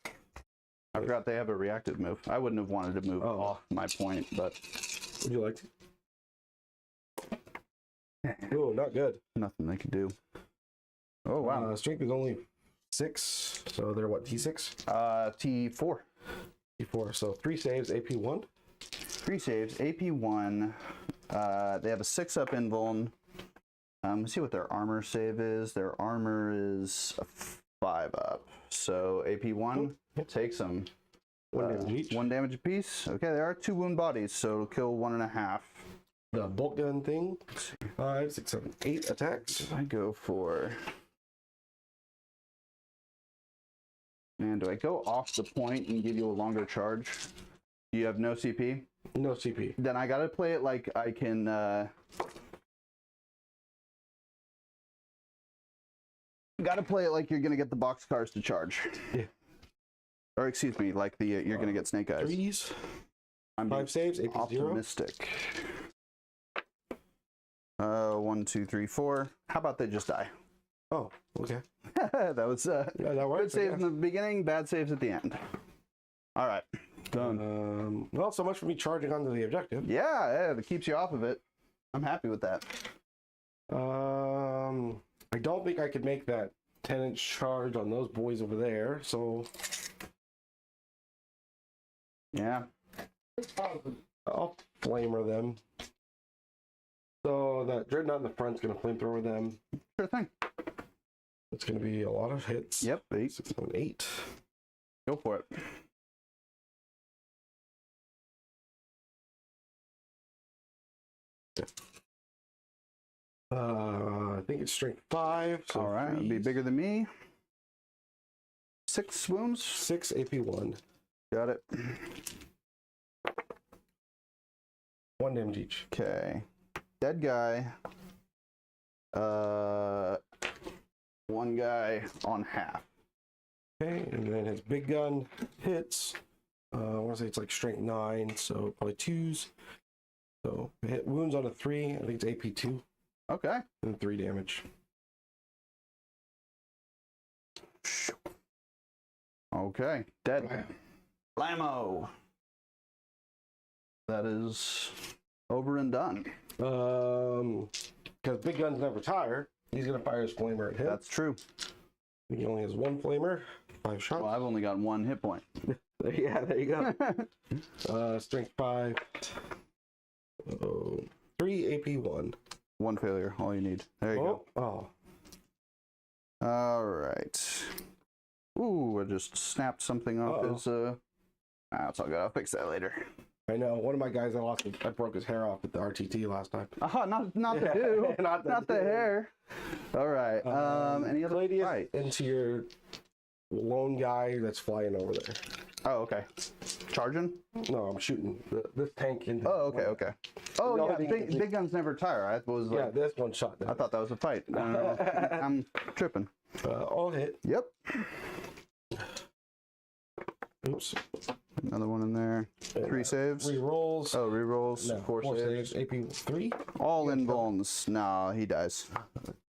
I forgot they have a reactive move. I wouldn't have wanted to move off my point, but... Would you like to? Oh, not good. Nothing they could do. Oh, wow. Strength is only 6, so they're what, T6? T4. T4, so 3 saves, AP1. 3 saves, AP1. They have a 6-up invuln. Let's see what their armor save is. Their armor is a 5-up. So AP1 takes them. 1 damage each. 1 damage apiece. Okay, there are 2 wound bodies, so it'll kill 1.5. The bolt gun thing, 5, 6, 7, 8 attacks. I go for... Man, do I go off the point and give you a longer charge? You have no CP? No CP. Then I gotta play it like I can... Gotta play it like you're gonna get the boxcars to charge. Yeah. Or excuse me, like the you're gonna get snake eyes. 3s. I'm 5 saves, AP0. optimistic. 1, 2, 3, 4. How about they just die? Oh, okay. That was Yeah, that works. good saves in the beginning, bad saves at the end. All right, done. Well, so much for me charging onto the objective. Yeah, that keeps you off of it. I'm happy with that. I don't think I could make that 10-inch charge on those boys over there, so Yeah. I'll flamer them. So that Dreadnought in the front's gonna flamethrower them. Sure thing. It's gonna be a lot of hits. Yep, 8. 6, 7, 8. Go for it. I think it's strength 5. So All right, it'll be bigger than me. 6 wounds. 6 AP1. Got it. 1 damage each. Okay. Dead guy. 1 guy on half. Okay, and then his big gun hits. I want to say it's like strength 9, so probably 2s. So hit wounds on a 3. I think it's AP2. Okay. And 3 damage. Okay. Dead. Blammo. That is over and done. Because big guns never tire, he's gonna fire his flamer at him. That's true. He only has 1 flamer, 5 shots. Well, I've only got 1 hit point. Yeah, there you go. Strength 5. 3 AP1. 1 failure, all you need. There you go. Oh. All right. Ooh, I just snapped something off his. That's all good. I'll fix that later. I know. One of my guys, I broke his hair off at the RTT last time. Not the do, Not the hair. All right. Any other Gladius fight? into your lone guy that's flying over there. Oh, okay. Charging? No, I'm shooting this tank into. Oh, okay. Oh, No, yeah. I think- Big guns never tire. I was like, Yeah, this one shot. I thought that was a fight. I'm tripping. All hit. Yep. Oops. Another one in there. 3 saves. 3 rolls. Oh, rerolls. No, 4 saves. AP 3. All in bones. Nah, he dies.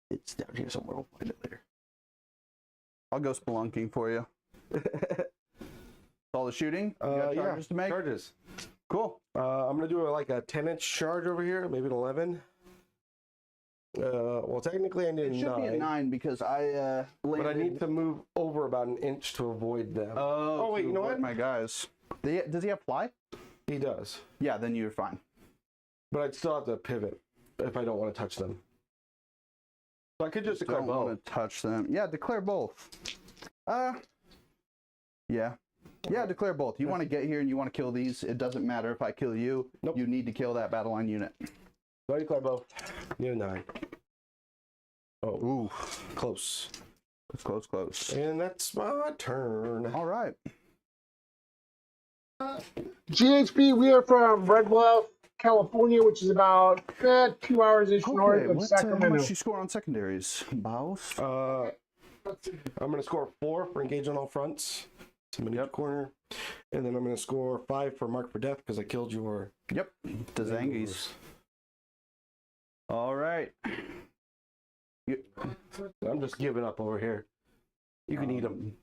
It's down here somewhere. We'll find it later. I'll go spelunking for you. All the shooting? You got charges to make? Charges. Cool. I'm gonna do like a 10-inch charge over here, maybe an 11. Well, technically I need It a should 9, be a 9 because I landed... but I need to move over about an inch to avoid them. Oh, wait, you know avoid what? my guys. Does he have fly? He does, Yeah, then you're fine. but I'd still have to pivot if I don't want to touch them. So I could just declare Don't both. want to touch them. Yeah, declare both. Yeah. Yeah, declare both. You want to get here and you want to kill these. It doesn't matter if I kill you. Nope. You need to kill that battle line unit. So I declare both. Need a 9. Oh, Ooh, close. close. And that's my turn. All right. GHB, we are from Red Bluff, California, which is about 2 hours-ish north of How Sacramento. much you score on secondaries? Bows? I'm gonna score 4 for engage on all fronts. Somebody up corner, and then I'm gonna score 5 for mark for death because I killed your. Yep. Dazangis. All right. I'm just giving up over here. You can eat them.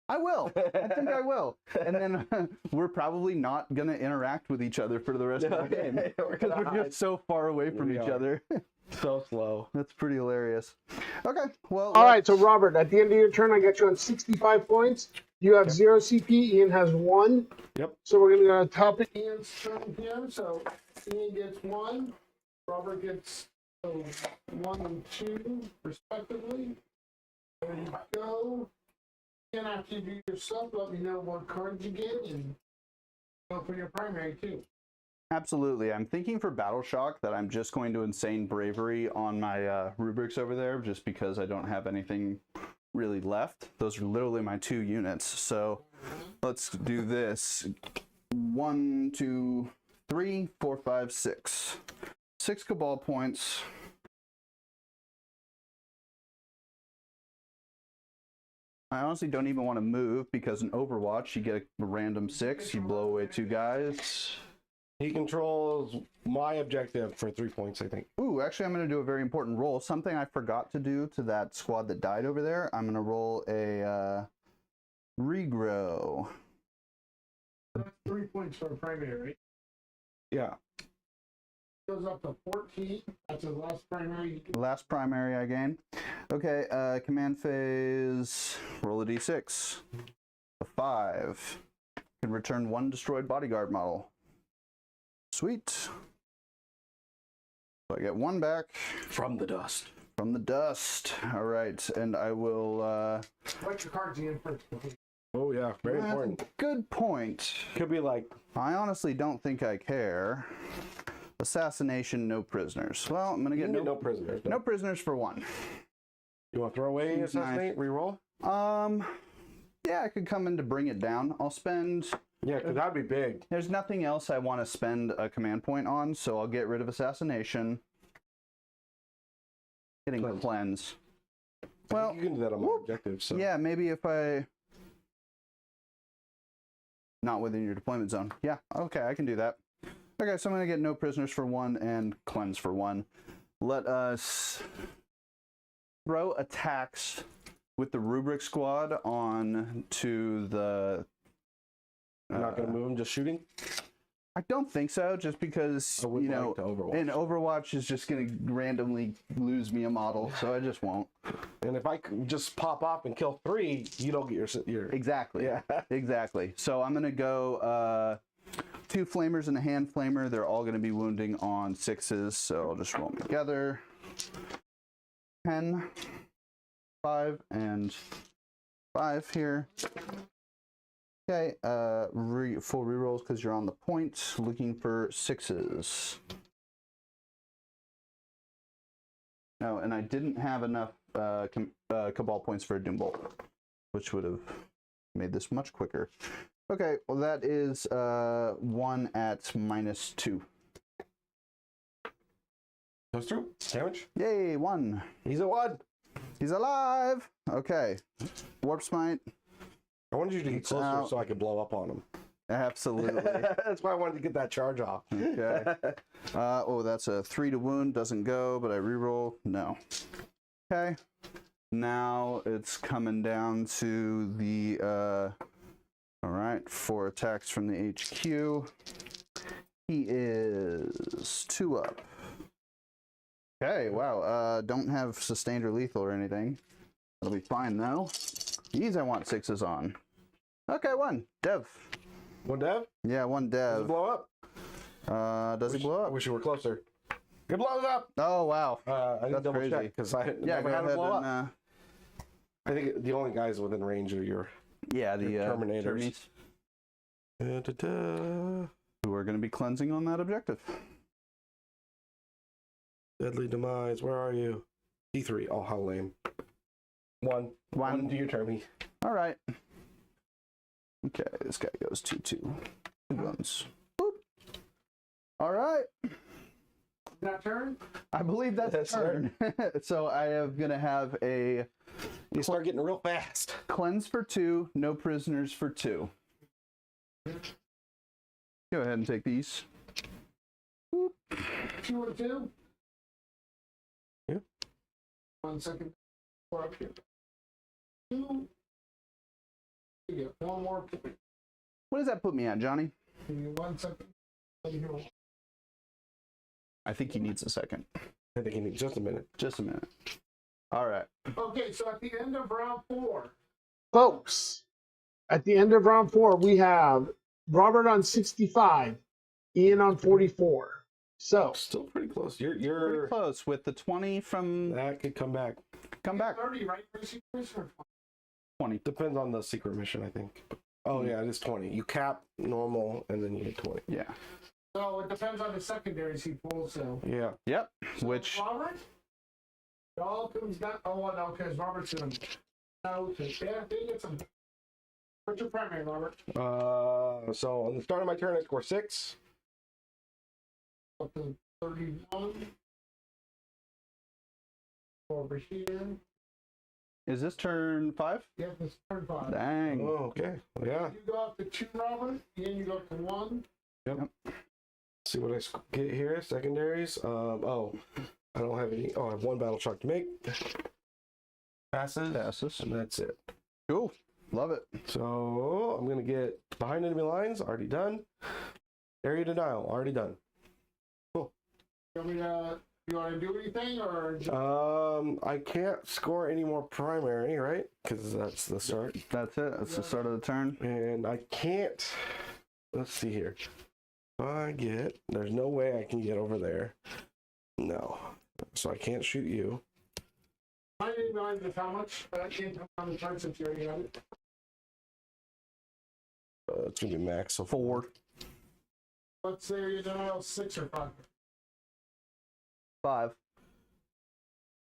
I will. I think I will. And then we're probably not going to interact with each other for the rest of the game. Because we're just so far away from each other. So slow. That's pretty hilarious. Okay. Well. All right, so Robert, at the end of your turn, I got you on 65 points. You have 0 CP. Ian has 1. Yep. So we're going to top it Ian's turn here. So Ian gets 1. Robert gets 1 and 2, respectively. There you go. And after you do your stuff, let me know what cards you get and go for your primary, too. Absolutely. I'm thinking for Battle Shock that I'm just going to Insane Bravery on my rubrics over there just because I don't have anything really left. Those are literally my 2 units. So let's do this. 1, 2, 3, 4, 5, 6. 6 Cabal points. I honestly don't even want to move because in Overwatch you get a random 6, you blow away 2 guys. He controls my objective for 3 points, I think. Ooh, actually I'm going to do a very important roll. Something I forgot to do to that squad that died over there. I'm going to roll a regrow. That's 3 points for a primary, right? Yeah. Goes up to 14. That's his last primary. Last primary I gain. Okay, command phase, roll a d6. A 5. Can return 1 destroyed bodyguard model. Sweet. So I get 1 back. From the dust. From the dust. All right, and I will... What's your cards in first? Oh yeah, very that's a important. good point. Could be like. I honestly don't think I care. Assassination, no prisoners. Well, I'm gonna get no prisoners. no prisoners for 1. You want to throw away Seems assassinate, reroll? Yeah, I could come in to bring it down. I'll spend... Yeah, because that'd be big. There's nothing else I want to spend a command point on, so I'll get rid of assassination. Getting cleanse. Well, you can do that on my objective. So yeah, maybe if I... Not within your deployment zone. Yeah, okay, I can do that. Okay, so I'm going to get no prisoners for 1 and cleanse for 1. Let us throw attacks with the rubric squad on to the... You're not going to move him, just shooting? I don't think so, just because, you know, in Overwatch is just going to randomly lose me a model, so I just won't. And if I just pop off and kill 3, you don't get your... Exactly. Yeah. Exactly. So I'm going to go 2 flamers and a hand flamer. They're all going to be wounding on 6s, so I'll just roll them together. 10, 5, and 5 here. Okay, full rerolls because you're on the point, looking for 6s. No, and I didn't have enough Cabal points for a Doom Bolt, which would have made this much quicker. Okay, well that is 1 at -2. Goes through. Damage. Yay, 1. He's a 1. He's alive. Okay, Warp Smite. I wanted you to get It's closer out. so I could blow up on him. Absolutely. That's why I wanted to get that charge off. Okay. Oh, that's a 3 to wound. Doesn't go, but I reroll. No. Okay. Now it's coming down to the. All right, 4 attacks from the HQ. He is 2 up. Okay. Wow. Don't have sustained or lethal or anything. That'll be fine though. These I want 6s on. Okay, 1 dev. 1 dev? Yeah, 1 Does dev. it blow up? Does it blow I up? wish you were closer. It blows up! Oh wow. I need to That's double crazy. check because I Yeah, never go had ahead it blow up. and. I think the only guys within range are your Yeah, the Terminators. Termies, who are going to be cleansing on that objective. Deadly Demise, where are you? D3. Oh, how lame. 1. 1 to your Termy. All right. Okay, this guy goes 2-2. 2 guns. Boop. All right. That turn? I believe that's That's a turn. So I am going to have a You start getting real fast. cleanse for 2, no prisoners for 2. Go ahead and take these. 2 or 2? Yeah. 1 second. 4 up here. 2. You get 1 more point. What does that put me at, Johnny? Give me 1 second. Let me hear one. I think he needs a second. I think you need just a minute. Just a minute. All right. Okay, so at the end of round 4, folks, at the end of round 4, we have Robert on 65, Ian on 44. So Still pretty close. Pretty You're close with the 20 from that could come back. come back. 30, right? For secret mission or 20. Depends on the secret mission, I think. Oh yeah, it is 20. You cap normal and then you get 20. Yeah. So it depends on the secondaries he pulls. So Yeah. Yep. So Which Robert, it all comes down. Oh, well, no, because Robert's gonna. No, yeah, they get some. What's your primary, Robert? So on the start of my turn, I score 6. Up to 31. Over here. is this turn 5? Yep, it's turn 5. Dang. Oh, okay. Yeah. You go up to 2, Robert, and you go up to 1. See what I get here. Secondaries. Oh, I don't have any. Oh, I have 1 battle shock to make. Passes. Passes. And that's it. Cool. Love it. So I'm gonna get behind enemy lines. Already done. Area denial. Already done. You want to do anything or? I can't score any more primary, right? Because that's the start. That's it. That's the start of the turn. And I can't. Let's see here. There's no way I can get over there. No. So I can't shoot you. I didn't mind with how much, but I can't come on the turn since you already got it. It's gonna be max of 4. Let's say you denial 6 or 5. 5.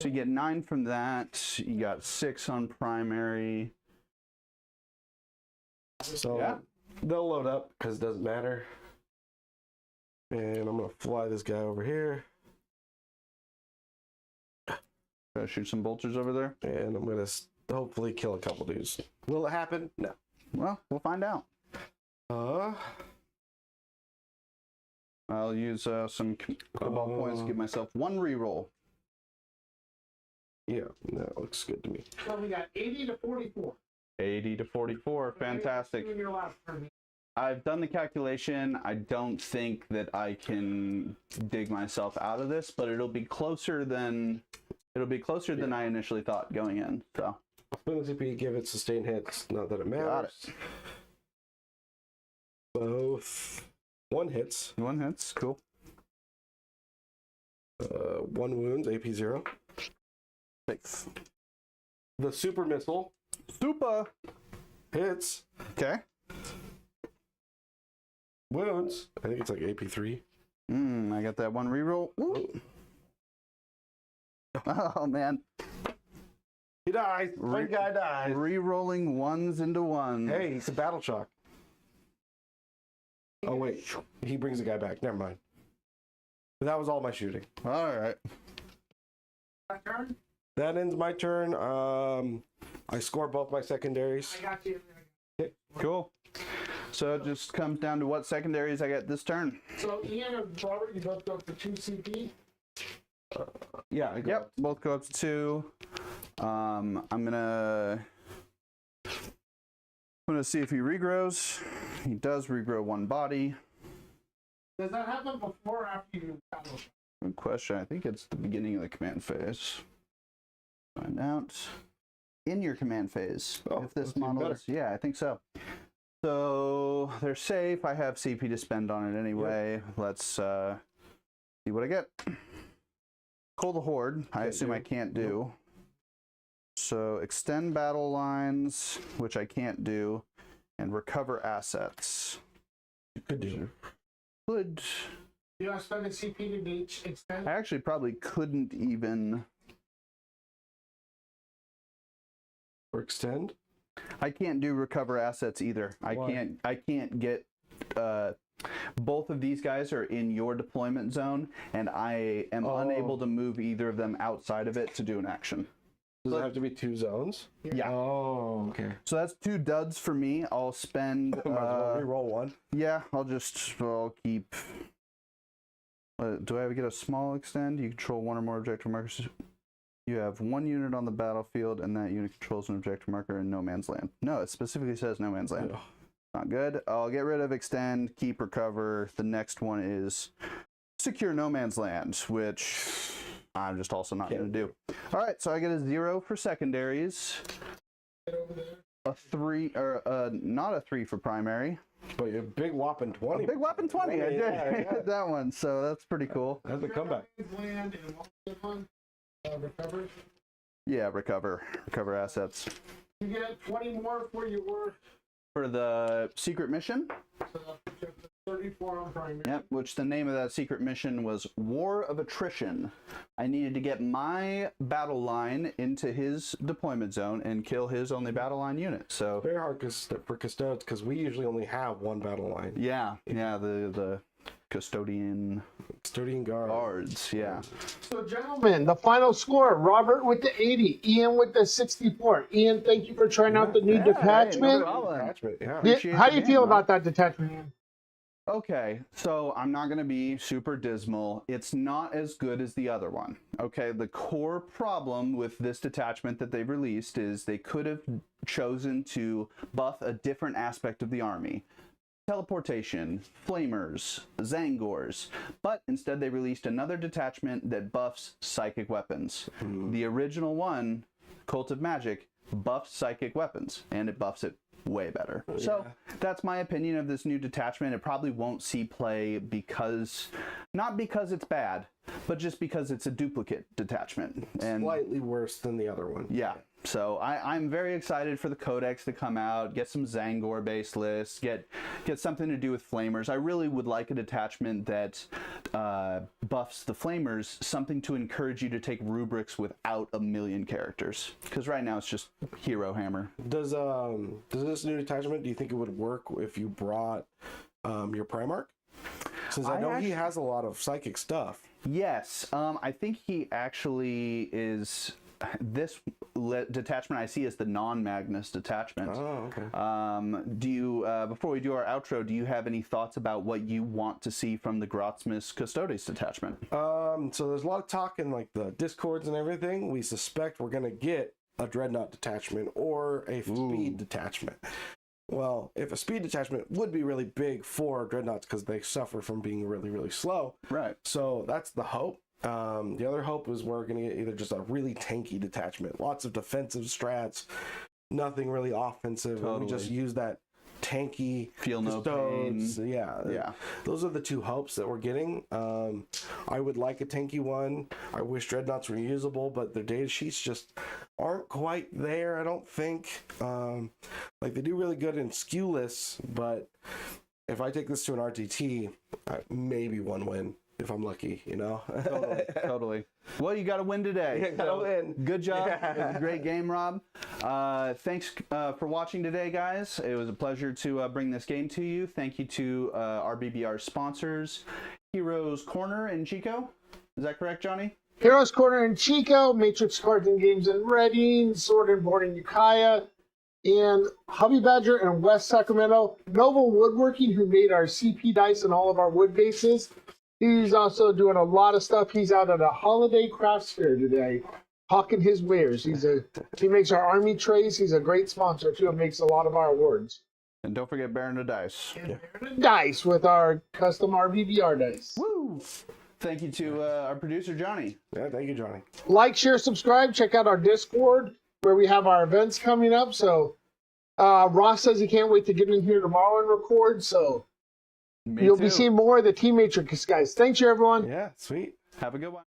So you get 9 from that. You got 6 on primary. So Yeah. they'll load up because it doesn't matter. And I'm gonna fly this guy over here. Gotta shoot some bolters over there. And I'm gonna hopefully kill a couple dudes. Will it happen? No. Well, we'll find out. Uh I'll use some Cabal points to give myself 1 reroll. yeah, that looks good to me. So we got 80 to 44. 80 to 44. Fantastic. In your last turn. I've done the calculation. I don't think that I can dig myself out of this, but it'll be closer than I initially thought going in. So Spin the CP, give it sustained hits. Not that it matters. got it. Both 1 hits. 1 hits. Cool. 1 wounds, AP 0. Safe. The super missile Super. hits. Okay. wounds. I think it's like AP3. I got that one reroll. Ooh. Oh man. He dies. One guy dies. Rerolling ones into ones. Hey, he's a battle shock. Oh wait, he brings the guy back. Never mind. But that was all my shooting. All right. Turn? That ends my turn. I score both my secondaries. I got you. Cool. So it just comes down to what secondaries I get this turn. So Ian and Robert, you both go up to 2 CP. Yeah. I go. Yep, both go up to 2. I'm gonna see if he regrows. He does regrow 1 body. Does that happen before or after you battle? Good question. I think it's the beginning of the command phase. Find out. In your command phase. Oh, if this that's even model better. is, yeah, I think so. So they're safe. I have CP to spend on it anyway. Yep. Let's see what I get. Call the Horde. I assume I can't do. Nope. So extend battle lines, which I can't do, and recover assets. You could do. Could. You want to spend a CP to each extend? I actually probably couldn't even. Or extend? I can't do recover assets either. Why? I can't get both of these guys are in your deployment zone, and I am unable to move either of them outside of it to do an action. Does it have to be 2 zones? Yeah. Oh, okay. So that's 2 duds for me. I'll spend. Might as well reroll 1. Yeah, I'll keep. Do I get a small extend? You control 1 or more objective markers. You have 1 unit on the battlefield, and that unit controls an objective marker in no man's land. No, it specifically says no man's land. Not good. I'll get rid of extend, keep recover. The next one is secure no man's land, which I'm just also not going to do. All right, so I get a 0 for secondaries. A 3, or not a 3 for primary. But you're big whopping 20. A big whopping 20. I did. Yeah. Hit that one, so that's pretty cool. That's a comeback. Land and recover. Yeah, recover assets. You get 20 more for your For the secret mission. So that's 34 on primary. Yep, which the name of that secret mission was War of Attrition. I needed to get my battle line into his deployment zone and kill his only battle line unit. So Very hard for Custodes because we usually only have 1 battle line. yeah, the custodian guards, yeah. So gentlemen, the final score, Robert with the 80, Ian with the 64. Ian, thank you for trying out the new detachment. How do you feel about that detachment, Ian? Okay, so I'm not going to be super dismal. It's not as good as the other one. Okay, the core problem with this detachment that they've released is they could have chosen to buff a different aspect of the army. Teleportation, flamers, Zangors, but instead they released another detachment that buffs psychic weapons. The original one, Cult of Magic, buffs psychic weapons, and it buffs it way better. So that's my opinion of this new detachment. It probably won't see play because, not because it's bad, but just because it's a duplicate detachment. And slightly worse than the other one. yeah. So I'm very excited for the Codex to come out, get some Zangor based lists, get something to do with Flamers. I really would like a detachment that buffs the Flamers, something to encourage you to take rubrics without a million characters. Because right now it's just Hero Hammer. Does this new detachment, do you think it would work if you brought your Primarch? Since I know he has a lot of psychic stuff. Yes, I think he actually is. This detachment I see is the non-Magnus detachment. Oh, okay. Do you, before we do our outro, do you have any thoughts about what you want to see from the Grotsmith Custodes detachment? So there's a lot of talk in like the Discords and everything. We suspect we're gonna get a Dreadnought detachment or a speed detachment. Well, if a speed detachment would be really big for Dreadnoughts because they suffer from being really, really slow. Right. So that's the hope. The other hope is we're going to get either just a really tanky detachment, lots of defensive strats, nothing really offensive. Totally. And we just use that tanky feel no pain. Yeah. Those are the 2 hopes that we're getting. I would like a tanky one. I wish Dreadnoughts were usable, but their data sheets just aren't quite there, I don't think. Like they do really good in skew lists, but if I take this to an RTT, maybe one win if I'm lucky, you know? Totally. Well, you got to win today. Yeah, gotta win. Good job. Yeah. It was a great game, Rob. Thanks for watching today, guys. It was a pleasure to bring this game to you. Thank you to RBBR sponsors, Heroes Corner and Chico. Is that correct, Johnny? Heroes Corner in Chico, Matrix Cards and Games in Reading, Sword and Board in Ukiah, and Hobby Badger in West Sacramento. Noble Woodworking, who made our CP dice and all of our wood bases. He's also doing a lot of stuff. He's out at a holiday crafts fair today, hawking his wares. He makes our army trays. He's a great sponsor too, and makes a lot of our awards. And don't forget Baron of Dice. Dice with our custom RBBR dice. Woo! Thank you to our producer, Johnny. Yeah, thank you, Johnny. Like, share, subscribe. Check out our Discord where we have our events coming up. So Ross says he can't wait to get in here tomorrow and record. So Me you'll too. be seeing more of the Team Matrix guys. Thanks, everyone. Yeah, sweet. Have a good one.